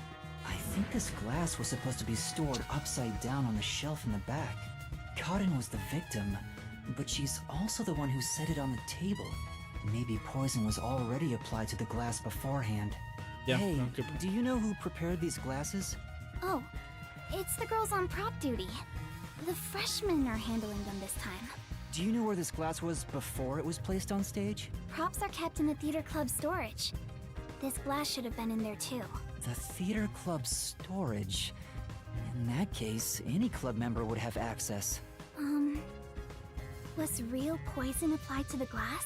I think this glass was supposed to be stored upside down on the shelf in the back. Karin was the victim, but she's also the one who set it on the table. Maybe poison was already applied to the glass beforehand. Yeah, Hey, no, good. do you know who prepared these glasses? Oh, It's the girls on prop duty. The freshmen are handling them this time. Do you know where this glass was before it was placed on stage? Props are kept in the theater club storage. This glass should have been in there too. The theater club storage. In that case, any club member would have access. Was real poison applied to the glass?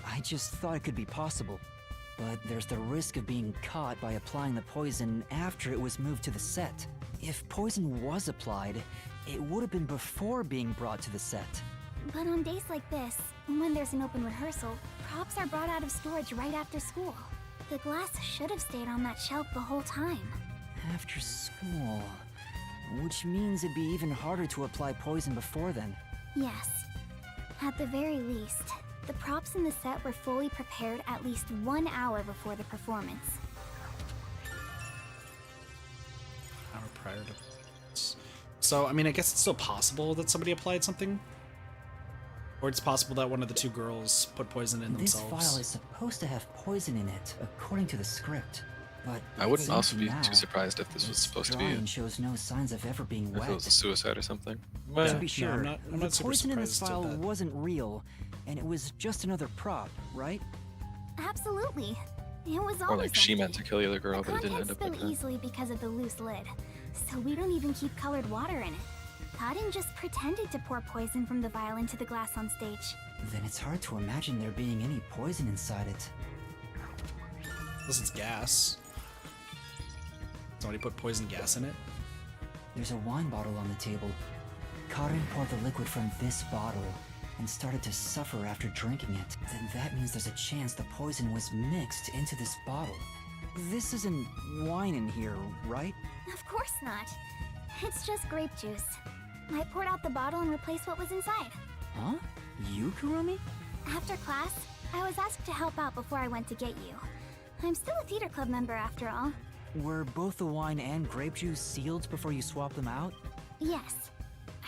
I just thought it could be possible. But there's the risk of being caught by applying the poison after it was moved to the set. If poison was applied, it would have been before being brought to the set. But on days like this, when there's an open rehearsal, props are brought out of storage right after school. The glass should have stayed on that shelf the whole time. After school. Which means it'd be even harder to apply poison before then. Yes. At the very least, the props in the set were fully prepared at least 1 hour before the performance. Hour prior to. So, I mean, I guess it's still possible that somebody applied something? Or it's possible that one of the two girls put poison in This themselves. vial is supposed to have poison in it, according to the script. But I wouldn't it also seems be now too surprised if this was its supposed to be. drawing shows no signs of ever being If wet. it was a suicide or something. To Well, be sure, I'm the not super poison in this surprised vial at that. wasn't real, and it was just another prop, right? Absolutely. It was always or like she empty. meant to kill the other girl, The but it didn't contents end up like spill that. easily because of the loose lid, so we don't even keep colored water in it. Cotton just pretended to pour poison from the vial into the glass on stage. Then it's hard to imagine there being any poison inside it. Unless it's gas. Somebody put poison gas in it? There's a wine bottle on the table. Karin poured the liquid from this bottle and started to suffer after drinking it. Then that means there's a chance the poison was mixed into this bottle. This isn't wine in here, right? Of course not. It's just grape juice. I poured out the bottle and replaced what was inside. Huh? You, Kurumi? After class, I was asked to help out before I went to get you. I'm still a theater club member after all. Were both the wine and grape juice sealed before you swapped them out? Yes.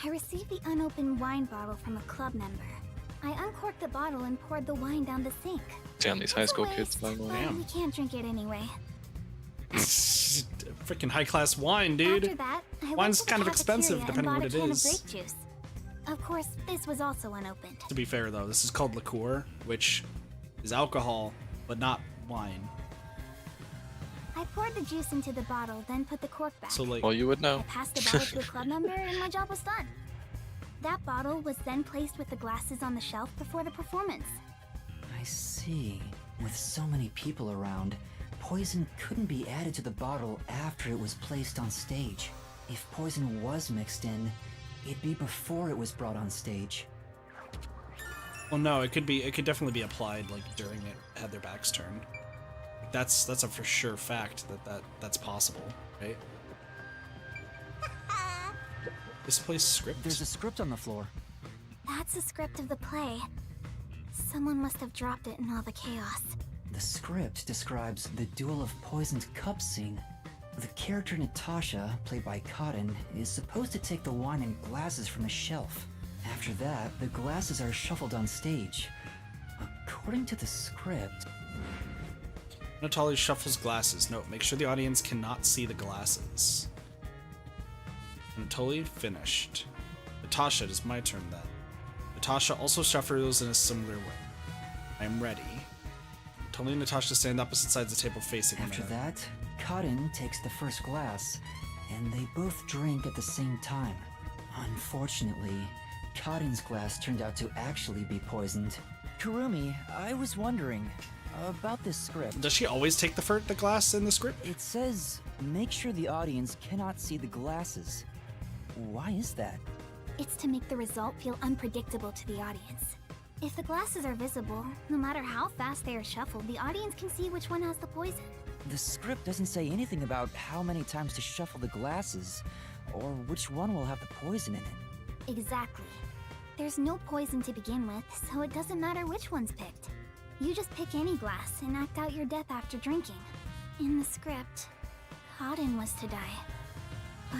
I received the unopened wine bottle from a club member. I uncorked the bottle and poured the wine down the sink. Damn, these high It's a school waste, kids playing but wine. we can't drink it anyway. Freaking high class wine, dude. After that, I went Wine's to the kind of expensive cafeteria depending on and what bought it a can is. of grape juice. Of course, this was also unopened. To be fair, though, this is called liqueur, which is alcohol, but not wine. I poured the juice into the bottle, then put the cork back. So, like, Well, you would know. I passed the bottle to a club member, and my job was done. That bottle was then placed with the glasses on the shelf before the performance. I see. With so many people around, poison couldn't be added to the bottle after it was placed on stage. If poison was mixed in, it'd be before it was brought on stage. well, no, it could definitely be applied, like, during it had their backs turned. That's a for sure fact that's possible, right? This place script? There's a script on the floor. That's the script of the play. Someone must have dropped it in all the chaos. The script describes the Duel of Poisoned Cups scene. The character Natasha, played by Cotton, is supposed to take the wine and glasses from the shelf. After that, the glasses are shuffled on stage. According to the script, Natalia shuffles glasses. Note, make sure the audience cannot see the glasses. Anatoly finished. Natasha, it is my turn then. Natasha also shuffles in a similar way. I am ready. Anatoly and Natasha stand opposite sides of the table facing one after another. that, Cotton takes the first glass, and they both drink at the same time. Unfortunately, Cotton's glass turned out to actually be poisoned. Kurumi, I was wondering about this script. Does she always take the glass in the script? It says, make sure the audience cannot see the glasses. Why is that? It's to make the result feel unpredictable to the audience. If the glasses are visible, no matter how fast they are shuffled, the audience can see which one has the poison. The script doesn't say anything about how many times to shuffle the glasses, or which one will have the poison in it. Exactly. There's no poison to begin with, so it doesn't matter which one's picked. You just pick any glass and act out your death after drinking. In the script, Cotton was to die. But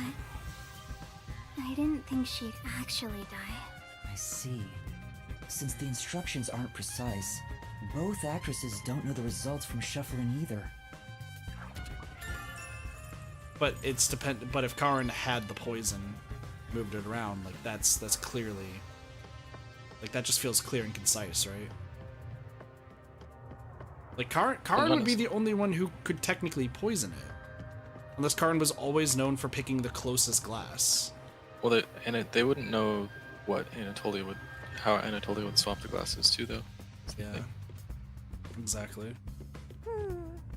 I didn't think she'd actually die. I see. Since the instructions aren't precise, both actresses don't know the results from shuffling either. But it's depend. But if Karin had the poison, moved it around, like that's clearly, like that just feels clear and concise, right? Like Karin would be the only one who could technically poison it, unless Karin was always known for picking the closest glass. Well, they wouldn't know what Anatolia would, how Anatolia would swap the glasses too, though. Yeah, exactly.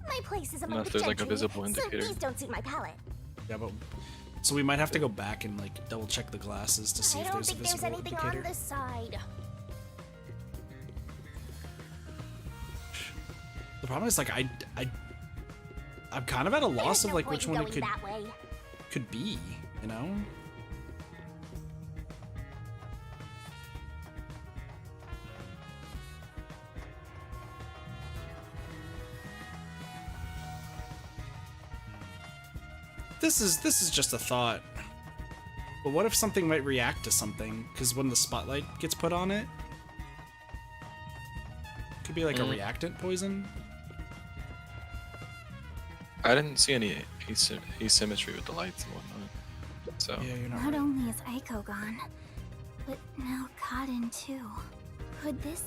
My place is among Unless the there's like a gentry, visible indicator. So these don't suit my palate. Yeah, but so we might have to go back and like double check the glasses to see I if don't there's a think there's visible anything indicator. on this side. The problem is like I'm kind of at a loss of no like point which in one it going that way. could be, you know? This is just a thought. But what if something might react to something? Because when the spotlight gets put on it, could be like a reactant poison. I didn't see any asymmetry with the lights and whatnot. So yeah, you're Not only is Aiko gone, but now Kaden too. Could this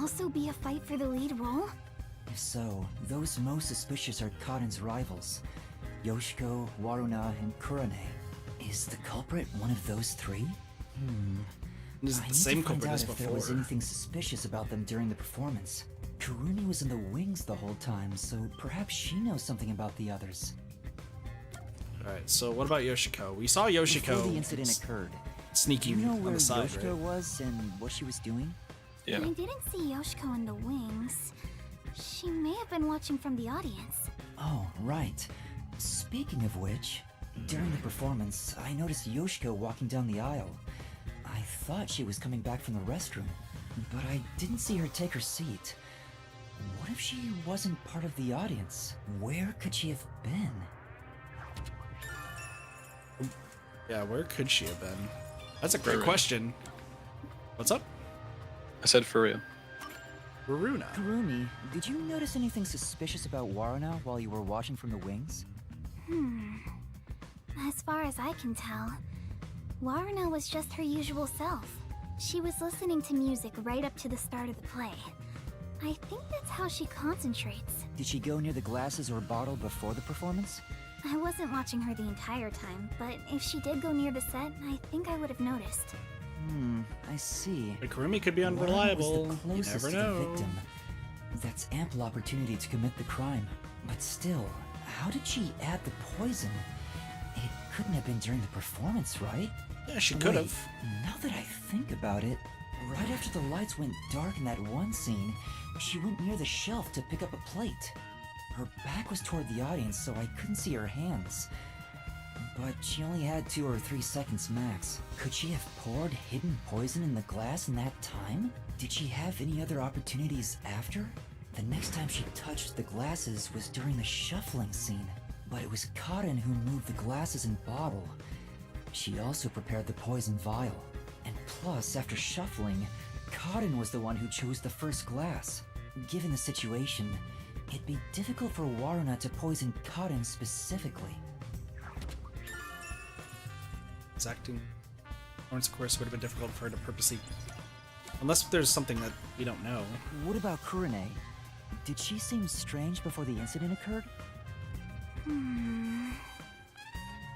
also be a fight for the lead role? If so, those most suspicious are Kaden's rivals. Yoshiko, Waruna, and Kurane. Is the culprit one of those three? This is I the need same to find culprit out as if there was before. anything suspicious about them during the performance. Kurumi was in the wings the whole time, so perhaps she knows something about the others. Alright, so what about Yoshiko? We saw Yoshiko Before the incident occurred, sneaking do you know on where the side, Yoshiko right? was and what she was doing? Yeah. I didn't see Yoshiko in the wings. She may have been watching from the audience. Oh, right. Speaking of which, during the performance, I noticed Yoshiko walking down the aisle. I thought she was coming back from the restroom, but I didn't see her take her seat. What if she wasn't part of the audience? Where could she have been? Yeah, where could she have been? That's a great Right. question. What's up? I said for real. Waruna. Kurumi, did you notice anything suspicious about Waruna while you were watching from the wings? As far as I can tell, Waruna was just her usual self. She was listening to music right up to the start of the play. I think that's how she concentrates. Did she go near the glasses or bottle before the performance? I wasn't watching her the entire time, but if she did go near the set, I think I would have noticed. I see. But Kurumi could be Waruna was unreliable. the You closest never to the know. victim. That's ample opportunity to commit the crime. But still, how did she add the poison? It couldn't have been during the performance, right? Yeah, she could Wait, have. Now that I think about it, right after the lights went dark in that one scene, she went near the shelf to pick up a plate. Her back was toward the audience, so I couldn't see her hands. But she only had 2 or 3 seconds max. Could she have poured hidden poison in the glass in that time? Did she have any other opportunities after? The next time she touched the glasses was during the shuffling scene, but it was Kaden who moved the glasses and bottle. She also prepared the poison vial. And plus, after shuffling, Kaden was the one who chose the first glass. Given the situation, it'd be difficult for Waruna to poison Kaden specifically. Exacting. Lawrence, of course, would have been difficult for her to purposely... Unless there's something that we don't know. What about Kurane? Did she seem strange before the incident occurred?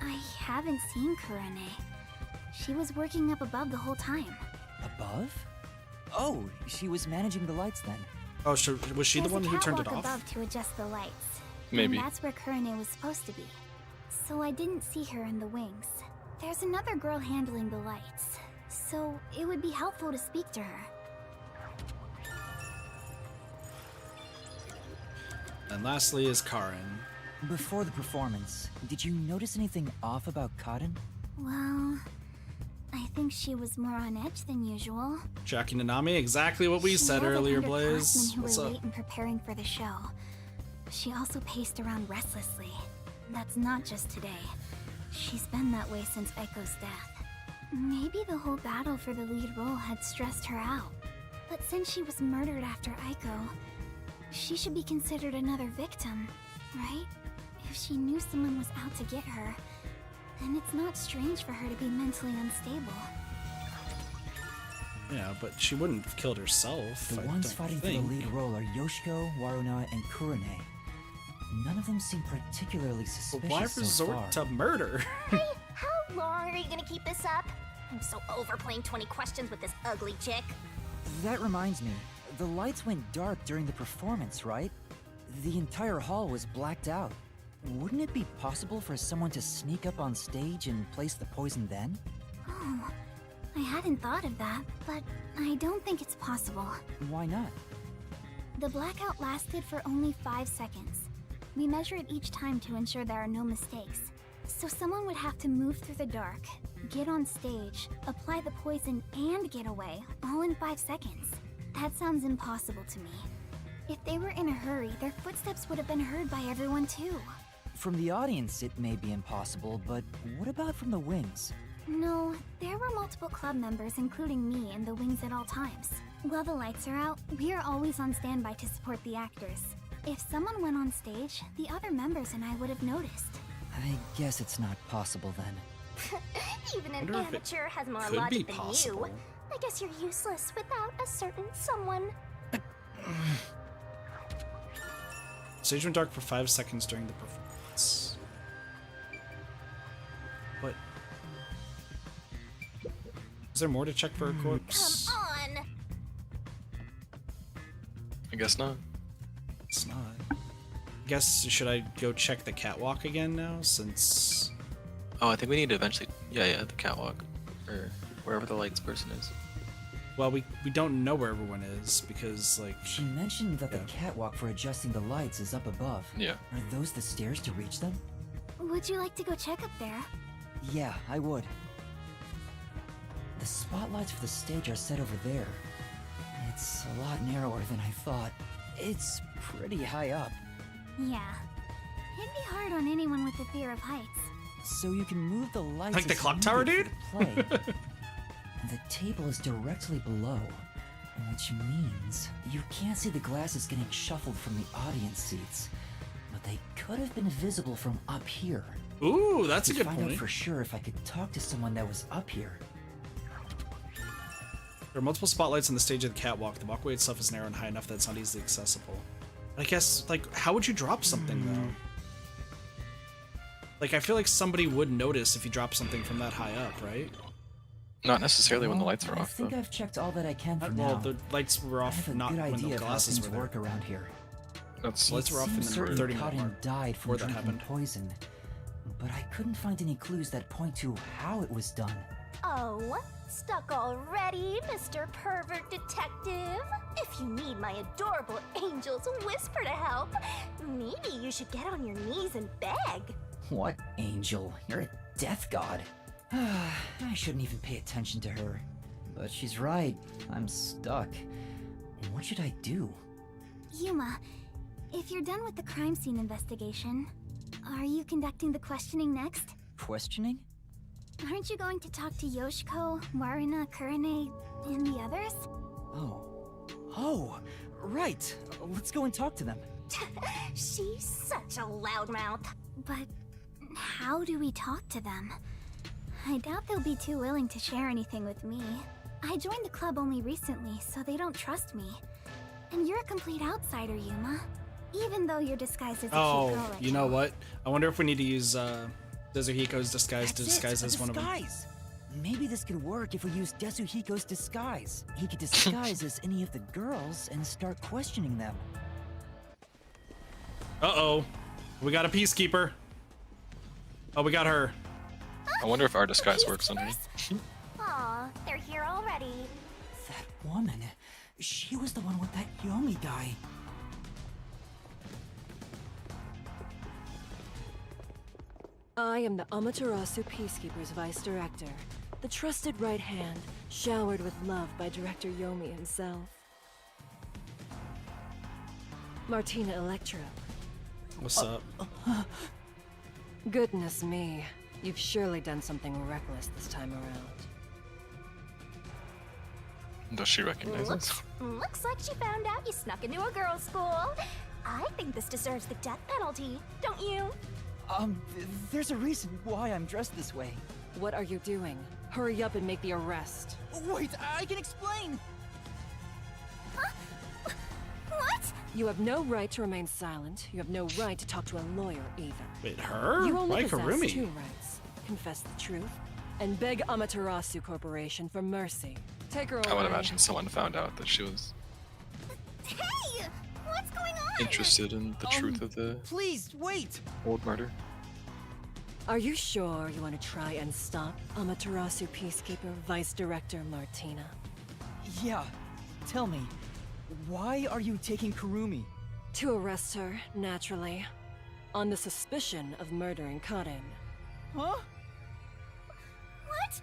I haven't seen Kurane. She was working up above the whole time. Above? Oh, she was managing the lights then. Oh, so was she the There's one a who turned it catwalk off? above to adjust the lights. Maybe. And that's where Kurane was supposed to be. So I didn't see her in the wings. There's another girl handling the lights. So it would be helpful to speak to her. And lastly is Karin. Before the performance, did you notice anything off about Kaden? Well, I think she was more on edge than usual. Jackie Nanami, exactly what we She said yelled at earlier, underclassmen Blaze. who What's were up? late in preparing for the show. She also paced around restlessly. That's not just today. She's been that way since Eiko's death. Maybe the whole battle for the lead role had stressed her out. But since she was murdered after Eiko, she should be considered another victim, right? if she knew someone was out to get her, then it's not strange for her to be mentally unstable. Yeah, but she wouldn't have killed herself. The I ones don't fighting think. for the lead role are Yoshiko, Waruna, and Kurane. None of them seem particularly But suspicious why so resort far. to murder? Hey, how long are you gonna keep this up? I'm so over playing 20 questions with this ugly chick. That reminds me, the lights went dark during the performance, right? The entire hall was blacked out. Wouldn't it be possible for someone to sneak up on stage and place the poison then? Oh, I hadn't thought of that, but I don't think it's possible. Why not? The blackout lasted for only 5 seconds. We measure it each time to ensure there are no mistakes. So someone would have to move through the dark, get on stage, apply the poison, and get away, all in 5 seconds. That sounds impossible to me. If they were in a hurry, their footsteps would have been heard by everyone too. From the audience, it may be impossible, but what about from the wings? No, there were multiple club members, including me, in the wings at all times. While the lights are out, we are always on standby to support the actors. If someone went on stage, the other members and I would have noticed. I guess it's not possible then. Even an Wonder if it amateur has more could be logic than possible. you. I guess you're useless without a certain someone. Stage went dark for 5 seconds during the performance. But is there more to check for a corpse? Come on! I guess not. It's not. Guess should I go check the catwalk again now since Oh, I think we need to eventually. Yeah, the catwalk, or wherever the lights person is. well we don't know where everyone is because like She mentioned that the catwalk for adjusting the lights is up above. Yeah. Are those the stairs to reach them? Would you like to go check up there? Yeah, I would. The spotlights for the stage are set over there. It's a lot narrower than I thought. It's pretty high up. Yeah. It'd be hard on anyone with the fear of heights. So you can move the lights Like the as clock tower, needed dude? for the play. The table is directly below, which means you can't see the glasses getting shuffled from the audience seats, but they could have been visible from up here. Ooh, that's a To good find point. out for sure if I could talk to someone that was up here. There are multiple spotlights on the stage of the catwalk. The walkway itself is narrow and high enough that it's not easily accessible. I guess, like, how would you drop something, though? Like, I feel like somebody would notice if you drop something from that high up, right? Not necessarily when the Well, lights are I off. think Though. I've checked all that I can for Well, now. the lights were I off have a not good when idea the of how glasses things were there. work around here. That's Lights were off in Seems the certain 30 minute Cotton mark died from before that drinking happened. poison, but I couldn't find any clues that point to how it was done. Oh, stuck already, Mr. Pervert Detective? If you need my adorable angel's whisper to help, maybe you should get on your knees and beg. What angel? You're a death god. I shouldn't even pay attention to her. But she's right. I'm stuck. What should I do? Yuma, if you're done with the crime scene investigation, are you conducting the questioning next? Questioning? Aren't you going to talk to Yoshiko, Waruna, Kurane, and the others? Oh, right. Let's go and talk to them. She's such a loudmouth. But how do we talk to them? I doubt they'll be too willing to share anything with me. I joined the club only recently, so they don't trust me. And you're a complete outsider, Yuma. Even though you're disguised as a cute girl like you know what? I wonder if we need to use Dezuhiko's disguise to That's disguise it, a as one of them. disguise. Maybe this could work if we use Desuhiko's disguise. He could disguise as any of the girls and start questioning them. Uh-oh. We got a peacekeeper. Oh, we got her. I wonder if our disguise works on her. Aw, they're here already. That woman, she was the one with that Yomi guy. I am the Amaterasu Peacekeeper's Vice Director, the trusted right hand, showered with love by Director Yomi himself. Martina Electro. What's up? Goodness me, you've surely done something reckless this time around. Does she recognize us? Looks like she found out you snuck into a girls' school. I think this deserves the death penalty, don't you? There's a reason why I'm dressed this way. What are you doing? Hurry up and make the arrest. Wait, I can explain! Huh? What? You have no right to remain silent. You have no right to talk to a lawyer either. Wait, her? You only Why possess Karumi? 2 rights. Confess the truth and beg Amaterasu Corporation for mercy. Take her away. I would imagine someone found out that she was Hey! What's going on? interested in the truth of the Please, wait! old murder. Are you sure you want to try and stop Amaterasu Peacekeeper Vice Director Martina? Yeah, tell me, why are you taking Karumi? To arrest her, naturally. On the suspicion of murdering Karin. Huh? What?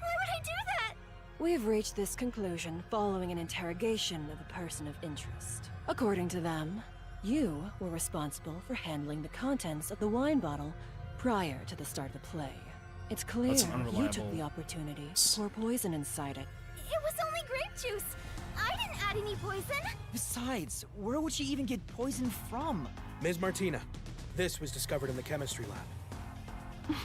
Why would I do that? We've reached this conclusion following an interrogation of a person of interest. According to them, you were responsible for handling the contents of the wine bottle prior to the start of the play. It's clear That's an you took unreliable the opportunity to pour poison inside it. It was only grape juice. I didn't add any poison. Besides, where would she even get poison from? Ms. Martina, this was discovered in the chemistry lab.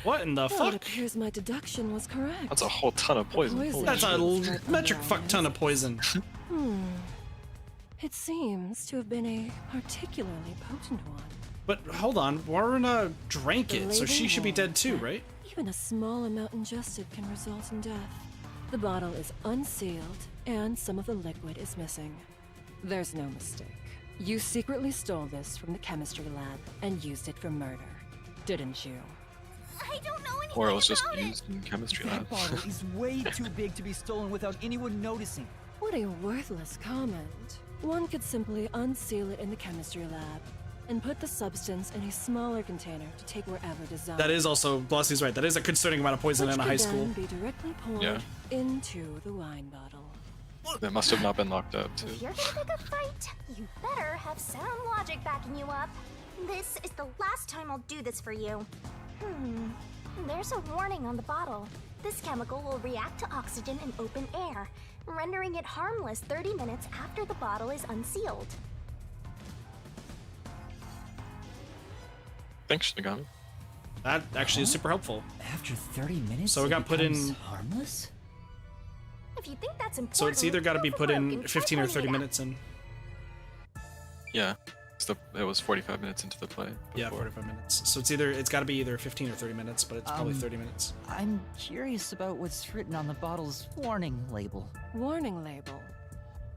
What in the Well, it fuck? appears my deduction was correct. That's a whole ton of poison. Holy That's a shit. metric fuck ton of poison. It seems to have been a particularly potent one. But hold on, Warren drank The it, so she label should be dead warns too, that right? Even a small amount ingested can result in death. The bottle is unsealed, and some of the liquid is missing. There's no mistake. You secretly stole this from the chemistry lab and used it for murder, didn't you? I don't know anything Or it was just about it. used in chemistry That lab. bottle is way too big to be stolen without anyone noticing. What a worthless comment. One could simply unseal it in the chemistry lab and put the substance in a smaller container to take wherever desired. That is also, Blossy's right, that is a concerning amount of poison Which in a could high school. then be directly poured Yeah. into the wine bottle. That must have not been locked up too. If you're gonna pick a fight, you better have sound logic backing you up. This is the last time I'll do this for you. There's a warning on the bottle. This chemical will react to oxygen in open air, rendering it harmless 30 minutes after the bottle is unsealed. Thanks, Shinigami. That actually is super helpful. After 30 minutes, So we it got put becomes in- harmless? If you think that's important, So it's either got to be prove put it in broken, try 15 or pointing 30 it out. minutes in. Yeah. It was 45 minutes into the play. Yeah, before. 45 minutes. So it's got to be either 15 or 30 minutes, but it's probably 30 minutes. I'm curious about what's written on the bottle's warning label. Warning label.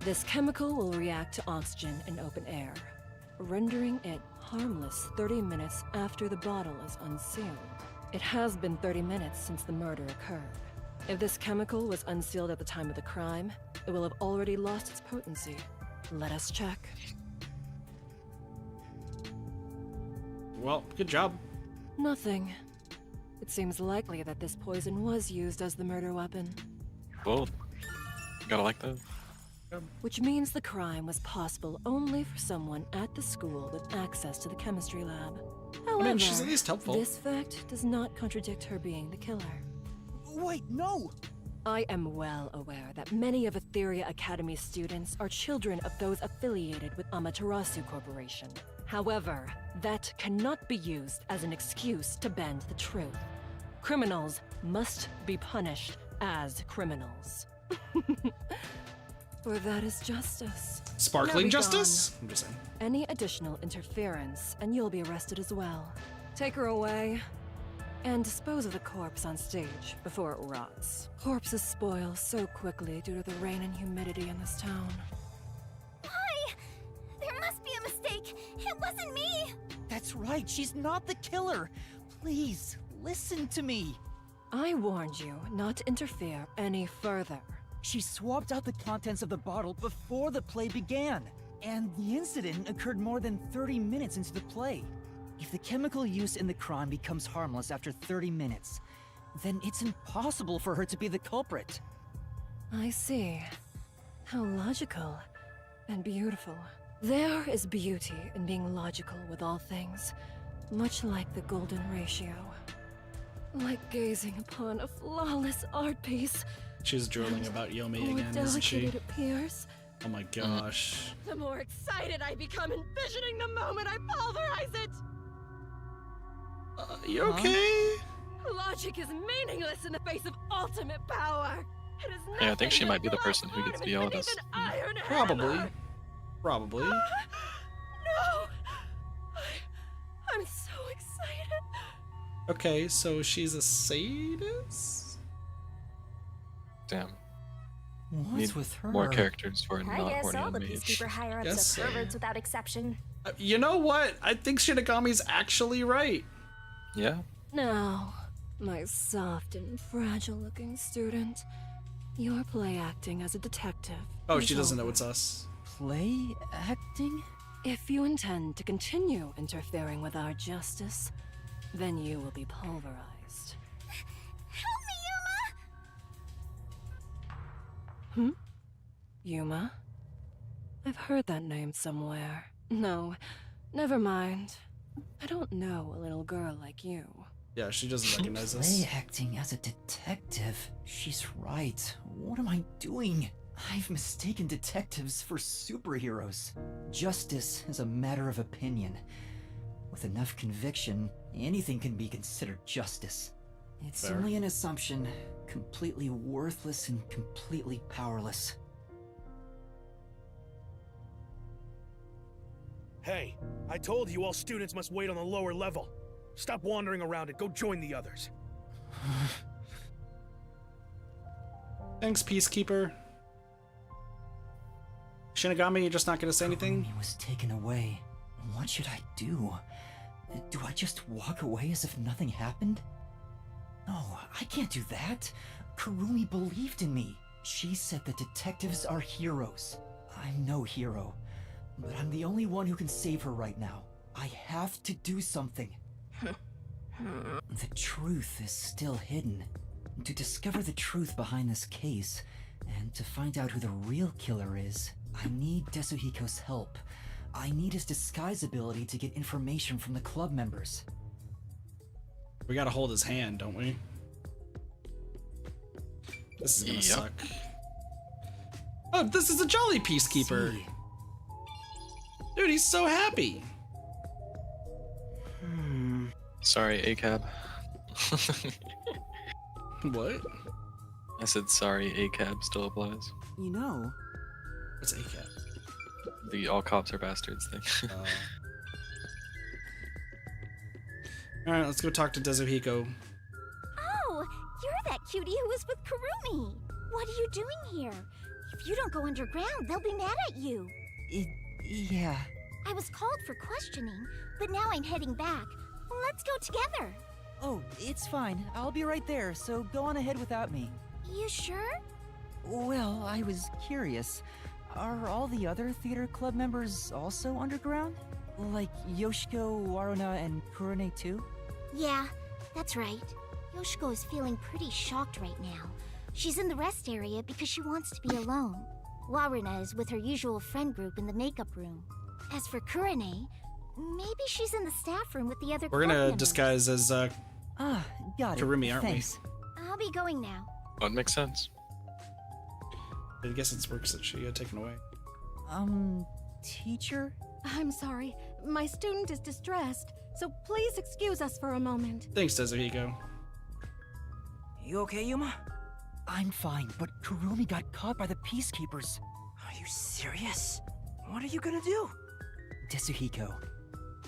This chemical will react to oxygen in open air, rendering it harmless 30 minutes after the bottle is unsealed. It has been 30 minutes since the murder occurred. If this chemical was unsealed at the time of the crime, it will have already lost its potency. Let us check. Well, good job. Nothing. It seems likely that this poison was used as the murder weapon, Well, gotta like that. which means the crime was possible only for someone at the school with access to the chemistry lab. However, she's at least helpful. this fact does not contradict her being the killer. Wait, no! I am well aware that many of Etheria Academy students are children of those affiliated with Amaterasu Corporation. However, that cannot be used as an excuse to bend the truth. Criminals must be punished as criminals. For that is justice. Sparkling Now be justice? gone. I'm just saying. Any additional interference, and you'll be arrested as well. Take her away, and dispose of the corpse on stage before it rots. Corpses spoil so quickly due to the rain and humidity in this town. Why? There must be a mistake. It wasn't me. That's right, she's not the killer. Please, listen to me. I warned you not to interfere any further. She swapped out the contents of the bottle before the play began. And the incident occurred more than 30 minutes into the play. If the chemical used in the crime becomes harmless after 30 minutes, then it's impossible for her to be the culprit. I see. How logical and beautiful. There is beauty in being logical with all things, much like the golden ratio. Like gazing upon a flawless art piece. She's drooling about Yomi More again, isn't delicate she? it appears, Oh my gosh. The more excited I become envisioning the moment I pulverize it! You okay? Logic is meaningless in the face of ultimate power. It is Yeah, I think she nothing might be the but person who gets to yell at beneath us. an iron Probably. hammer. Probably. No! I'm so excited. Okay, so she's a sadist? Damn. What's Need with her? more characters for a I not guess horny all the mage. peacekeeper higher-ups Guess are so. perverts without exception. You know what? I think Shinigami's actually right. Yeah. Now, my soft and fragile-looking student, your play acting as a detective. Oh, is she doesn't know over. it's us. Play acting? If you intend to continue interfering with our justice, then you will be pulverized. Help me, Hmm? Yuma? I've heard that name somewhere. No, never mind. I don't know a little girl like you. Yeah, she doesn't recognize us. Play acting as a detective. She's right. What am I doing? I've mistaken detectives for superheroes. Justice is a matter of opinion. With enough conviction, anything can be considered justice. It's Fair. only an assumption, completely worthless and completely powerless. Hey, I told you all students must wait on the lower level. Stop wandering around and go join the others. Thanks, Peacekeeper. Shinigami, you're just not gonna say anything? Kurumi was taken away. What should I do? Do I just walk away as if nothing happened? No, I can't do that. Kurumi believed in me. She said that detectives are heroes. I'm no hero, but I'm the only one who can save her right now. I have to do something. The truth is still hidden. To discover the truth behind this case, and to find out who the real killer is, I need Desuhiko's help. I need his disguise ability to get information from the club members. We gotta hold his hand, don't we? This is gonna Yep. suck. Oh, this is a jolly Peacekeeper! See. Dude, he's so happy! Sorry, ACAB. What? I said sorry, ACAB still applies. You know, What's ACAT? The all cops are bastards thing. Alright, let's go talk to Desuhiko. Oh, you're that cutie who was with Kurumi. What are you doing here? If you don't go underground, they'll be mad at you. yeah. I was called for questioning, but now I'm heading back. Let's go together. Oh, it's fine. I'll be right there, so go on ahead without me. You sure? Well, I was curious. Are all the other theater club members also underground? Like Yoshiko, Waruna, and Kurone too? Yeah, that's right. Yoshiko is feeling pretty shocked right now. She's in the rest area because she wants to be alone. Waruna is with her usual friend group in the makeup room. As for Kurone, maybe she's in the staff room with the other We're club gonna members. disguise as Got it. Kurumi, aren't Thanks. I'll be going now. Oh, it makes sense. we? I guess it's works that she got taken away. Teacher? I'm sorry. My student is distressed, so please excuse us for a moment. Thanks, Desuhiko. You okay, Yuma? I'm fine, but Kurumi got caught by the Peacekeepers. Are you serious? What are you gonna do? Desuhiko,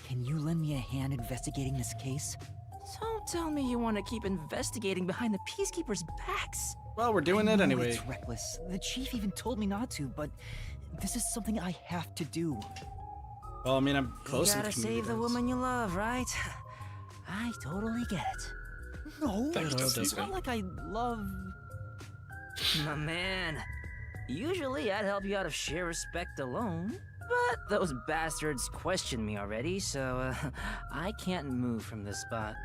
can you lend me a hand investigating this case? Don't tell me you want to keep investigating behind the Peacekeepers' backs. Well, we're doing I it know anyway. It's reckless. The chief even told me not to, but this is something I have to do. Well, I mean, I'm close You to the gotta community save the guys. woman you love, right? I totally get it. No, Thanks, it's Desuhiko. not like I love... My man. Usually I'd help you out of sheer respect alone. But those bastards questioned me already, so I can't move from this spot.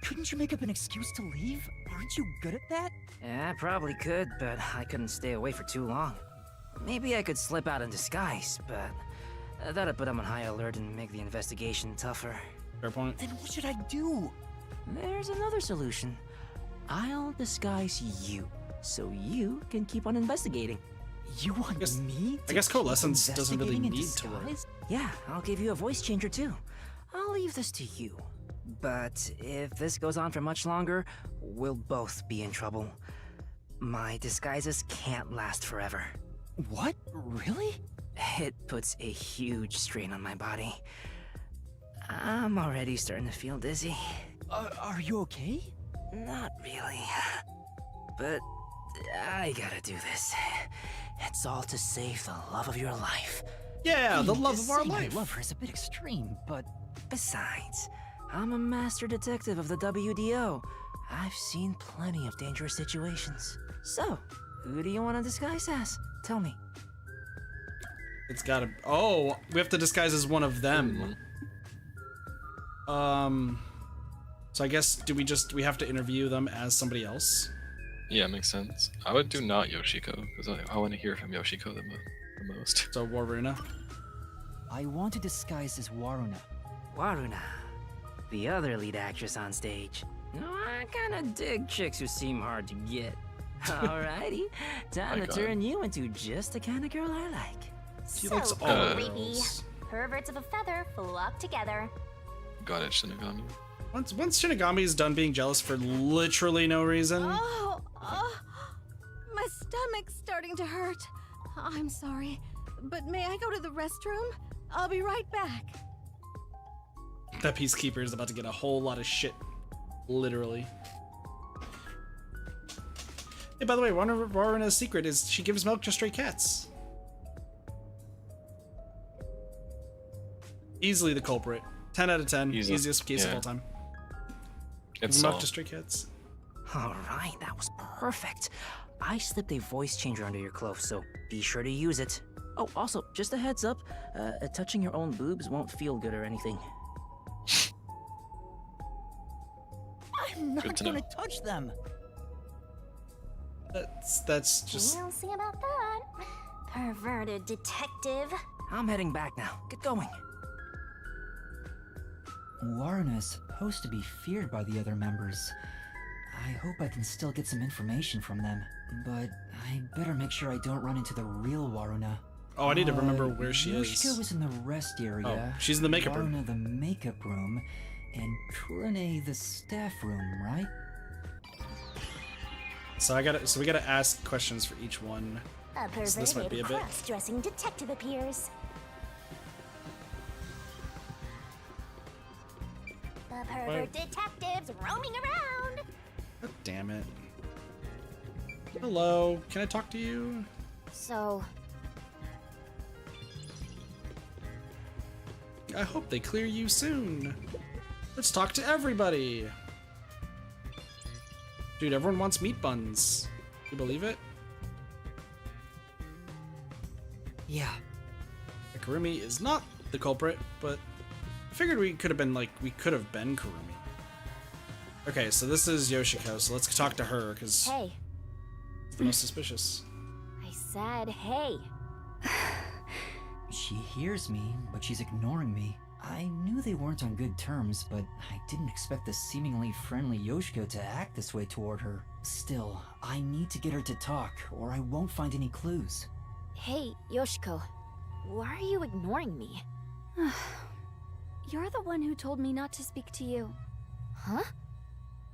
Couldn't you make up an excuse to leave? Aren't you good at that? Yeah, I probably could, but I couldn't stay away for too long. Maybe I could slip out in disguise, but that'd put them on high alert and make the investigation tougher. Fair point. Then what should I do? There's another solution. I'll disguise you, so you can keep on investigating. You want me to I guess keep coalescence doesn't really investigating in need to work. disguise? Yeah, I'll give you a voice changer too. I'll leave this to you. But if this goes on for much longer, we'll both be in trouble. My disguises can't last forever. What? Really? It puts a huge strain on my body. I'm already starting to feel dizzy. Are you okay? Not really. But I gotta do this. It's all to save the love of your life. Yeah, the love of our Saying life. I love her is a bit extreme, but besides, I'm a master detective of the WDO. I've seen plenty of dangerous situations. So, who do you want to disguise as? Tell me. It's gotta. Oh, we have to disguise as one of them. So I guess we have to interview them as somebody else? Yeah, makes sense. I would do not Yoshiko, because I want to hear from Yoshiko the most. So Waruna? I want to disguise as Waruna. Waruna, the other lead actress on stage. No, I kinda dig chicks who seem hard to get. Alrighty, time to turn you into just the kind of girl I like. She So likes all creepy. girls. Perverts of a feather flock together. Got it, Shinigami. Once Shinigami's done being jealous for literally no reason. Oh, my stomach's starting to hurt. I'm sorry, but may I go to the restroom? I'll be right back. That peacekeeper is about to get a whole lot of shit. Literally. Hey, by the way, Waruna's secret is she gives milk to stray cats. Easily the culprit. 10 out of 10. Easiest case of all time. It's milk to stray cats. Alright, that was perfect. I slipped a voice changer under your clothes, so be sure to use it. Oh, also, just a heads up, touching your own boobs won't feel good or anything. I'm not gonna touch them. That's just. We'll see about that. Perverted detective. I'm heading back now. Get going. Waruna is supposed to be feared by the other members. I hope I can still get some information from them, but I better make sure I don't run into the real Waruna. Oh, I need to remember where she Yoshiko is. was in the rest area. Oh, she's in the makeup room. Waruna the makeup room, and Kurane the staff room, right? So we gotta ask questions for each one. A So this might be a bit. cross-dressing detective appears. The pervert detectives roaming around. God damn it. Hello, can I talk to you? So, I hope they clear you soon. Let's talk to everybody. Dude, everyone wants meat buns. You believe it? Yeah. Kurumi is not the culprit, but I figured we could have been Kurumi. Okay, so this is Yoshiko, so let's talk to her, because hey. it's the most suspicious. I said hey. She hears me, but she's ignoring me. I knew they weren't on good terms, but I didn't expect the seemingly friendly Yoshiko to act this way toward her. Still, I need to get her to talk, or I won't find any clues. Hey, Yoshiko. Why are you ignoring me? You're the one who told me not to speak to you. Huh?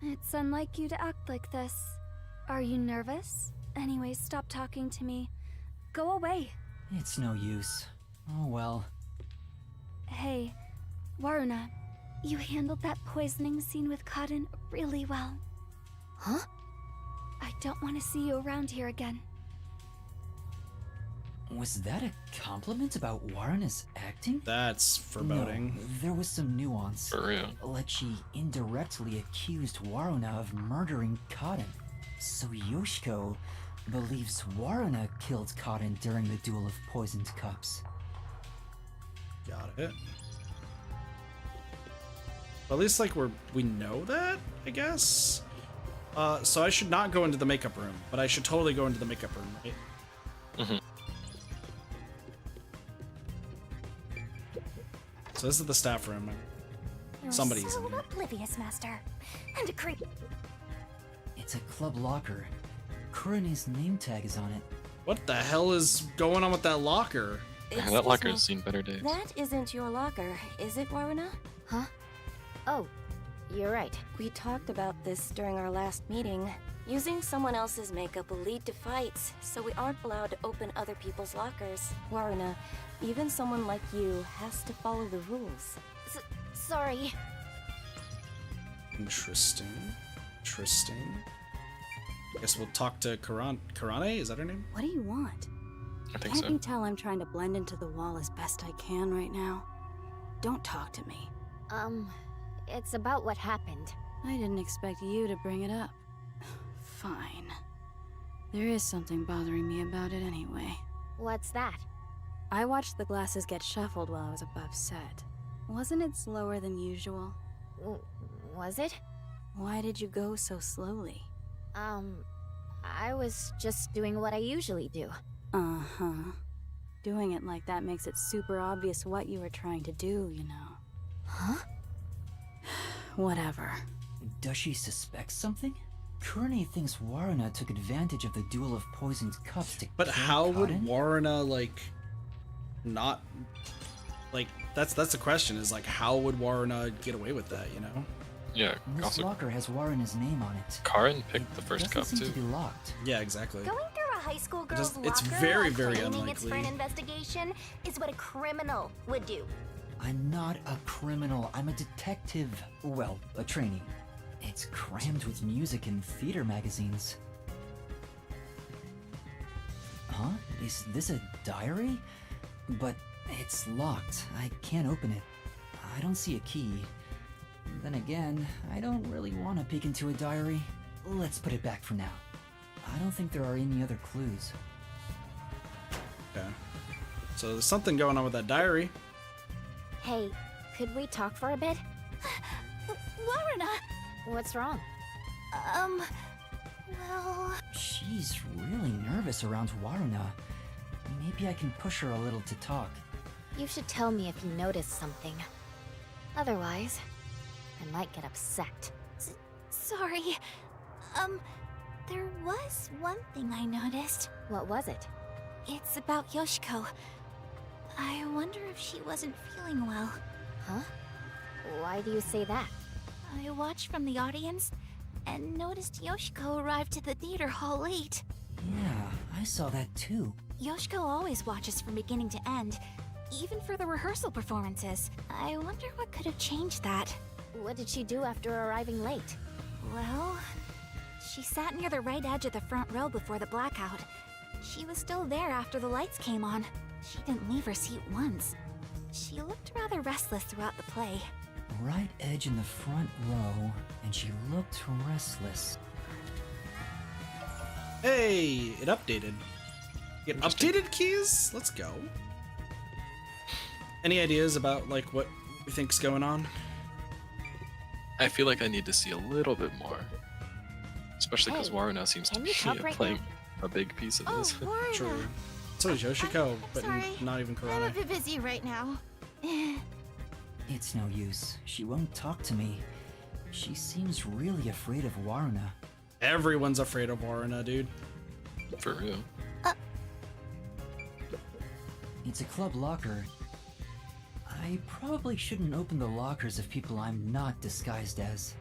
It's unlike you to act like this. Are you nervous? Anyways, stop talking to me. Go away. It's no use. Oh well. Hey, Waruna, you handled that poisoning scene with Cotton really well. Huh? I don't want to see you around here again. Was that a compliment about Waruna's acting? That's foreboding. No, there was some nuance. For real. Like she indirectly accused Waruna of murdering Cotton. So Yoshiko believes Waruna killed Cotton during the duel of poisoned cups. Got it. Well, at least we know that, I guess. So I should not go into the makeup room, but I should totally go into the makeup room, right? Mm-hmm. So this is the staff room. You're Somebody's so in here. oblivious, Master. And a creep. It's a club locker. Kurane's name tag is on it. What the hell is going on with that locker? That locker's seen better days. That isn't your locker, is it, Waruna? Huh? Oh, you're right. We talked about this during our last meeting. Using someone else's makeup will lead to fights, so we aren't allowed to open other people's lockers. Waruna, even someone like you has to follow the rules. Sorry. Interesting. Guess we'll talk to Karane? Is that her name? What do you want? I think Can't so. you tell I'm trying to blend into the wall as best I can right now? Don't talk to me. It's about what happened. I didn't expect you to bring it up. Fine. There is something bothering me about it anyway. What's that? I watched the glasses get shuffled while I was above set. Wasn't it slower than usual? Was it? Why did you go so slowly? I was just doing what I usually do. Uh-huh. Doing it like that makes it super obvious what you were trying to do, you know. Huh? Whatever. Does she suspect something? Kurane thinks Waruna took advantage of the duel of poisoned cups to But kill how would Cotton? Waruna, like, not... Like, that's the question, is, like, how would Waruna get away with that, you know? Yeah, This also locker has Waruna's name on it. Karin picked the first Doesn't cup seem too. to be locked. Yeah, exactly. Going through a high school girl's just- it's locker very, while very claiming it's for an unlikely. investigation is what a criminal would do. I'm not a criminal. I'm a detective. Well, a trainee. It's crammed with music and theater magazines. Huh? Is this a diary? But it's locked. I can't open it. I don't see a key. Then again, I don't really want to peek into a diary. Let's put it back for now. I don't think there are any other clues. Okay. So there's something going on with that diary. Hey, could we talk for a bit? Waruna! What's wrong? Well... She's really nervous around Waruna. Maybe I can push her a little to talk. You should tell me if you notice something. Otherwise, I might get upset. Sorry. There was one thing I noticed. What was it? It's about Yoshiko. I wonder if she wasn't feeling well. Huh? Why do you say that? I watched from the audience and noticed Yoshiko arrived to the theater hall late. Yeah, I saw that too. Yoshiko always watches from beginning to end, even for the rehearsal performances. I wonder what could have changed that. What did she do after arriving late? Well, she sat near the right edge of the front row before the blackout. She was still there after the lights came on. She didn't leave her seat once. She looked rather restless throughout the play. Right edge in the front row, and she looked restless. Hey, it updated. Get updated keys? Let's go. Any ideas about, like, what we think's going on? I feel like I need to see a little bit more. Especially because Hey, Waruna seems to can be you talk right playing now? a big piece of Oh, this. Waruna. True. So is Yoshiko, but sorry. not even I'm a Karane. bit busy right now. It's no use. She won't talk to me. She seems really afraid of Waruna. Everyone's afraid of Waruna, dude. For real. It's a club locker. I probably shouldn't open the lockers of people I'm not disguised as.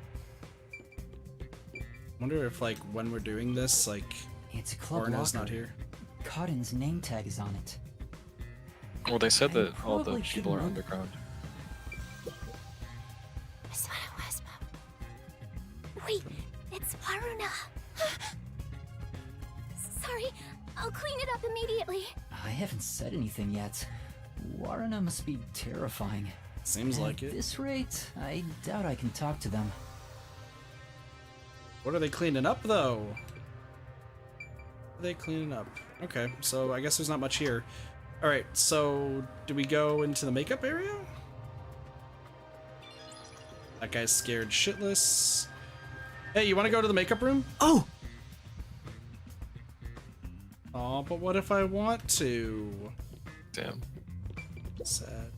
Wonder if, like, when we're doing this, like, It's a club Waruna's locker. not here. Cotton's name tag is on it. Well, they said I that all the probably people are shouldn't underground. That's what it was, Mom. Wait, it's Waruna. Sorry, I'll clean it up immediately. I haven't said anything yet. Waruna must be terrifying. Seems At like it. this rate, I doubt I can talk to them. What are they cleaning up, though? What are they cleaning up? Okay, so I guess there's not much here. Alright, so do we go into the makeup area? That guy's scared shitless. Hey, you want to go to the makeup room? Oh! Aw, but what if I want to? Damn. Sad.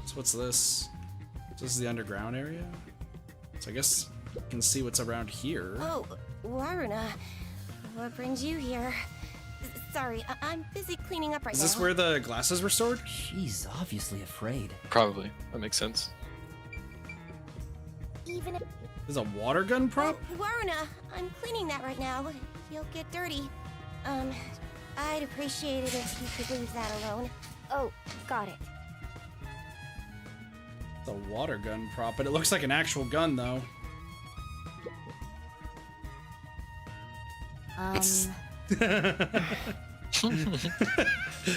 So what's this? This is the underground area? So I guess you can see what's around here. Oh, Waruna. What brings you here? sorry. I'm busy cleaning up right now. Is this where the glasses were stored? She's obviously afraid. Probably. That makes sense. Even if... There's a water gun prop? Waruna, I'm cleaning that right now. You'll get dirty. I'd appreciate it if you could leave that alone. Oh, got it. It's a water gun prop, but it looks like an actual gun, though.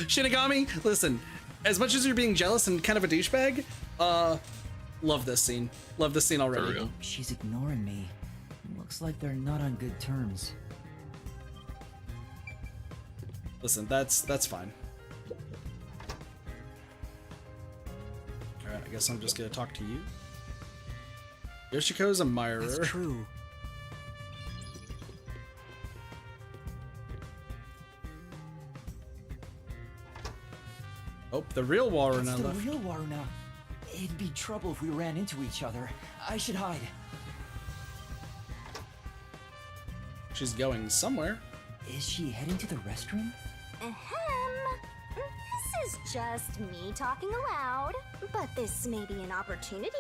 Shinigami, listen, as much as you're being jealous and kind of a douchebag, love this scene. Love this scene already. For real. She's ignoring me. Looks like they're not on good terms. Listen, that's fine. Alright, I guess I'm just gonna talk to you. Yoshiko's a admirer. That's true. Oh, the real Waruna It's the left. real Waruna. It'd be trouble if we ran into each other. I should hide. She's going somewhere. Is she heading to the restroom? Ahem. This is just me talking aloud. But this may be an opportunity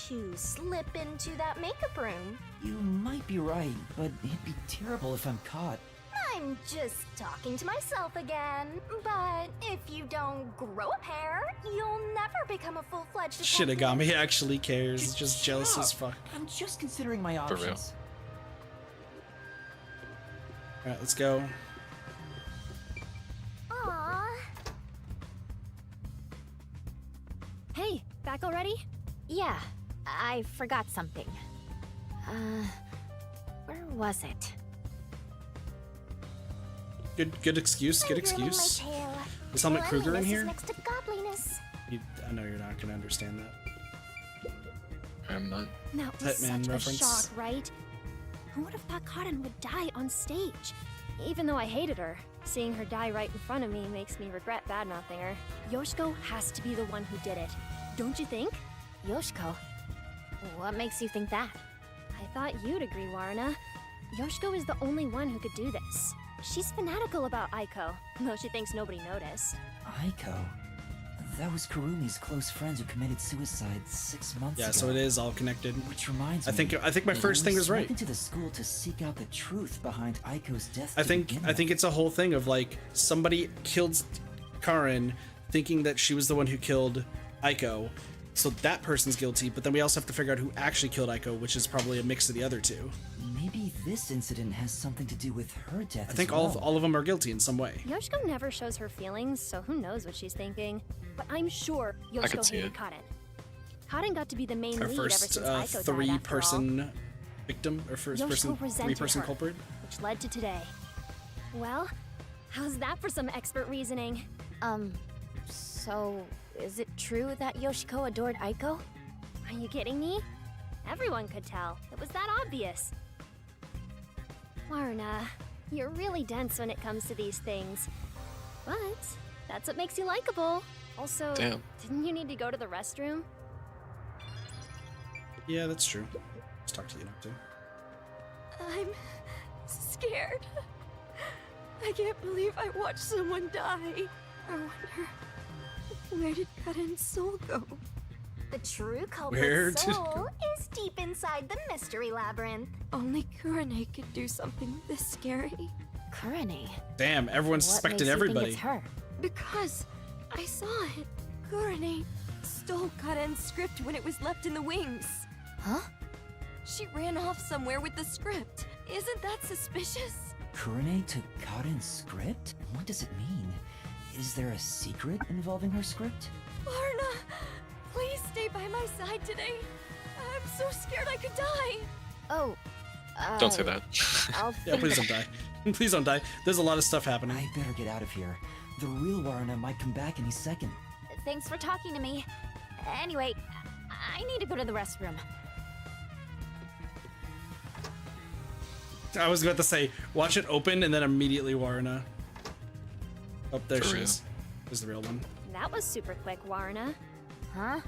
to slip into that makeup room. You might be right, but it'd be terrible if I'm caught. I'm just talking to myself again. But if you don't grow a pair, you'll never become a full-fledged detective. Shinigami actually cares. Just jealous as fuck. I'm just considering my For real. options. Alright, let's go. Aww. Hey, back already? Yeah, I forgot something. Where was it? Good excuse. Good excuse. Is Helmut Kruger in here? Next to godliness. I know you're not gonna understand that. I'm not. That was Hitman such reference. a shock, right? Who would have thought Cotton would die on stage? Even though I hated her, seeing her die right in front of me makes me regret badmouthing her. Yoshiko has to be the one who did it. Don't you think? Yoshiko? What makes you think that? I thought you'd agree, Waruna. Yoshiko is the only one who could do this. She's fanatical about Aiko, though she thinks nobody noticed. Aiko? That was Kurumi's close friends who committed suicide 6 months ago. Yeah, so it is all connected. Which reminds me, I think my first thing was right. Into the school to seek out the truth behind Aiko's death. I think it's a whole thing of like somebody killed Karin thinking that she was the one who killed Aiko. So that person's guilty, but then we also have to figure out who actually killed Aiko, which is probably a mix of the other two. Maybe this incident has something to do with her death. I think as well. all of them are guilty in some way. Yoshiko never shows her feelings, so who knows what she's thinking. But I'm sure I could Yoshiko see hated it. Cotton. Cotton got to be the main Our lead ever first since Aiko died, after all. three-person victim, or first Yoshiko person resented three-person her, culprit. which led to today. Well, how's that for some expert reasoning? So is it true that Yoshiko adored Aiko? Are you kidding me? Everyone could tell. It was that obvious. Waruna, you're really dense when it comes to these things. But that's what makes you likable. Also, Damn. didn't you need to go to the restroom? Yeah, that's true. Let's talk to you now too. I'm scared. I can't believe I watched someone die. I wonder, where did Karen's soul go? The true Where culprit's did- soul is deep inside the mystery labyrinth. Only Kurane could do something this scary. Kurane? Damn, everyone suspected everybody. her? Because I saw it. Kurane stole Karen's script when it was left in the wings. Huh? She ran off somewhere with the script. Isn't that suspicious? Kurane took Karen's script? What does it mean? Is there a secret involving her script? Varna, please stay by my side today. I'm so scared I could die. Oh, Don't say that. I'll Yeah, think please don't die. Please don't die. There's a lot of stuff happening. I better get out of here. The real Warna might come back any second. Thanks for talking to me. Anyway, I need to go to the restroom. I was about to say, watch it open and then immediately Warna. Oh, there For she real. is. There's the real one. That was super quick, Warna. Huh?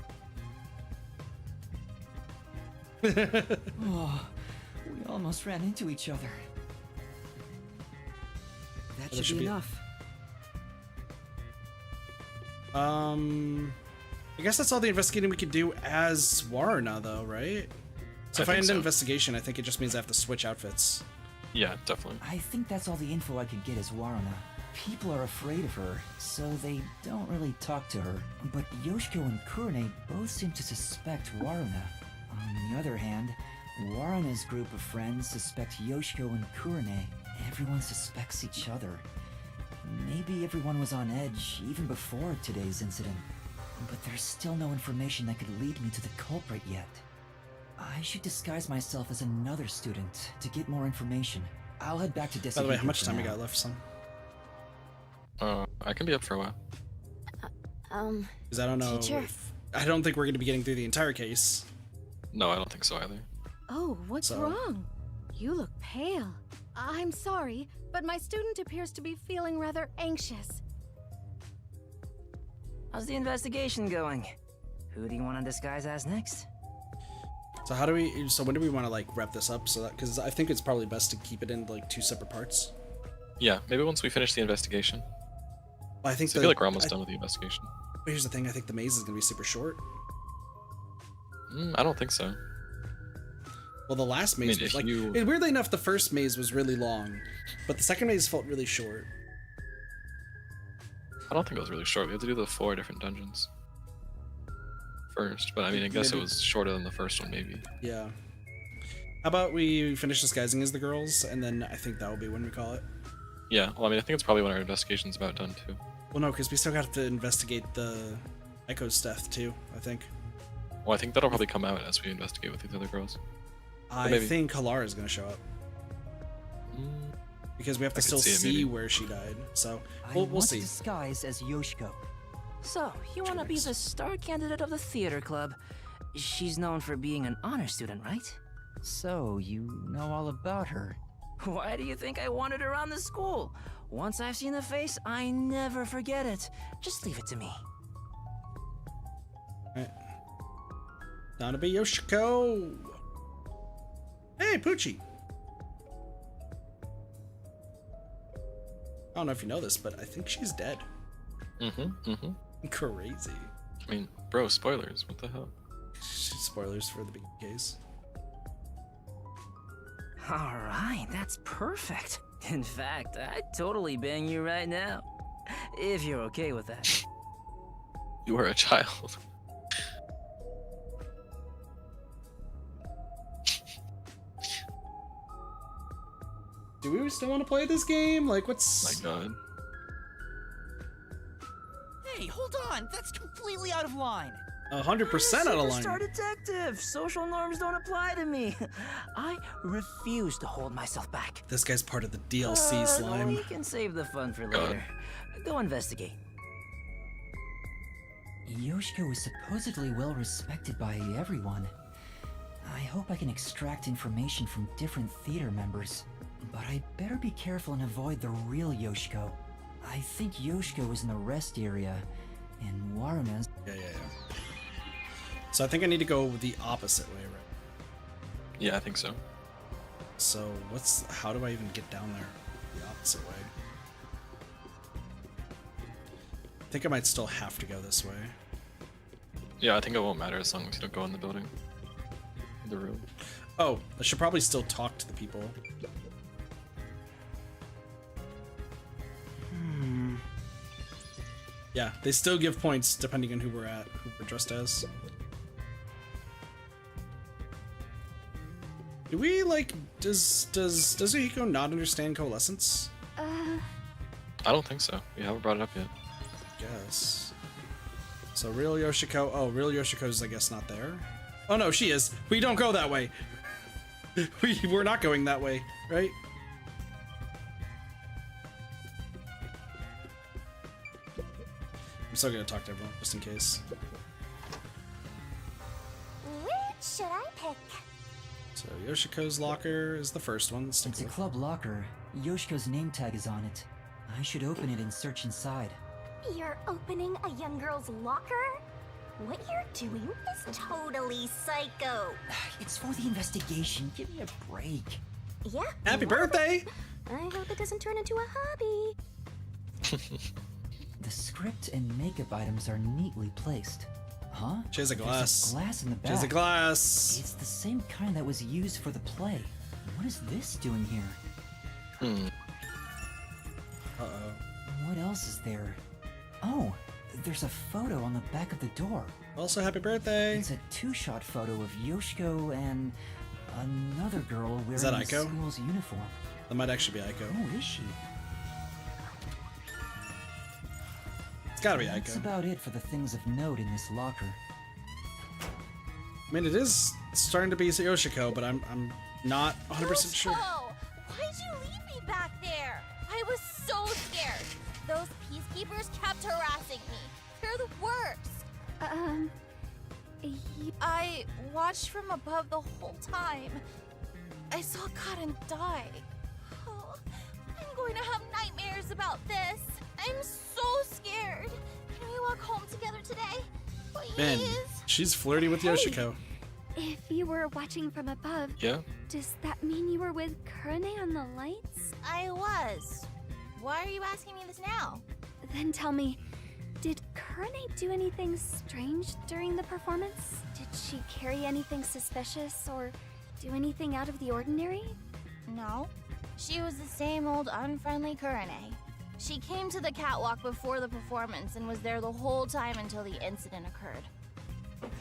Oh, we almost ran into each other. That There should be should be- enough. I guess that's all the investigating we could do as Warna, though, right? So if I end investigation, I think it just means I have to switch outfits. Yeah, definitely. I think that's all the info I could get as Warna. People are afraid of her, so they don't really talk to her. But Yoshiko and Kurone both seem to suspect Warna. On the other hand, Warna's group of friends suspect Yoshiko and Kurone. Everyone suspects each other. Maybe everyone was on edge even before today's incident. But there's still no information that could lead me to the culprit yet. I should disguise myself as another student to get more information. I'll head back to Desahiko. By the way, how much time we got left, son? I can be up for a while. Because I don't know. I don't think we're going to be getting through the entire case. No, I don't think so either. Oh, what's wrong? You look pale. I'm sorry, but my student appears to be feeling rather anxious. How's the investigation going? Who do you want to disguise as next? So how do we? So when do we want to like wrap this up? So that because I think it's probably best to keep it in like 2 separate parts. Yeah, maybe once we finish the investigation. Well, I think I feel like we're almost done with the investigation. But here's the thing: I think the maze is gonna be super short. I don't think so. Well, the last maze was like weirdly enough, the first maze was really long, but the second maze felt really short. I don't think it was really short. We had to do the 4 different dungeons first, but I mean, I guess it was shorter than the first one, maybe. Yeah. How about we finish disguising as the girls, and then I think that will be when we call it. Yeah, well, I mean, I think it's probably when our investigation's about done, too. Well, no, because we still got to investigate the Echo's death, too, I think. Well, I think that'll probably come out as we investigate with these other girls. I think Halara is going to show up. Because we have to still see where she died, so we'll see. I want to disguise as Yoshiko. So, you want to be the star candidate of the theater club. She's known for being an honor student, right? So, you know all about her. Why do you think I wanted her on the school? Once I've seen the face, I never forget it. Just leave it to me. Alright. Down to be Yoshiko! Hey, Poochie! I don't know if you know this, but I think she's dead. Crazy. I mean, bro, spoilers. What the hell? Spoilers for the big case. Alright, that's perfect. In fact, I'd totally bang you right now. If you're okay with that. You are a child. Do we still want to play this game? Like, what's... My god. Hey, hold on! That's completely out of line! 100% out of line. Superstar detective! Social norms don't apply to me. I refuse to hold myself back. This guy's part of the DLC, Slime. We can save the fun for later. Go investigate. Yoshiko is supposedly well respected by everyone. I hope I can extract information from different theater members. But I better be careful and avoid the real Yoshiko. I think Yoshiko is in the rest area, and Warna's... Yeah. So I think I need to go the opposite way, right? Yeah, I think so. So how do I even get down there the opposite way? I think I might still have to go this way. Yeah, I think it won't matter as long as you don't go in the building. The room. Oh, I should probably still talk to the people. Yeah, they still give points depending on who we're dressed as. Do we like? Does Zuhiko not understand coalescence? I don't think so. We haven't brought it up yet. Guess. So real Yoshiko. Oh, real Yoshiko's I guess not there. Oh no, she is. We don't go that way. We're not going that way, right? I'm still gonna talk to everyone just in case. Which should I pick? So Yoshiko's locker is the first one. It's a club locker. Yoshiko's name tag is on it. I should open it and search inside. You're opening a young girl's locker? What you're doing is totally psycho. It's for the investigation. Give me a break. Yeah. Happy birthday! I hope it doesn't turn into a hobby. The script and makeup items are neatly placed. Huh? She has a There's glass. a glass in the back. She has a glass. It's the same kind that was used for the play. What is this doing here? Uh-oh. What else is there? Oh, there's a photo on the back of the door. Also, happy birthday. It's a two-shot photo of Yoshiko and another girl wearing Is that the Aiko? school's uniform. That might actually be Aiko. Who is she? It's gotta be That's Aiko. about it for the things of note in this locker. I mean, it is starting to be Yoshiko, but I'm not 100% sure. Why'd you leave me back there? I was so scared. Those peacekeepers kept harassing me. They're the worst. I watched from above the whole time. I saw Karen die. Oh, I'm going to have nightmares about this. I'm so scared. Can we walk home together today? Please? Man, she's flirty with Yoshiko. If you were watching from above, Yeah. does that mean you were with Kurane on the lights? I was. Why are you asking me this now? Then tell me, did Kurane do anything strange during the performance? Did she carry anything suspicious or do anything out of the ordinary? No. She was the same old unfriendly Kurane. She came to the catwalk before the performance and was there the whole time until the incident occurred.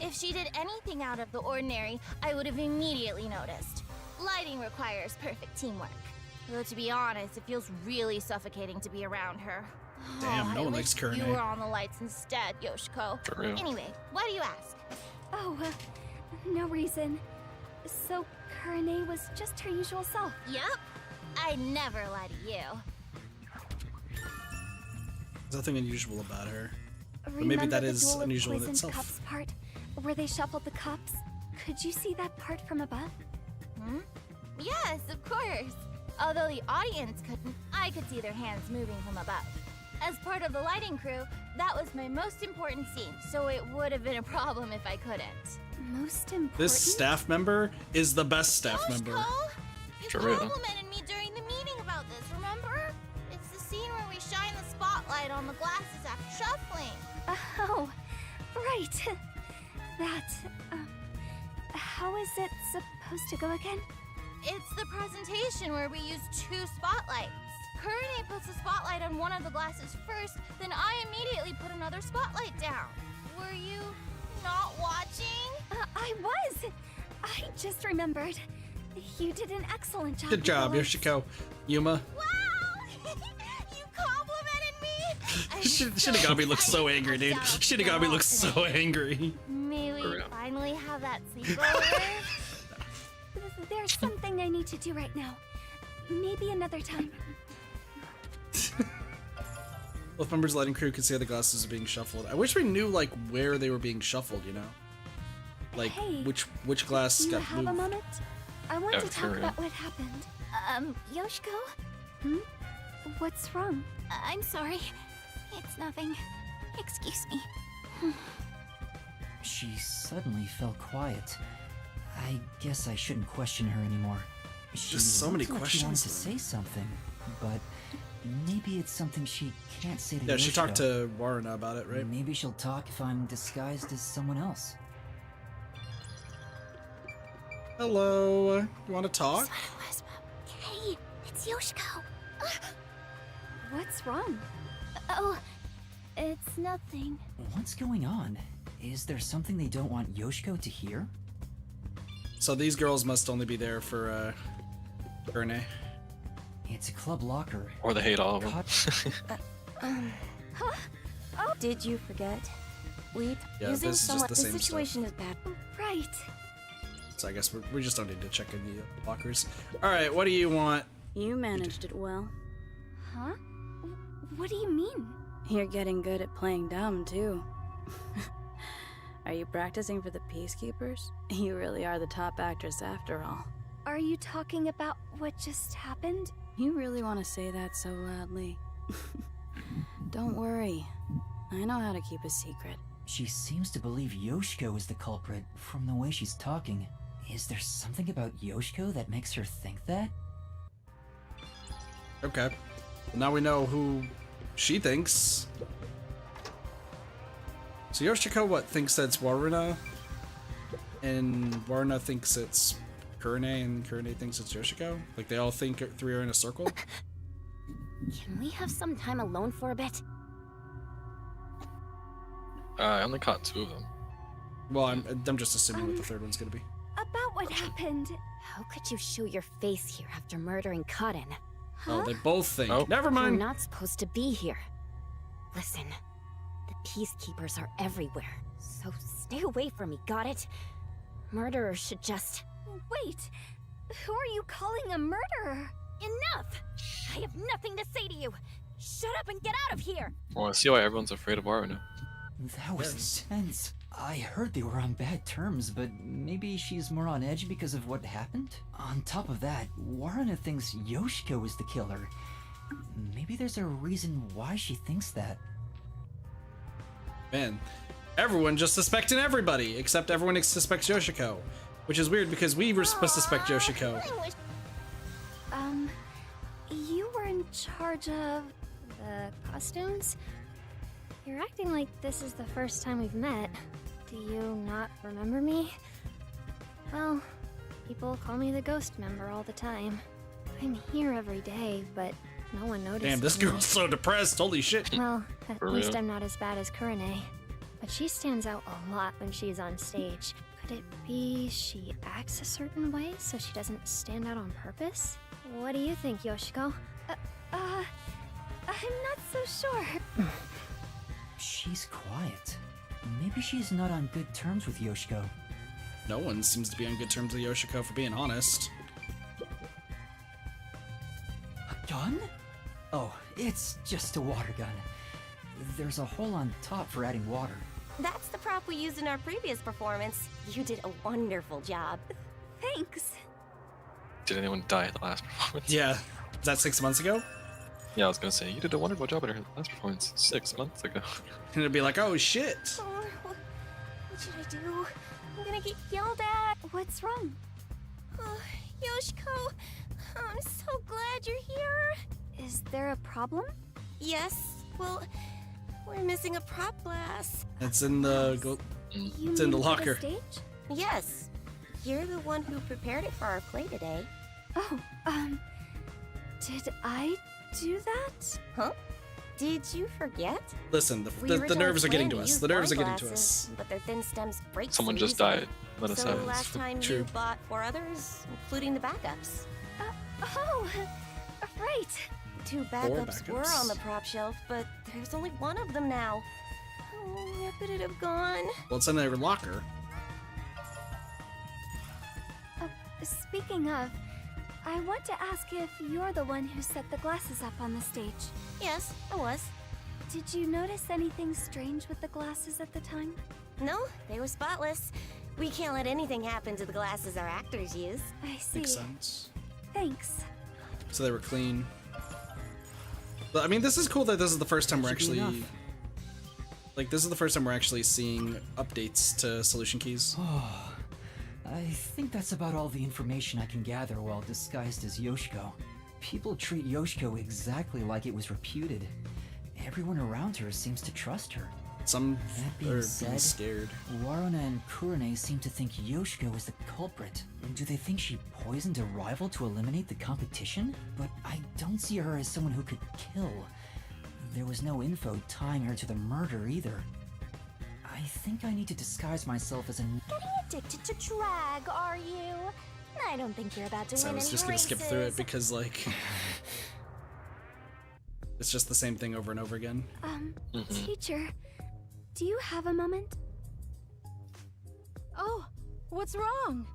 If she did anything out of the ordinary, I would have immediately noticed. Lighting requires perfect teamwork. Though to be honest, it feels really suffocating to be around her. Damn, no I one wish likes Kurane. You were on the lights instead, Yoshiko. True. Anyway, why do you ask? Oh, no reason. So Kurane was just her usual self. Yep. I never lie to you. There's nothing unusual about her. But maybe Remember that the is duel of unusual in poisoned itself. cups part, where they shuffled the cups? Could you see that part from above? Hmm? Yes, of course. Although the audience couldn't, I could see their hands moving from above. As part of the lighting crew, that was my most important scene, so it would have been a problem if I couldn't. Most important? This staff member is the best staff member. You True. complimented me during the meeting about this, remember? It's the scene where we shine the spotlight on the glasses after shuffling. Oh, right. That, how is it supposed to go again? It's the presentation where we use 2 spotlights. Kurane puts the spotlight on one of the glasses first, then I immediately put another spotlight down. Were you not watching? I was. I just remembered. You did an excellent job. Good job, with the lights. Yoshiko. Yuma. You complimented me! Shinigami looks so angry, dude. Shinigami looks so angry. May we finally have that sleepover? There's something I need to do right now. Maybe another time. Both members of the lighting crew could see how the glasses are being shuffled. I wish we knew like where they were being shuffled, you know? Like Hey, which glass You got have moved. a moment? I want Oh, to talk sure. about what happened. Yoshiko? Hmm? What's wrong? I'm sorry. It's nothing. Excuse me. She suddenly fell quiet. I guess I shouldn't question her anymore. She Just so many looked like she wanted questions. to say something, but maybe it's something she can't say to Yeah, she talked Yoshiko. to Waruna about it, right? Maybe she'll talk if I'm disguised as someone else. Hello. You want to talk? Hey, it's Yoshiko. What's wrong? Oh, it's nothing. What's going on? Is there something they don't want Yoshiko to hear? So these girls must only be there for Kurane. It's a club locker. Or they hate all of them. Huh? Oh, Did you forget? Yeah, using this is just somewhat. the The same situation is bad. right. So I guess we just don't need to check in the lockers. All right, what do you want? You managed it well. Huh? What do you mean? You're getting good at playing dumb, too. Are you practicing for the Peacekeepers? You really are the top actress after all. Are you talking about what just happened? You really want to say that so loudly? Don't worry. I know how to keep a secret. She seems to believe Yoshiko is the culprit from the way she's talking. Is there something about Yoshiko that makes her think that? Okay. Well, now we know who she thinks. So Yoshiko, what, thinks that it's Waruna, and Waruna thinks it's Kurane, and Kurane thinks it's Yoshiko? Like, they all think three are in a circle? Can we have some time alone for a bit? I only caught 2 of them. Well, I'm just assuming what the third one's gonna be. About what happened. How could you show your face here after murdering Cotton? Oh, they both think. Oh. Never mind. You're not supposed to be here. Listen, the peacekeepers are everywhere, so stay away from me, got it? Murderers should just... Wait! Who are you calling a murderer? Enough! I have nothing to say to you! Shut up and get out of here! Well, I see why everyone's afraid of Waruna. That was intense. I heard they were on bad terms, but maybe she's more on edge because of what happened? On top of that, Waruna thinks Yoshiko is the killer. Maybe there's a reason why she thinks that. Man, everyone just suspecting everybody, except everyone suspects Yoshiko. Which is weird because we were supposed to suspect Yoshiko. You were in charge of the costumes? You're acting like this is the first time we've met. Do you not remember me? Well, people call me the ghost member all the time. I'm here every day, but no one notices. Damn, this me. girl's so depressed. Holy shit. Well, at For least real? I'm not as bad as Kurane. But she stands out a lot when she's on stage. Could it be she acts a certain way so she doesn't stand out on purpose? What do you think, Yoshiko? I'm not so sure. She's quiet. Maybe she's not on good terms with Yoshiko. No one seems to be on good terms with Yoshiko, for being honest. A gun? Oh, it's just a water gun. There's a hole on top for adding water. That's the prop we used in our previous performance. You did a wonderful job. Thanks. Did anyone die at the last performance? Yeah. Was that 6 months ago? Yeah, I was gonna say, you did a wonderful job at her last performance 6 months ago. And it'd be like, oh shit. Oh, what should I do? I'm gonna get yelled at. What's wrong? Oh, Yoshiko, I'm so glad you're here. Is there a problem? Yes, well, we're missing a prop glass. It's in the it's in the locker. Stage? Yes, you're the one who prepared it for our play today. Oh, did I do that? Huh? Did you forget? Listen, We the originally nerves are getting planned to us. use The nerves are wine getting to glasses, us. But their thin stems break Someone so just easily. died. Let us So have it. last time True. you bought 4 others, including the backups. Oh, right. 2 backups were on the prop shelf, but there's only 1 of them now. Oh, where could it have gone? Well, it's in their locker. Speaking of, I want to ask if you're the one who set the glasses up on the stage. Yes, I was. Did you notice anything strange with the glasses at the time? No, they were spotless. We can't let anything happen to the glasses our actors use. I see. Makes sense. Thanks. So they were clean. But I mean, this is cool that this is the first time we're That should be actually... enough. Like, this is the first time we're actually seeing updates to solution keys. Oh, I think that's about all the information I can gather while disguised as Yoshiko. People treat Yoshiko exactly like it was reputed. Everyone around her seems to trust her. Some That are being being said, scared. Waruna and Kurane seem to think Yoshiko is the culprit. Do they think she poisoned a rival to eliminate the competition? But I don't see her as someone who could kill. There was no info tying her to the murder either. I think I need to disguise myself as a... Getting addicted to drag, are you? I don't think you're about to So I win was any just gonna skip through it races. because, like... it's just the same thing over and over again. Teacher, do you have a moment? Oh, what's wrong?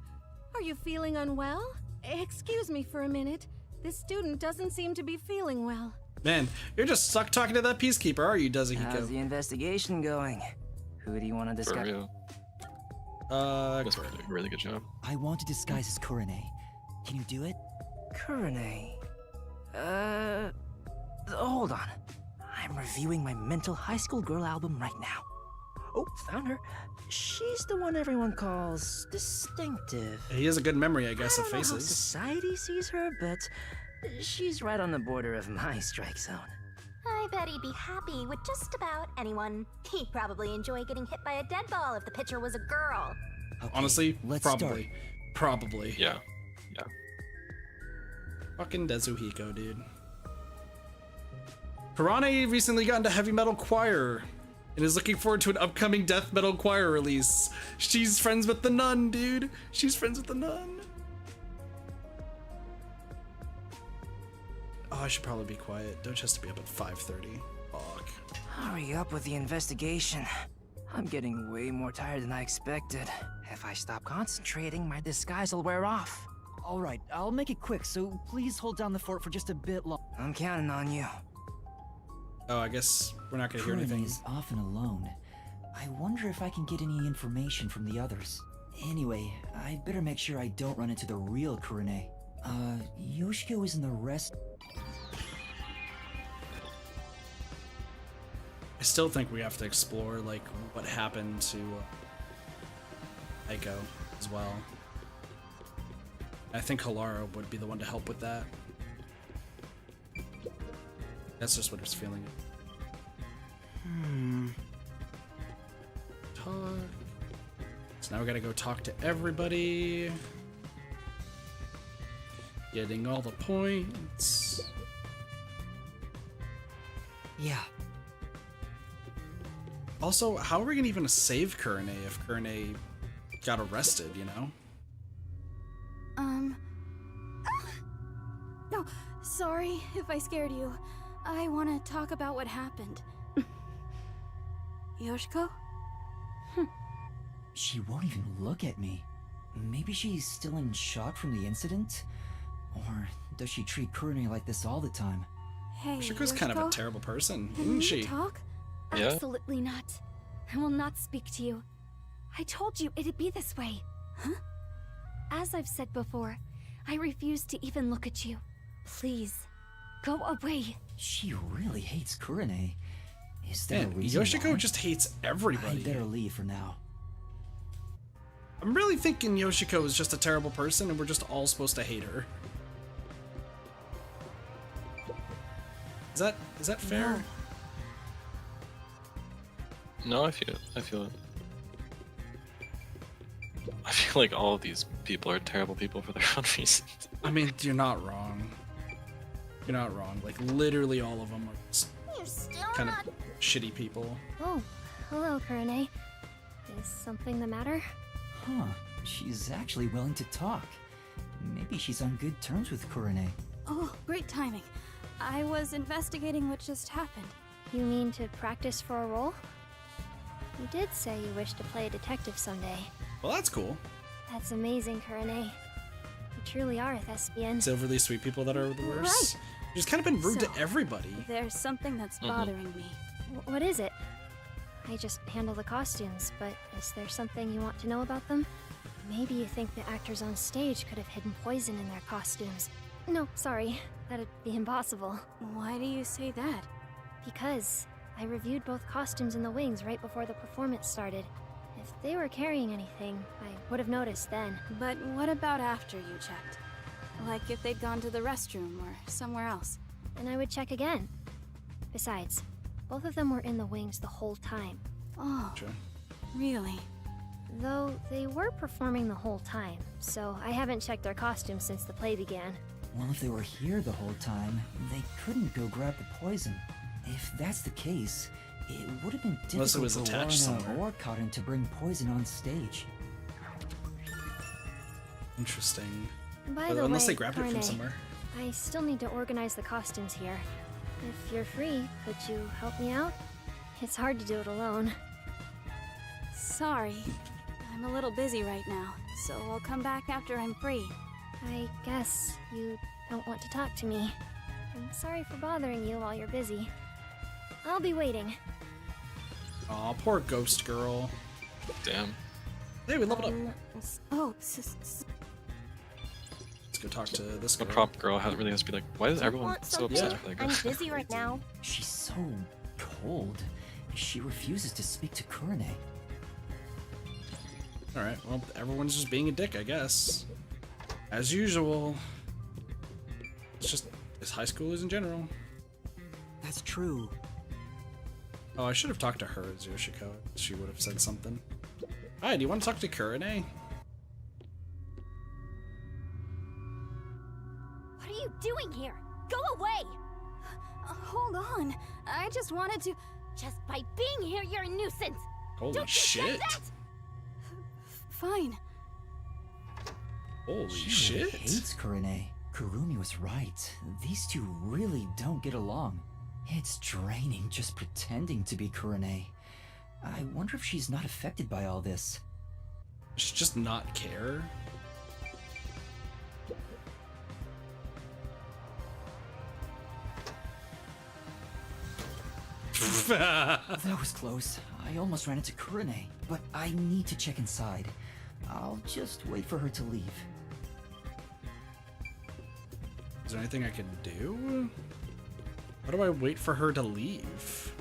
Are you feeling unwell? Excuse me for a minute. This student doesn't seem to be feeling well. Man, you're just stuck talking to that peacekeeper, are you, How's Dazuhiko? the investigation going? Who do you want to For discuss? real. That's a really good job. I want to disguise as Kurane. Can you do it? Kurane. Hold on. I'm reviewing my mental high school girl album right now. Oh, found her. She's the one everyone calls distinctive. He has a good memory, I guess, I of don't know how faces. society sees her, but she's right on the border of my strike zone. I bet he'd be happy with just about anyone. He'd probably enjoy getting hit by a dead ball if the pitcher was a girl. Honestly, let's probably. Probably. Yeah. Yeah. Fucking Dezuhiko, dude. Hirane recently got into heavy metal choir and is looking forward to an upcoming death metal choir release. She's friends with the nun, dude. She's friends with the nun. Oh, I should probably be quiet. Doge has to be up at 5:30. Fuck. Hurry up with the investigation. I'm getting way more tired than I expected. If I stop concentrating, my disguise will wear off. Alright, I'll make it quick, so please hold down the fort for just a bit long. I'm counting on you. Oh, I guess we're not gonna hear Kurane anything. is often alone. I wonder if I can get any information from the others. Anyway, I better make sure I don't run into the real Kurane. Yoshiko is in the rest. I still think we have to explore, like, what happened to Aiko as well. I think Halara would be the one to help with that. That's just what I was feeling. Talk. So now we gotta go talk to everybody. Getting all the points. Yeah. Also, how are we gonna even save Kurane if Kurane got arrested, you know? No, sorry if I scared you. I want to talk about what happened. Yoshiko? She won't even look at me. Maybe she's still in shock from the incident? Or does she treat Kurane like this all the time? Hey, Yoshiko's kind of a Yoshiko? terrible person, Can isn't we she? talk? Yeah. Absolutely not. I will not speak to you. I told you it'd be this way. Huh? As I've said before, I refuse to even look at you. Please, go away. She really hates Kurane. Is there Man, a reason Yoshiko why? just hates I everybody. better leave for now. I'm really thinking Yoshiko is just a terrible person and we're just all supposed to hate her. Is that fair? No, I feel it. I feel it. I feel like all of these people are terrible people for their own reasons. I mean, you're not wrong. You're not wrong. Like, literally all of them are just You're still kind not. of shitty people. Oh, hello, Kurane. Is something the matter? Huh. She's actually willing to talk. Maybe she's on good terms with Kurane. Oh, great timing. I was investigating what just happened. You mean to practice for a role? You did say you wish to play a detective someday. Well, that's cool. That's amazing, Kurane. You truly are a thespian. It's overly sweet people that are the worst. Right. You've just kind of been rude So, to everybody. There's something that's bothering me. What is it? I just handle the costumes, but is there something you want to know about them? Maybe you think the actors on stage could have hidden poison in their costumes. No, sorry. That'd be impossible. Why do you say that? Because I reviewed both costumes in the wings right before the performance started. If they were carrying anything, I would have noticed then. But what about after you checked? Like if they'd gone to the restroom or somewhere else? And I would check again. Besides, both of them were in the wings the whole time. Oh, Sure. really? Though they were performing the whole time, so I haven't checked their costumes since the play began. Well, if they were here the whole time, they couldn't go grab the poison. If that's the case, it would have been Unless it difficult was for attached Lorna somewhere. or Cotton to bring poison on stage. Interesting. By But the unless way, they grabbed it from Karne, somewhere. I still need to organize the costumes here. If you're free, could you help me out? It's hard to do it alone. Sorry. I'm a little busy right now, so I'll come back after I'm free. I guess you don't want to talk to me. I'm sorry for bothering you while you're busy. I'll be waiting. Aw, poor ghost girl. Damn. Hey, we leveled up. Oh, Let's go talk to this The girl. prop girl really has to be like, why is everyone Want so something? upset with that girl? I'm busy right now. She's so cold. She refuses to speak to Kurane. Alright, well, everyone's just being a dick, I guess. As usual. It's just as high schoolers in general. that's true. Oh, I should have talked to her as Yoshiko. She would have said something. Hi, do you want to talk to Kurane? What are you doing here? Go away! Hold on. I just wanted to. Just by being here, you're a nuisance! Holy Don't you shit. get that? Fine. Holy She shit. really hates Kurane. Kurumi was right. These two really don't get along. It's draining just pretending to be Kurane. I wonder if she's not affected by all this. Should just not care. That was close. I almost ran into Kurane, but I need to check inside. I'll just wait for her to leave. Is there anything I can do? How do I wait for her to leave?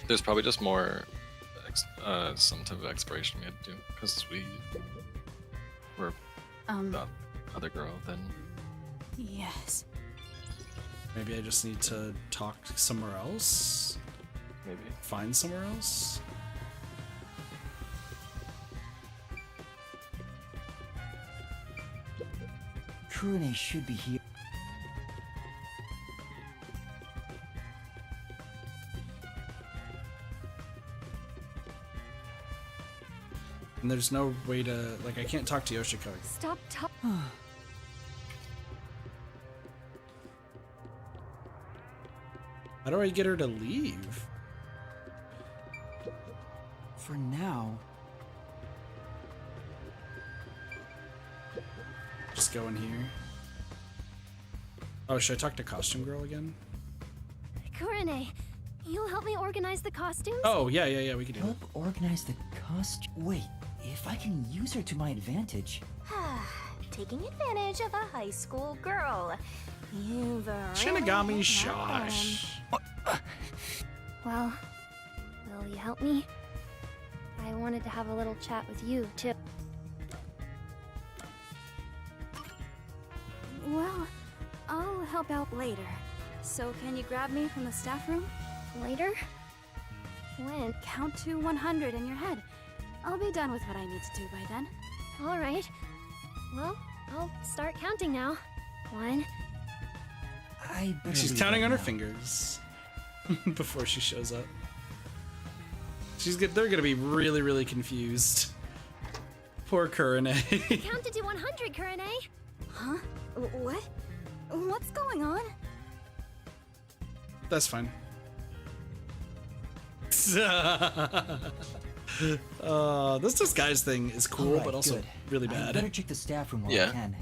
There's probably just more some type of exploration we had to do because we were that other girl then. Yes. Maybe I just need to talk somewhere else? Maybe. Find somewhere else? Kurane should be here. And there's no way to, like, I can't talk to Yoshiko. Stop talking. How do I get her to leave? For now. Just go in here. Oh, should I talk to Costume Girl again? Kurane, you'll help me organize the costumes? Oh, yeah, we can do Help organize the costume. Wait, if I can use her to my advantage. Taking advantage of a high school girl. You've Shinigami Shosh. Well, will you help me? I wanted to have a little chat with you, too. Well, I'll help out later. So can you grab me from the staff room? Later? When? Count to 100 in your head. I'll be done with what I need to do by then. Alright. Well, I'll start counting now. 1. I better She's leave counting right on her now. fingers before she shows up. They're gonna be really, really confused. Poor Kurane. Counted to 100, Kurane! Huh? What? What's going on? That's fine. This disguise thing is cool, Alright, but also good. really I bad. better check the staff room while Yeah. I can.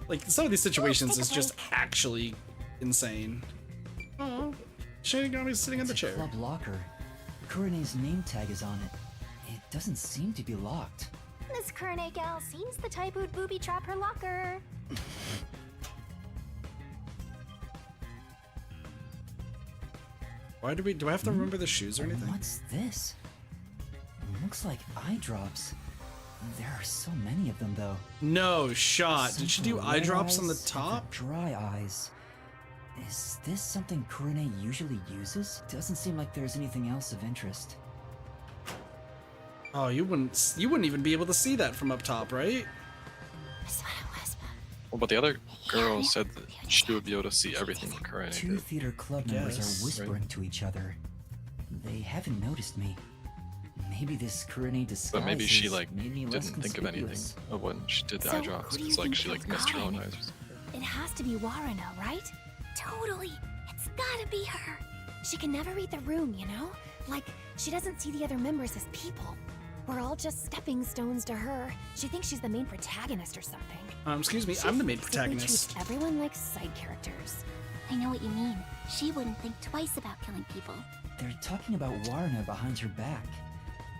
Like, some of these situations is just actually insane. Oh, Shinigami's sitting in the It's a chair. club locker. Kurane's name tag is on it. It doesn't seem to be locked. This Kurane gal seems the type who'd booby trap her locker. Why do I have to remember the shoes or anything? What's this? Looks like eye drops. There are so many of them, though. No shot. Some Did she for do eye red drops on the eyes and for top? Dry eyes. Is this something Kurane usually uses? Doesn't seem like there's anything else of interest. Oh, you wouldn't even be able to see that from up top, right? Well, but the other girl said that she would be able to see everything that Kurane Two did. theater club members Yes, are whispering to each other. They haven't noticed me. Maybe this Kurane disguise But maybe she has like made me less didn't think of anything conspicuous. of when she did the So, eye drops. who do you It's like think she like killed missed her own Colin? eyes. It has to be Waruna, right? Totally. It's gotta be her. She can never read the room, you know? Like, she doesn't see the other members as people. We're all just stepping stones to her. She thinks she's the main protagonist or something. Excuse me, She I'm the main basically protagonist. treats everyone like side characters. I know what you mean. She wouldn't think twice about killing people. They're talking about Warna behind her back.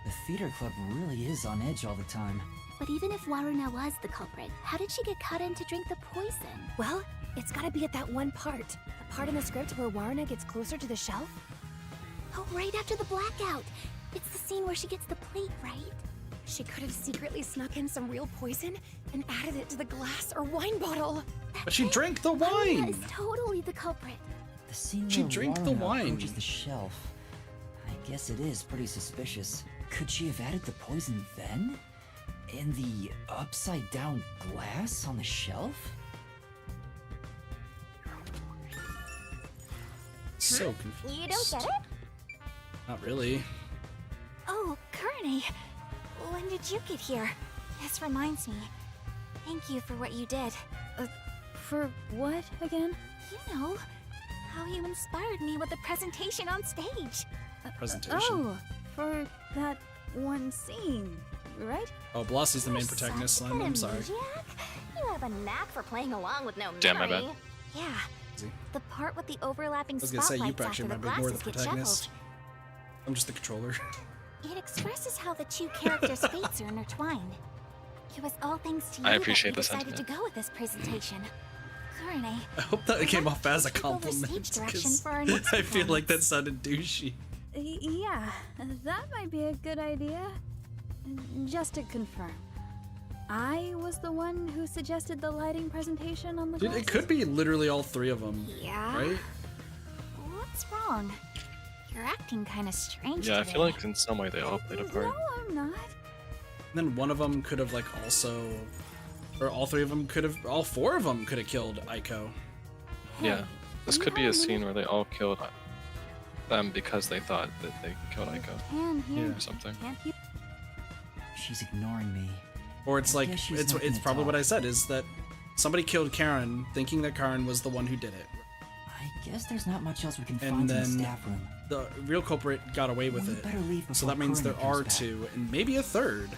The theater club really is on edge all the time. But even if Waruna was the culprit, how did she get caught in to drink the poison? Well, it's gotta be at that one part. The part in the script where Waruna gets closer to the shelf. Oh, right after the blackout. It's the scene where she gets the plate, right? She could have secretly snuck in some real poison and added it to the glass or wine bottle. But she drank the Karina wine! is totally the culprit. The scene She where drank the Lorna wine. approaches the shelf. I guess it is pretty suspicious. Could she have added the poison then? In the upside down glass on the shelf? So confused. You don't get it? Not really. Oh, Kearney. When did you get here? This reminds me. Thank you for what you did. For what again? You know, how you inspired me with the presentation on stage. Presentation. Oh, for that one scene, right? Oh, Blossie's the main protagonist, Slim. I'm sorry. You have a knack for playing along with no Damn, my memory. bad. Yeah. Easy. The part with the overlapping I was gonna say, you spotlights after actually the might be more glasses the get protagonist. shuffled. I'm just the controller. It expresses how the two characters' fates are intertwined. It was all thanks to you I appreciate that the we decided to sentiment. go with this presentation. Kearney, I hope that it came off as a Take over compliment, stage direction 'cause for our next I feel like that sounded douchey. Yeah, that might be a good idea. Just to confirm, I was the one who suggested the lighting presentation on the Dude, it could be literally all three of them. Yeah? Right? What's wrong? You're acting kind of strange Yeah, I today. feel like in some way they all played a part. No, I'm not. And then one of them could have like also, or all three of them could have, all four of them could have killed Aiko. Yeah, this could be a scene where they all killed them because they thought that they killed Aiko Can hear. or something. Can't you? She's ignoring me. Or it's I like, guess she's it's not gonna probably talk. what I said, is that somebody killed Karen thinking that Karen was the one who did it. I guess there's not much else we can And find in the then staff room. the real culprit got away with We it. better leave So before that means there Corinne comes are back. two, and maybe a third.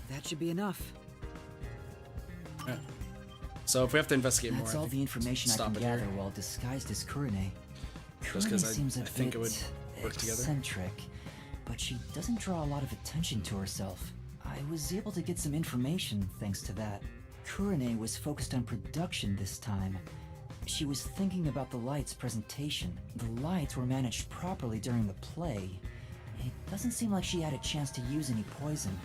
That should be enough. Yeah. So if we have to investigate That's more, all the information I stop can it here. gather while disguised as Kurine. Just 'cause Kurine I- seems a I think it would bit work together. eccentric, but she doesn't draw a lot of attention to herself. I was able to get some information thanks to that. Kurine was focused on production this time. She was thinking about the lights presentation. The lights were managed properly during the play. It doesn't seem like she had a chance to use any poison.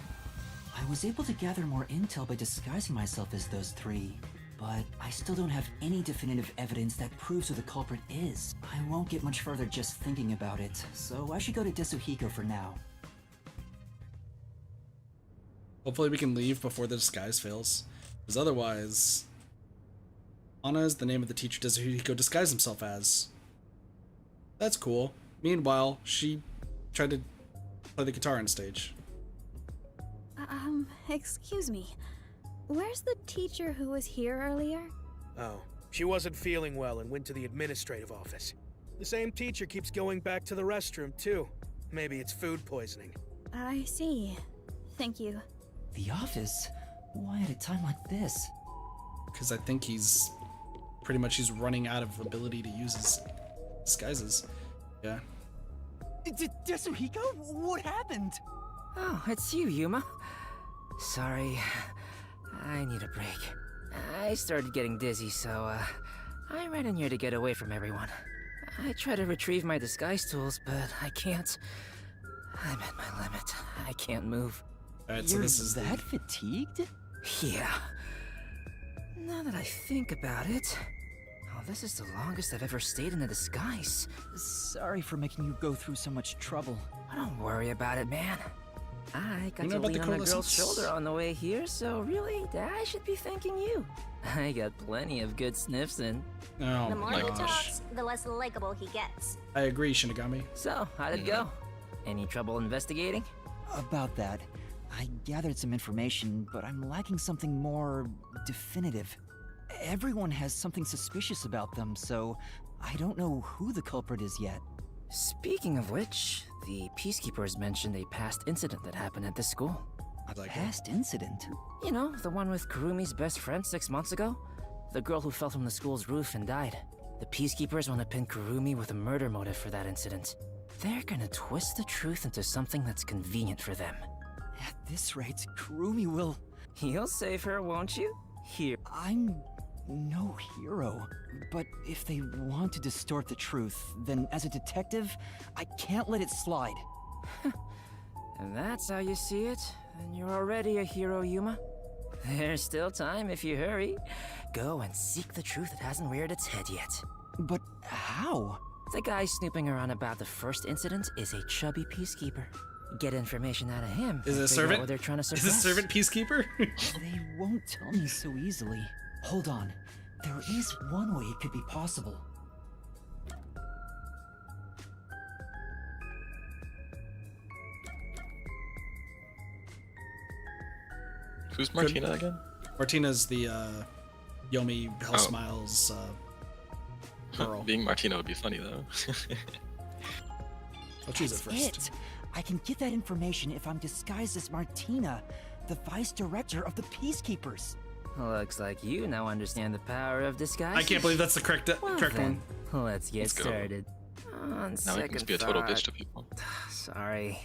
I was able to gather more intel by disguising myself as those three, but I still don't have any definitive evidence that proves who the culprit is. I won't get much further just thinking about it, so I should go to Desuhiko for now. Hopefully we can leave before the disguise fails. Because otherwise... Anna is the name of the teacher Desuhiko disguised himself as. That's cool. Meanwhile, she tried to play the guitar on stage. Excuse me. Where's the teacher who was here earlier? Oh, she wasn't feeling well and went to the administrative office. The same teacher keeps going back to the restroom, too. Maybe it's food poisoning. I see. Thank you. The office? Why at a time like this? Because I think he's... Pretty much he's running out of ability to use his disguises. Yeah. Desuhiko? What happened? Oh, it's you, Yuma. Sorry. I need a break. I started getting dizzy, so, I ran in here to get away from everyone. I try to retrieve my disguise tools, but I can't. I'm at my limit. I can't move. Alright, so this is that fatigued? Yeah. Now that I think about it... Oh, this is the longest I've ever stayed in a disguise. Sorry for making you go through so much trouble. Don't worry about it, man. I got You know to about lean the on a girl's coalescence? shoulder on the way here, so really, I should be thanking you. I got plenty of good sniffs in. Oh The more my he gosh. talks, the less likable he gets. I agree, Shinigami. So, how'd it go? Any trouble investigating? About that, I gathered some information, but I'm lacking something more definitive. Everyone has something suspicious about them, so I don't know who the culprit is yet. Speaking of which, the Peacekeepers mentioned a past incident that happened at this school. A past incident? You know, the one with Kurumi's best friend 6 months ago? The girl who fell from the school's roof and died. The Peacekeepers want to pin Kurumi with a murder motive for that incident. They're gonna twist the truth into something that's convenient for them. At this rate, Kurumi will... You'll save her, won't you? Here. I'm no hero. But if they want to distort the truth, then as a detective, I can't let it slide. And that's how you see it? Then you're already a hero, Yuma. There's still time if you hurry. Go and seek the truth that hasn't reared its head yet. But how? The guy snooping around about the first incident is a chubby peacekeeper. Get information out of him. Is it a and figure out servant? what they're trying to Is suppress. it servant peacekeeper? They won't tell me so easily. Hold on. There is one way it could be possible. Who's Martina again? Martina's the Yomi Hell Oh. Smiles girl. Being Martina would be funny though. I'll choose it That's first. it. I can get that information if I'm disguised as Martina, the vice director of the Peacekeepers. Looks like you now understand the power of disguise. I can't believe that's the correct Well, correct then, one. Let's get Let's go. started. On Now we can second just be a total thought, bitch to people. Sorry.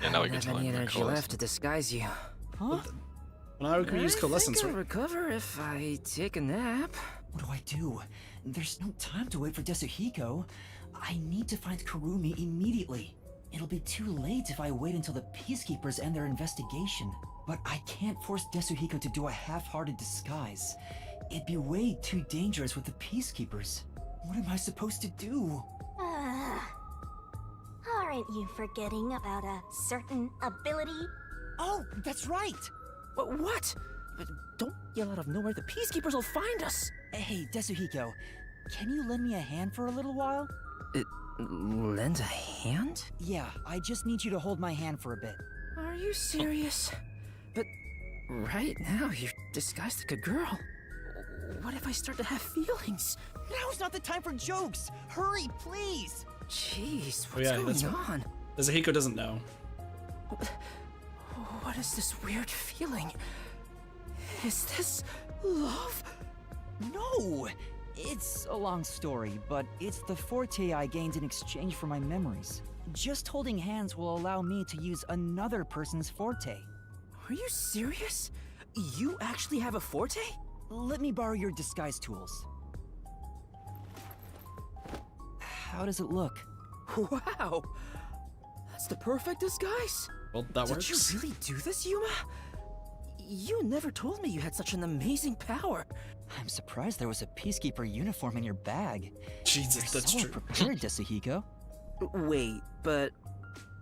Yeah, now we I can don't tell have him any we're energy left to disguise you. Huh? Well, now we can use coalescence, I think I'll right? recover if I take a nap. What do I do? There's no time to wait for Desuhiko. I need to find Kurumi immediately. It'll be too late if I wait until the Peacekeepers end their investigation. But I can't force Desuhiko to do a half-hearted disguise. It'd be way too dangerous with the Peacekeepers. What am I supposed to do? Aren't you forgetting about a certain ability? Oh, that's right! What? Don't yell out of nowhere. The Peacekeepers will find us. Hey, Desuhiko, can you lend me a hand for a little while? Lend a hand? Yeah, I just need you to hold my hand for a bit. Are you serious? But right now you're disguised like a girl. What if I start to have feelings? Now's not the time for jokes! Hurry, please! Jeez, Oh what's yeah, that's going right. on? Desuhiko doesn't know. What is this weird feeling? Is this love? No! It's a long story, but it's the forte I gained in exchange for my memories. Just holding hands will allow me to use another person's forte. Are you serious? You actually have a forte? Let me borrow your disguise tools. How does it look? Wow! That's the perfect disguise! Well, that works. Did you really do this, Yuma? You never told me you had such an amazing power. I'm surprised there was a Peacekeeper uniform in your bag. Jesus, You're that's so true. prepared, Desuhiko. Wait, but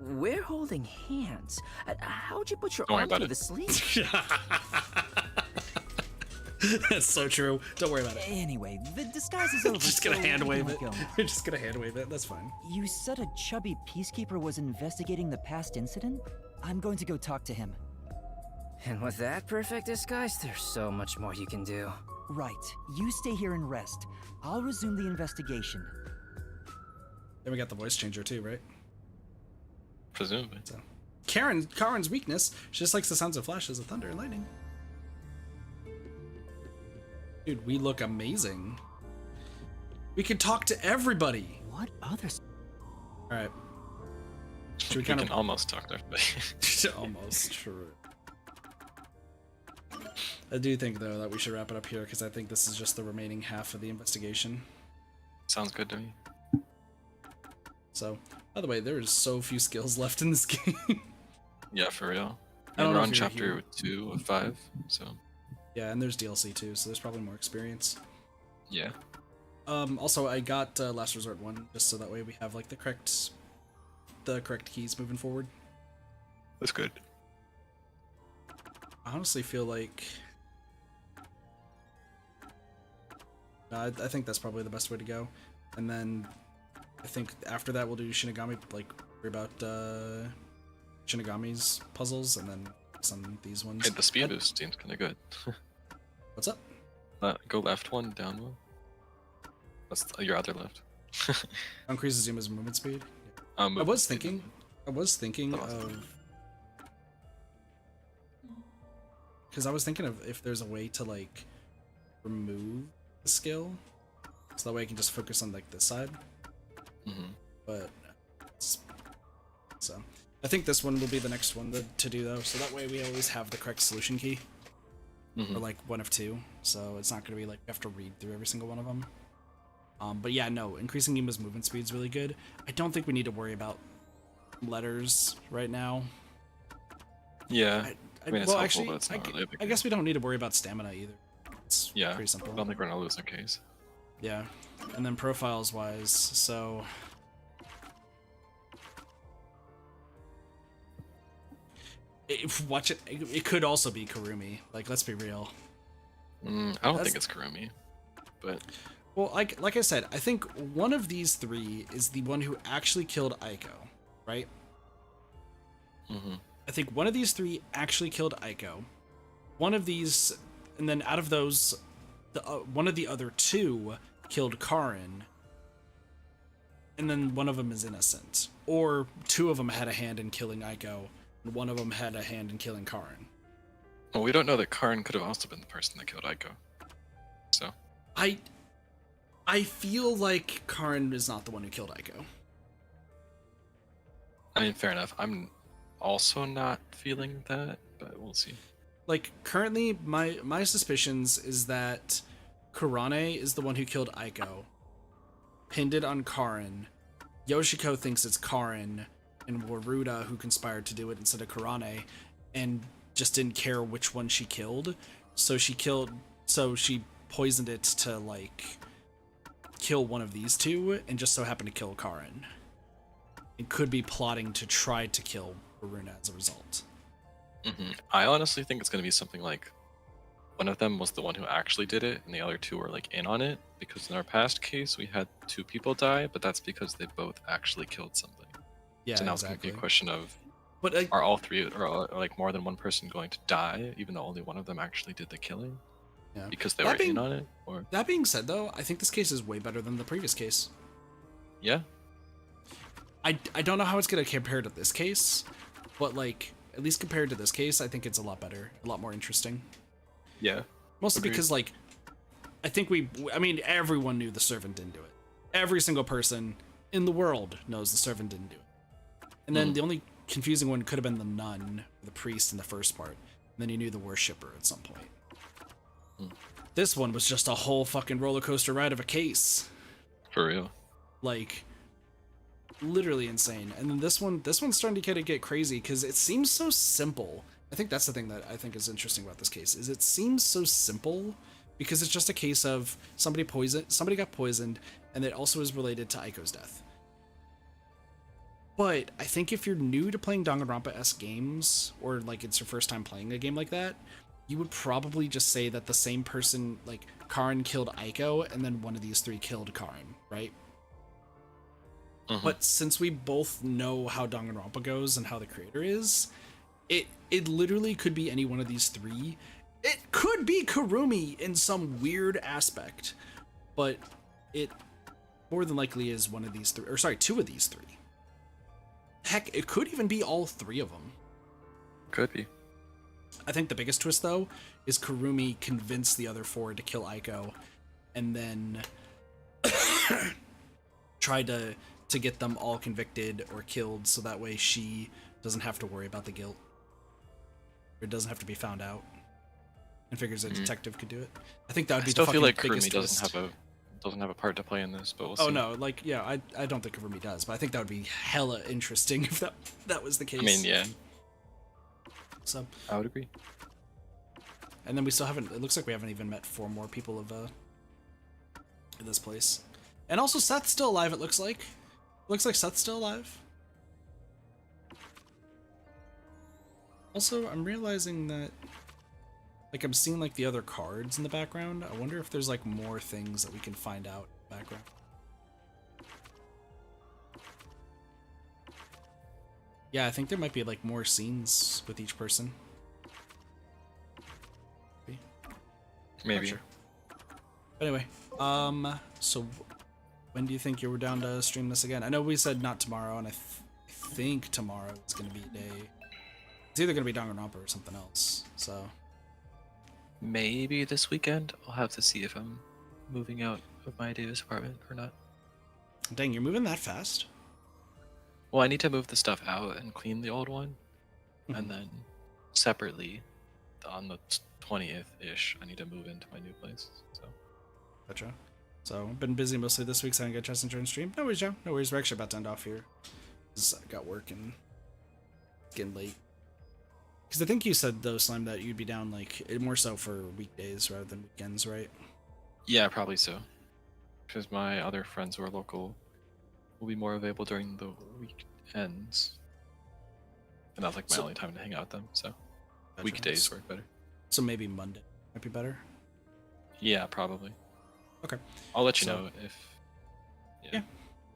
we're holding hands. How'd you put your Don't worry arm about through it. the sleeve? That's so true. Don't worry about it. Anyway, the disguise is over. Just gonna so hand we wave can it. go. We're just gonna hand wave it. That's fine. You said a chubby Peacekeeper was investigating the past incident? I'm going to go talk to him. And with that perfect disguise, there's so much more you can do. Right. You stay here and rest. I'll resume the investigation. Then we got the voice changer too, right? Presumably. So, Karen's weakness. She just likes the sounds of flashes of thunder and lightning. Dude, we look amazing. We can talk to everybody. What others? All right. Should we We kind can of almost talk to everybody. almost true? I do think though that we should wrap it up here because I think this is just the remaining half of the investigation. Sounds good to me. So, by the way, there's so few skills left in this game. Yeah, for real. I don't And know we're if on you're chapter here. 2 of 5, so Yeah, and there's DLC too, so there's probably more experience. yeah. Also, I got Last Resort 1 just so that way we have like the correct keys moving forward. That's good. I honestly feel like I think that's probably the best way to go, and then I think after that we'll do Shinigami, like worry about Shinigami's puzzles, and then some of these ones. Hey, the speed boost seems kind of good. What's up? Go left one, down one. That's your other left. Increases Zuma's movement speed. I Movement was speed. thinking of, because I was thinking of if there's a way to like remove the skill, so that way I can just focus on like this side. Mm-hmm. But so I think this one will be the next one to do though, so that way we always have the correct solution key. or like one of two. So it's not going to be like you have to read through every single one of them. But yeah, no, increasing Yuma's movement speed is really good. I don't think we need to worry about letters right now. Yeah. I mean, it's well, helpful, actually, but it's not really a big I guess we don't need to worry about stamina either. It's Yeah, pretty simple. I don't think we're gonna lose in case. Yeah, and then profiles wise, so watch it. It could also be Karumi. Like, let's be real. I don't think it's Karumi, but well, like I said, I think one of these three is the one who actually killed Aiko, right? I think one of these three actually killed Aiko. One of these, and then out of those, one of the other two killed Karin. And then one of them is innocent. Or two of them had a hand in killing Aiko, and one of them had a hand in killing Karin. well, we don't know that Karin could have also been the person that killed Aiko. So I feel like Karin is not the one who killed Aiko. I mean, fair enough. I'm also not feeling that, but we'll see. Like, currently, my suspicions is that Kurane is the one who killed Aiko, pinned it on Karin. Yoshiko thinks it's Karin and Waruda who conspired to do it instead of Kurane, and just didn't care which one she killed. So she poisoned it to, like, kill one of these two, and just so happened to kill Karin. It could be plotting to try to kill Waruna as a result. I honestly think it's going to be something like one of them was the one who actually did it, and the other two were like in on it. Because in our past case, we had 2 people die, but that's because they both actually killed something. Yeah, so now it's going to be a question of, are all 3 or like more than one person going to die, even though only one of them actually did the killing? Yeah. Because they were in on it, or that being said, though, I think this case is way better than the previous case. Yeah. I don't know how it's gonna compare to this case, but like at least compared to this case, I think it's a lot better, a lot more interesting. Yeah. Mostly Agreed. because like I think I mean everyone knew the servant didn't do it. Every single person in the world knows the servant didn't do it. And then the only confusing one could have been the nun, the priest in the first part. And then you knew the worshipper at some point. This one was just a whole fucking roller coaster ride of a case. For real. Like literally insane. And then this one's starting to kind of get crazy because it seems so simple. I think that's the thing that I think is interesting about this case is it seems so simple because it's just a case of somebody got poisoned, and it also is related to Aiko's death. But I think if you're new to playing Danganronpa-esque games, or like it's your first time playing a game like that, you would probably just say that the same person, like Karin killed Aiko, and then one of these 3 killed Karin, right? But since we both know how Danganronpa goes and how the creator is, it literally could be any one of these 3. It could be Karumi in some weird aspect, but it more than likely is one of these 3, or sorry, 2 of these 3. Heck, it could even be all 3 of them. Could be. I think the biggest twist, though, is Karumi convinced the other 4 to kill Aiko, and then tried to get them all convicted or killed, so that way she doesn't have to worry about the guilt, or doesn't have to be found out, and figures a detective could do it. I think that would be the fucking biggest twist. I still feel like Karumi doesn't have a part to play in this, but we'll see. Oh no, like yeah, I don't think Karumi does, but I think that would be hella interesting if that was the case. I mean, yeah. So I would agree. And then we still haven't. It looks like we haven't even met 4 more people of in this place. And also Seth's still alive. It looks like. Looks like Seth's still alive. Also, I'm realizing that, like, I'm seeing like the other cards in the background. I wonder if there's like more things that we can find out in the background. Yeah, I think there might be like more scenes with each person. Maybe. Sure. Anyway, so when do you think you were down to stream this again? I know we said not tomorrow, and I think tomorrow is going to be a day. It's either going to be Danganronpa or something else. So maybe this weekend. I'll have to see if I'm moving out of my Davis apartment or not. Dang, you're moving that fast? Well, I need to move the stuff out and clean the old one, and then separately on the 20th ish. I need to move into my new place. So. Gotcha. So I've been busy mostly this week, so I didn't get a chance to turn stream. No worries, Joe. No worries. We're actually about to end off here. I got work and it's getting late. Because I think you said though, Slime, that you'd be down like more so for weekdays rather than weekends, right? Yeah, probably so. Because my other friends who are local will be more available during the weekends. And that's like my only time to hang out with them, so Gotcha. weekdays work better. So maybe Monday might be better. Yeah, probably. Okay. I'll let you know if. Yeah.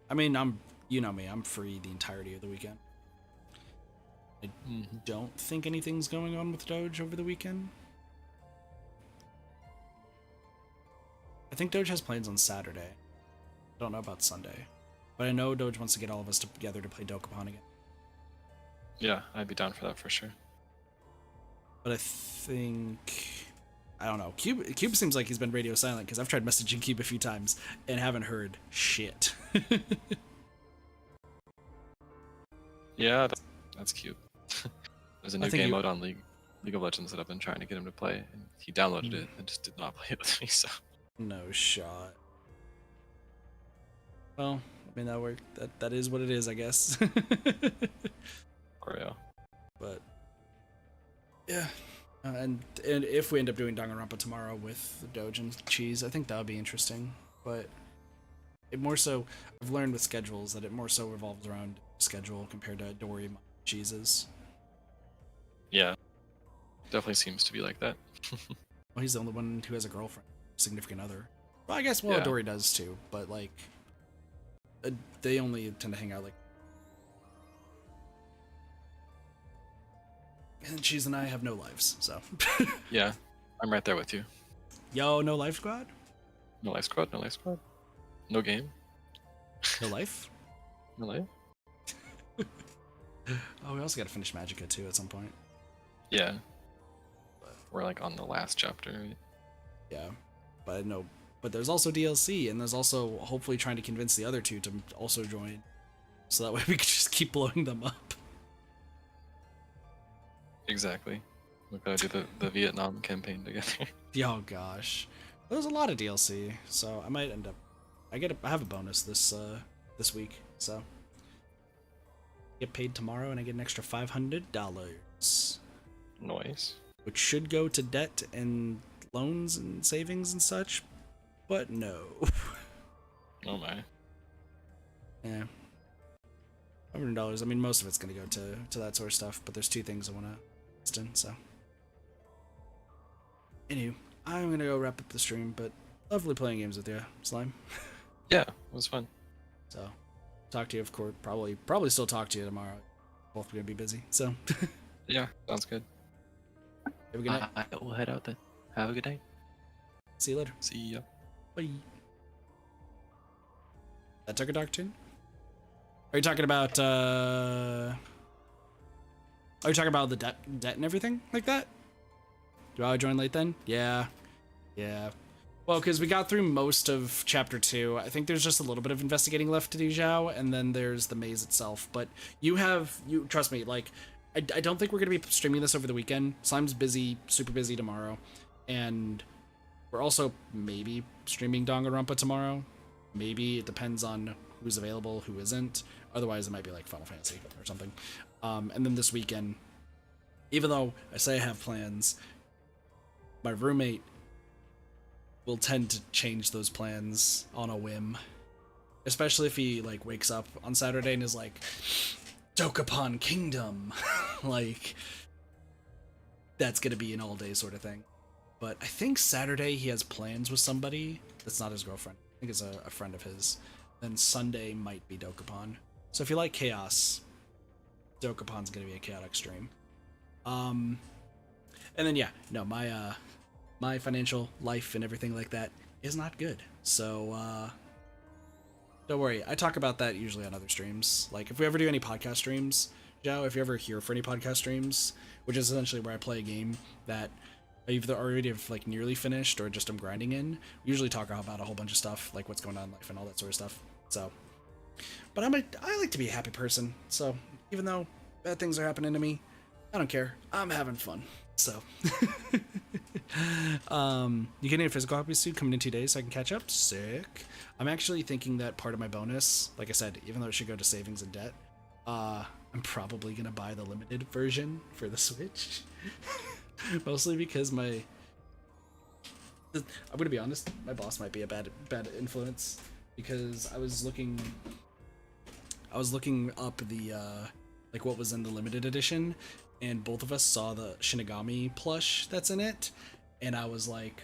I mean, you know me, I'm free the entirety of the weekend. I don't think anything's going on with Doge over the weekend. I think Doge has plans on Saturday. I don't know about Sunday. But I know Doge wants to get all of us together to play Dokapon again. Yeah, I'd be down for that for sure. But I think... I don't know. Cube seems like he's been radio silent because I've tried messaging Cube a few times and haven't heard shit. Yeah, that's cute. There's a new game mode on League of Legends that I've been trying to get him to play, and he downloaded it and just did not play it with me, so... No shot. Well, I mean, that worked. That is what it is, I guess. Or yeah. But yeah, and if we end up doing Danganronpa tomorrow with Doge and Cheese, I think that would be interesting. But it more so, I've learned with schedules that it more so revolves around schedule compared to Dory Cheese's. Yeah, definitely seems to be like that. Well, he's the only one who has a girlfriend, significant other. Well, I guess Dory does too, but like they only tend to hang out like. And Cheese and I have no lives, so. Yeah, I'm right there with you. Yo, no life squad? No life squad, no life squad. No game. No life? No life? Oh, we also gotta finish Magica too at some point. Yeah. We're like on the last chapter, right? Yeah. But no, but there's also DLC, and there's also hopefully trying to convince the other two to also join. So that way we can just keep blowing them up. Exactly. We're gonna do the Vietnam campaign together. Oh gosh. There's a lot of DLC, so I might end up I have a bonus this week, so get paid tomorrow and I get an extra $500. Nice. Which should go to debt and loans and savings and such, but no. Oh my. Yeah. $500. I mean, most of it's gonna go to that sort of stuff, but there's two things I wanna invest in, so. Anywho, I'm gonna go wrap up the stream, but lovely playing games with you, Slime. Yeah, it was fun. So, talk to you, of course. Probably still talk to you tomorrow. Both gonna be busy, so. Yeah, sounds good. Have a good night. We'll head out then. Have a good night. See you later. See ya. Bye. That took a dark tune? Are you talking about, Are you talking about the debt and everything like that? Do I join late then? Yeah. Yeah. Well, because we got through most of Chapter 2. I think there's just a little bit of investigating left to do, Zhao, and then there's the maze itself. But you trust me, like, I don't think we're going to be streaming this over the weekend. Slime's busy, super busy tomorrow. And we're also maybe streaming Danganronpa tomorrow. Maybe. It depends on who's available, who isn't. Otherwise, it might be like Final Fantasy or something. And then this weekend, even though I say I have plans, my roommate will tend to change those plans on a whim. Especially if he like wakes up on Saturday and is like, Dokapon Kingdom. Like, that's gonna be an all-day sort of thing. But I think Saturday he has plans with somebody that's not his girlfriend. I think it's a friend of his. Then Sunday might be Dokapon. So if you like chaos, Dokapon's gonna be a chaotic stream. And then yeah, no, my financial life and everything like that is not good. So don't worry. I talk about that usually on other streams. Like if we ever do any podcast streams, Joe, if you're ever here for any podcast streams, which is essentially where I play a game that I either already have like nearly finished or just I'm grinding in, we usually talk about a whole bunch of stuff, like what's going on in life and all that sort of stuff. So, but I like to be a happy person. So even though bad things are happening to me, I don't care. I'm having fun. So, you getting a physical copy soon? Coming in 2 days so I can catch up. Sick. I'm actually thinking that part of my bonus, like I said, even though it should go to savings and debt, I'm probably gonna buy the limited version for the Switch. Mostly because I'm gonna be honest, my boss might be a bad influence, because I was looking up the like what was in the limited edition, and both of us saw the Shinigami plush that's in it, and I was like,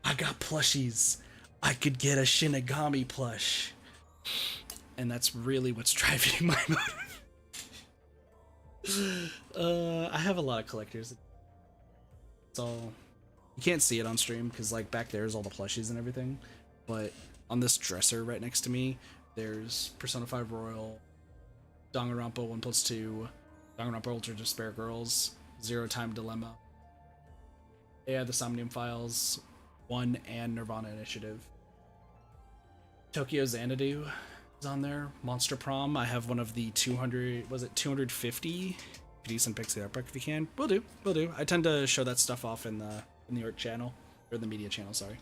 I got plushies, I could get a Shinigami plush, and that's really what's driving my motive. I have a lot of collectors. So you can't see it on stream because like back there is all the plushies and everything, but on this dresser right next to me, there's Persona 5 Royal, Danganronpa 1+2, Danganronpa Ultra Despair Girls, Zero Time Dilemma, the Somnium Files 1, and Nirvana Initiative. Tokyo Xanadu is on there. Monster Prom, I have one of the 250 decent pixie art book if you can. Will do. I tend to show that stuff off in the art channel, or the media channel, sorry.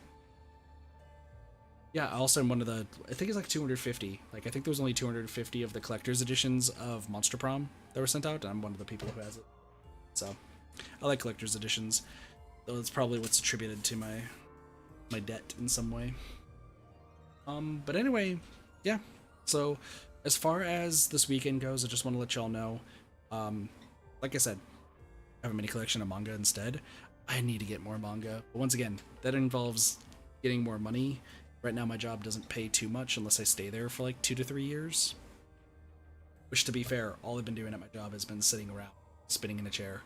Yeah, I also am one of the, I think it's like 250. Like, I think there was only 250 of the collector's editions of Monster Prom that were sent out, and I'm one of the people who has it. So, I like collector's editions, though it's probably what's attributed to my debt in some way. But anyway, yeah. So, as far as this weekend goes, I just want to let y'all know, like I said, I have a mini collection of manga instead. I need to get more manga. But once again, that involves getting more money. Right now, my job doesn't pay too much unless I stay there for like 2 to 3 years. Which, to be fair, all I've been doing at my job has been sitting around, spinning in a chair.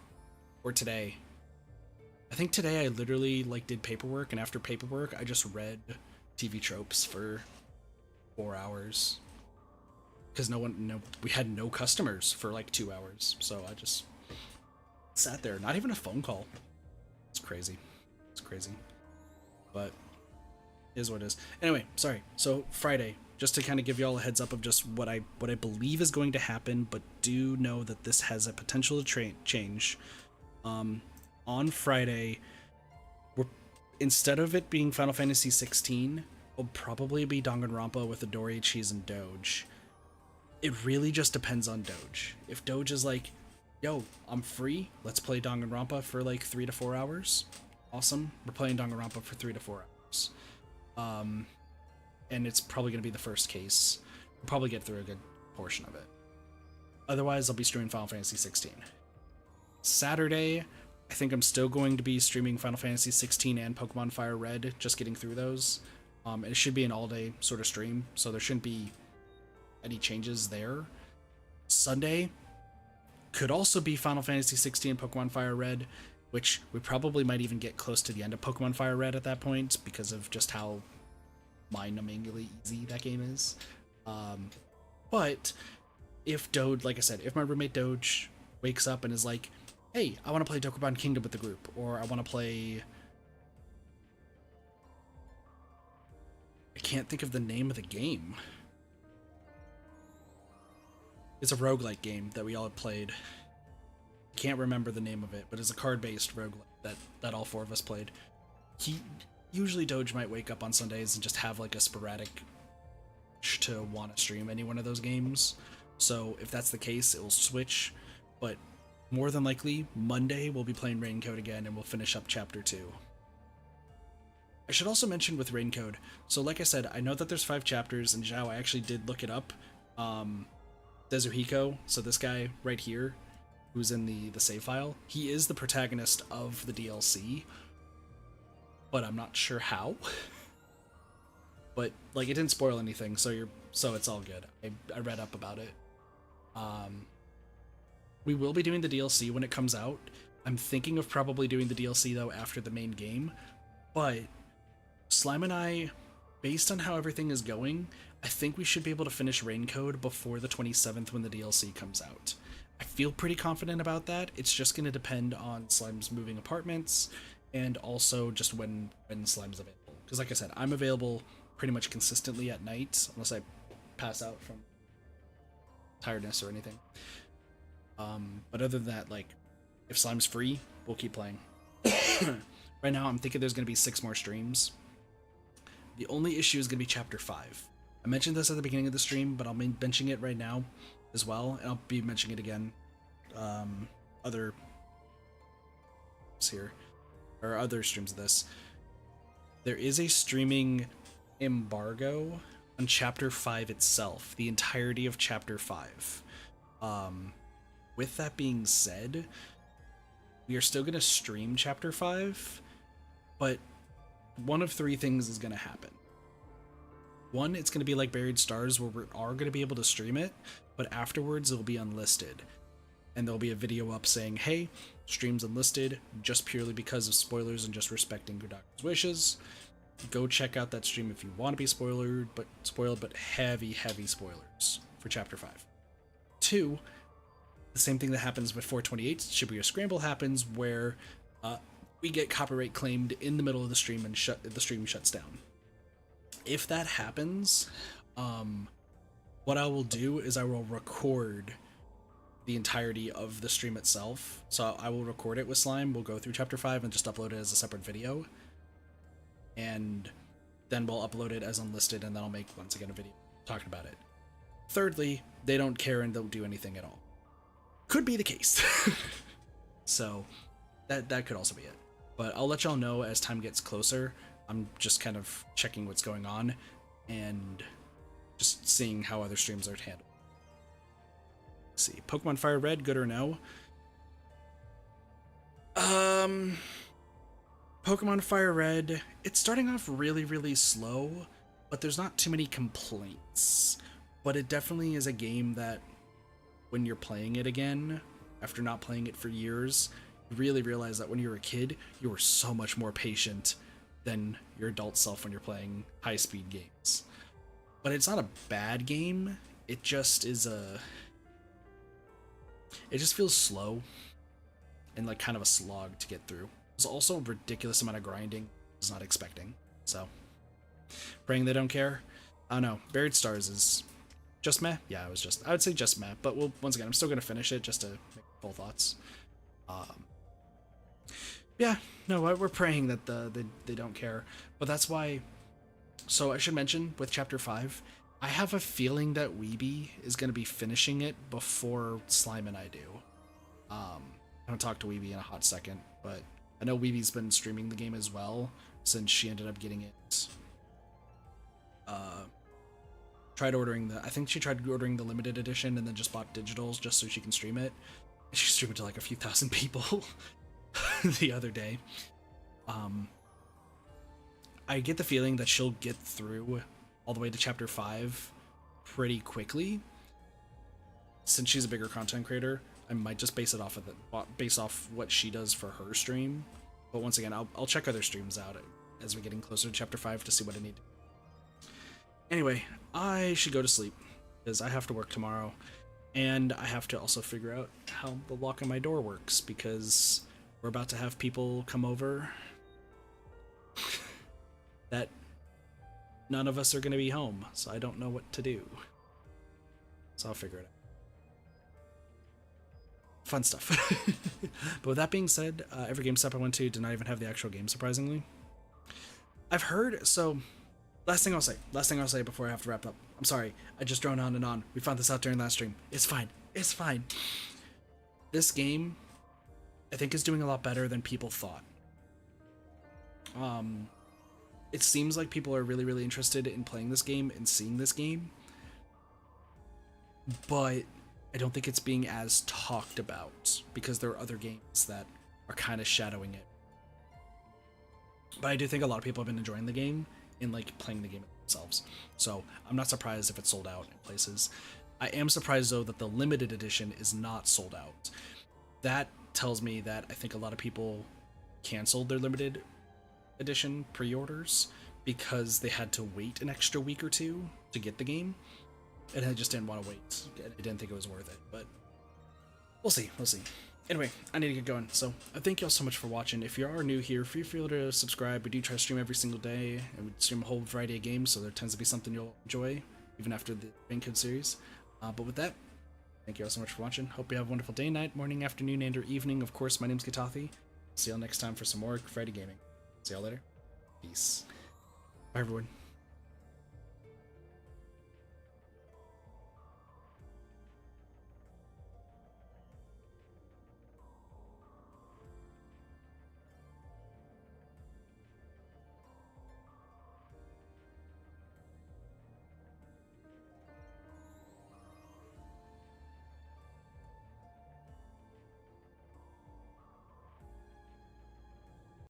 Or today. I think today I literally like did paperwork, and after paperwork, I just read TV tropes for 4 hours. Because we had no customers for like 2 hours, so I just sat there. Not even a phone call. It's crazy. But it is what it is. Anyway, sorry. So Friday, just to kind of give you all a heads up of just what I believe is going to happen, but do know that this has a potential to change. On Friday, instead of it being Final Fantasy 16, it'll probably be Danganronpa with Midori, Cheese, and Doge. It really just depends on Doge. If Doge is like, yo, I'm free, let's play Danganronpa for like 3 to 4 hours. Awesome. We're playing Danganronpa for 3 to 4 hours. And it's probably going to be the first case. We'll probably get through a good portion of it. Otherwise, I'll be streaming Final Fantasy 16. Saturday, I think I'm still going to be streaming Final Fantasy 16 and Pokemon Fire Red, just getting through those. It should be an all-day sort of stream, so there shouldn't be any changes there. Sunday could also be Final Fantasy 16 and Pokemon Fire Red, which we probably might even get close to the end of Pokemon Fire Red at that point because of just how mind-numbingly easy that game is. But if Doge, like I said, if my roommate Doge wakes up and is like, hey, I want to play Dokkan Kingdom with the group, or I want to play... I can't think of the name of the game. It's a roguelike game that we all played. Can't remember the name of it, but it's a card-based roguelike that all 4 of us played. Usually Doge might wake up on Sundays and just have like a sporadic to want to stream any one of those games. So if that's the case, it will switch. But more than likely, Monday we'll be playing Raincode again, and we'll finish up Chapter 2. I should also mention with Raincode, so like I said, I know that there's 5 chapters, and Zhao, I actually did look it up. Dezuhiko, so this guy right here, who's in the save file, he is the protagonist of the DLC, but I'm not sure how. But like, it didn't spoil anything, so it's all good. I read up about it. We will be doing the DLC when it comes out. I'm thinking of probably doing the DLC though after the main game, but Slime and I, based on how everything is going, I think we should be able to finish Raincode before the 27th when the DLC comes out. I feel pretty confident about that. It's just going to depend on Slime's moving apartments and also just when Slime's available. Because like I said, I'm available pretty much consistently at night unless I pass out from tiredness or anything. But other than that, like, if Slime's free, we'll keep playing. Right now, I'm thinking there's going to be 6 more streams. The only issue is going to be Chapter 5. I mentioned this at the beginning of the stream, but I'll be mentioning it right now as well, and I'll be mentioning it again. Other streams of this. There is a streaming embargo on Chapter 5 itself, the entirety of Chapter 5. With that being said, we are still going to stream Chapter 5, but one of 3 things is going to happen. One, it's going to be like Buried Stars, where we are going to be able to stream it, but afterwards it'll be unlisted. And there'll be a video up saying, hey, stream's unlisted, just purely because of spoilers and just respecting your doctor's wishes. Go check out that stream if you want to be spoiled, but heavy spoilers for Chapter 5. 2, the same thing that happens with 428 Shibuya Scramble happens, where we get copyright claimed in the middle of the stream and the stream shuts down. If that happens, what I will do is I will record the entirety of the stream itself. So I will record it with Slime, we'll go through Chapter 5 and just upload it as a separate video. And then we'll upload it as unlisted, and then I'll make, once again, a video talking about it. Thirdly, they don't care and don't do anything at all. Could be the case. So that could also be it. But I'll let y'all know as time gets closer. I'm just kind of checking what's going on and just seeing how other streams are handled. Let's see, Pokemon Fire Red, good or no? Pokemon Fire Red, it's starting off really slow, but there's not too many complaints. But it definitely is a game that, when you're playing it again, after not playing it for years, you really realize that when you were a kid, you were so much more patient than your adult self when you're playing high-speed games. But it's not a bad game, it just is it just feels slow and like kind of a slog to get through. There's also a ridiculous amount of grinding I was not expecting, so praying they don't care. I don't know, Buried Stars is just meh? Yeah, I would say just meh, but once again, I'm still gonna finish it just to make full thoughts. Yeah, no, we're praying that they don't care, but that's why. So I should mention with Chapter 5, I have a feeling that Weeby is gonna be finishing it before Slime and I do. I haven't talked to Weeby in a hot second, but I know Weeby's been streaming the game as well since she ended up getting it. I think she tried ordering the limited edition and then just bought digitals just so she can stream it. She streamed it to like a few thousand people the other day. I get the feeling that she'll get through all the way to Chapter 5 pretty quickly. Since she's a bigger content creator, I might just base off what she does for her stream. But once again, I'll check other streams out as we're getting closer to Chapter 5 to see what I need. Anyway, I should go to sleep because I have to work tomorrow, and I have to also figure out how the lock on my door works because we're about to have people come over that none of us are going to be home, so I don't know what to do. So I'll figure it out. Fun stuff. But with that being said, every GameStop I went to did not even have the actual game, surprisingly. I've heard, so last thing I'll say before I have to wrap up. I'm sorry, I just drone on and on. We found this out during last stream. It's fine. This game, I think, is doing a lot better than people thought. It seems like people are really interested in playing this game and seeing this game, but I don't think it's being as talked about because there are other games that are kind of shadowing it. But I do think a lot of people have been enjoying the game and like playing the game themselves. So I'm not surprised if it's sold out in places. I am surprised though that the limited edition is not sold out. That tells me that I think a lot of people canceled their limited edition pre-orders because they had to wait an extra week or two to get the game, and I just didn't want to wait. I didn't think it was worth it, but we'll see. Anyway, I need to get going, so I thank y'all so much for watching. If you are new here, feel free to subscribe. We do try to stream every single day, and we stream a whole variety of games, so there tends to be something you'll enjoy even after the main code series. But with that, Thank you all so much for watching. Hope you have a wonderful day, night, morning, afternoon, and or evening. Of course, my name's Katathi. See y'all next time for some more Friday gaming. See y'all later. Peace. Bye, everyone.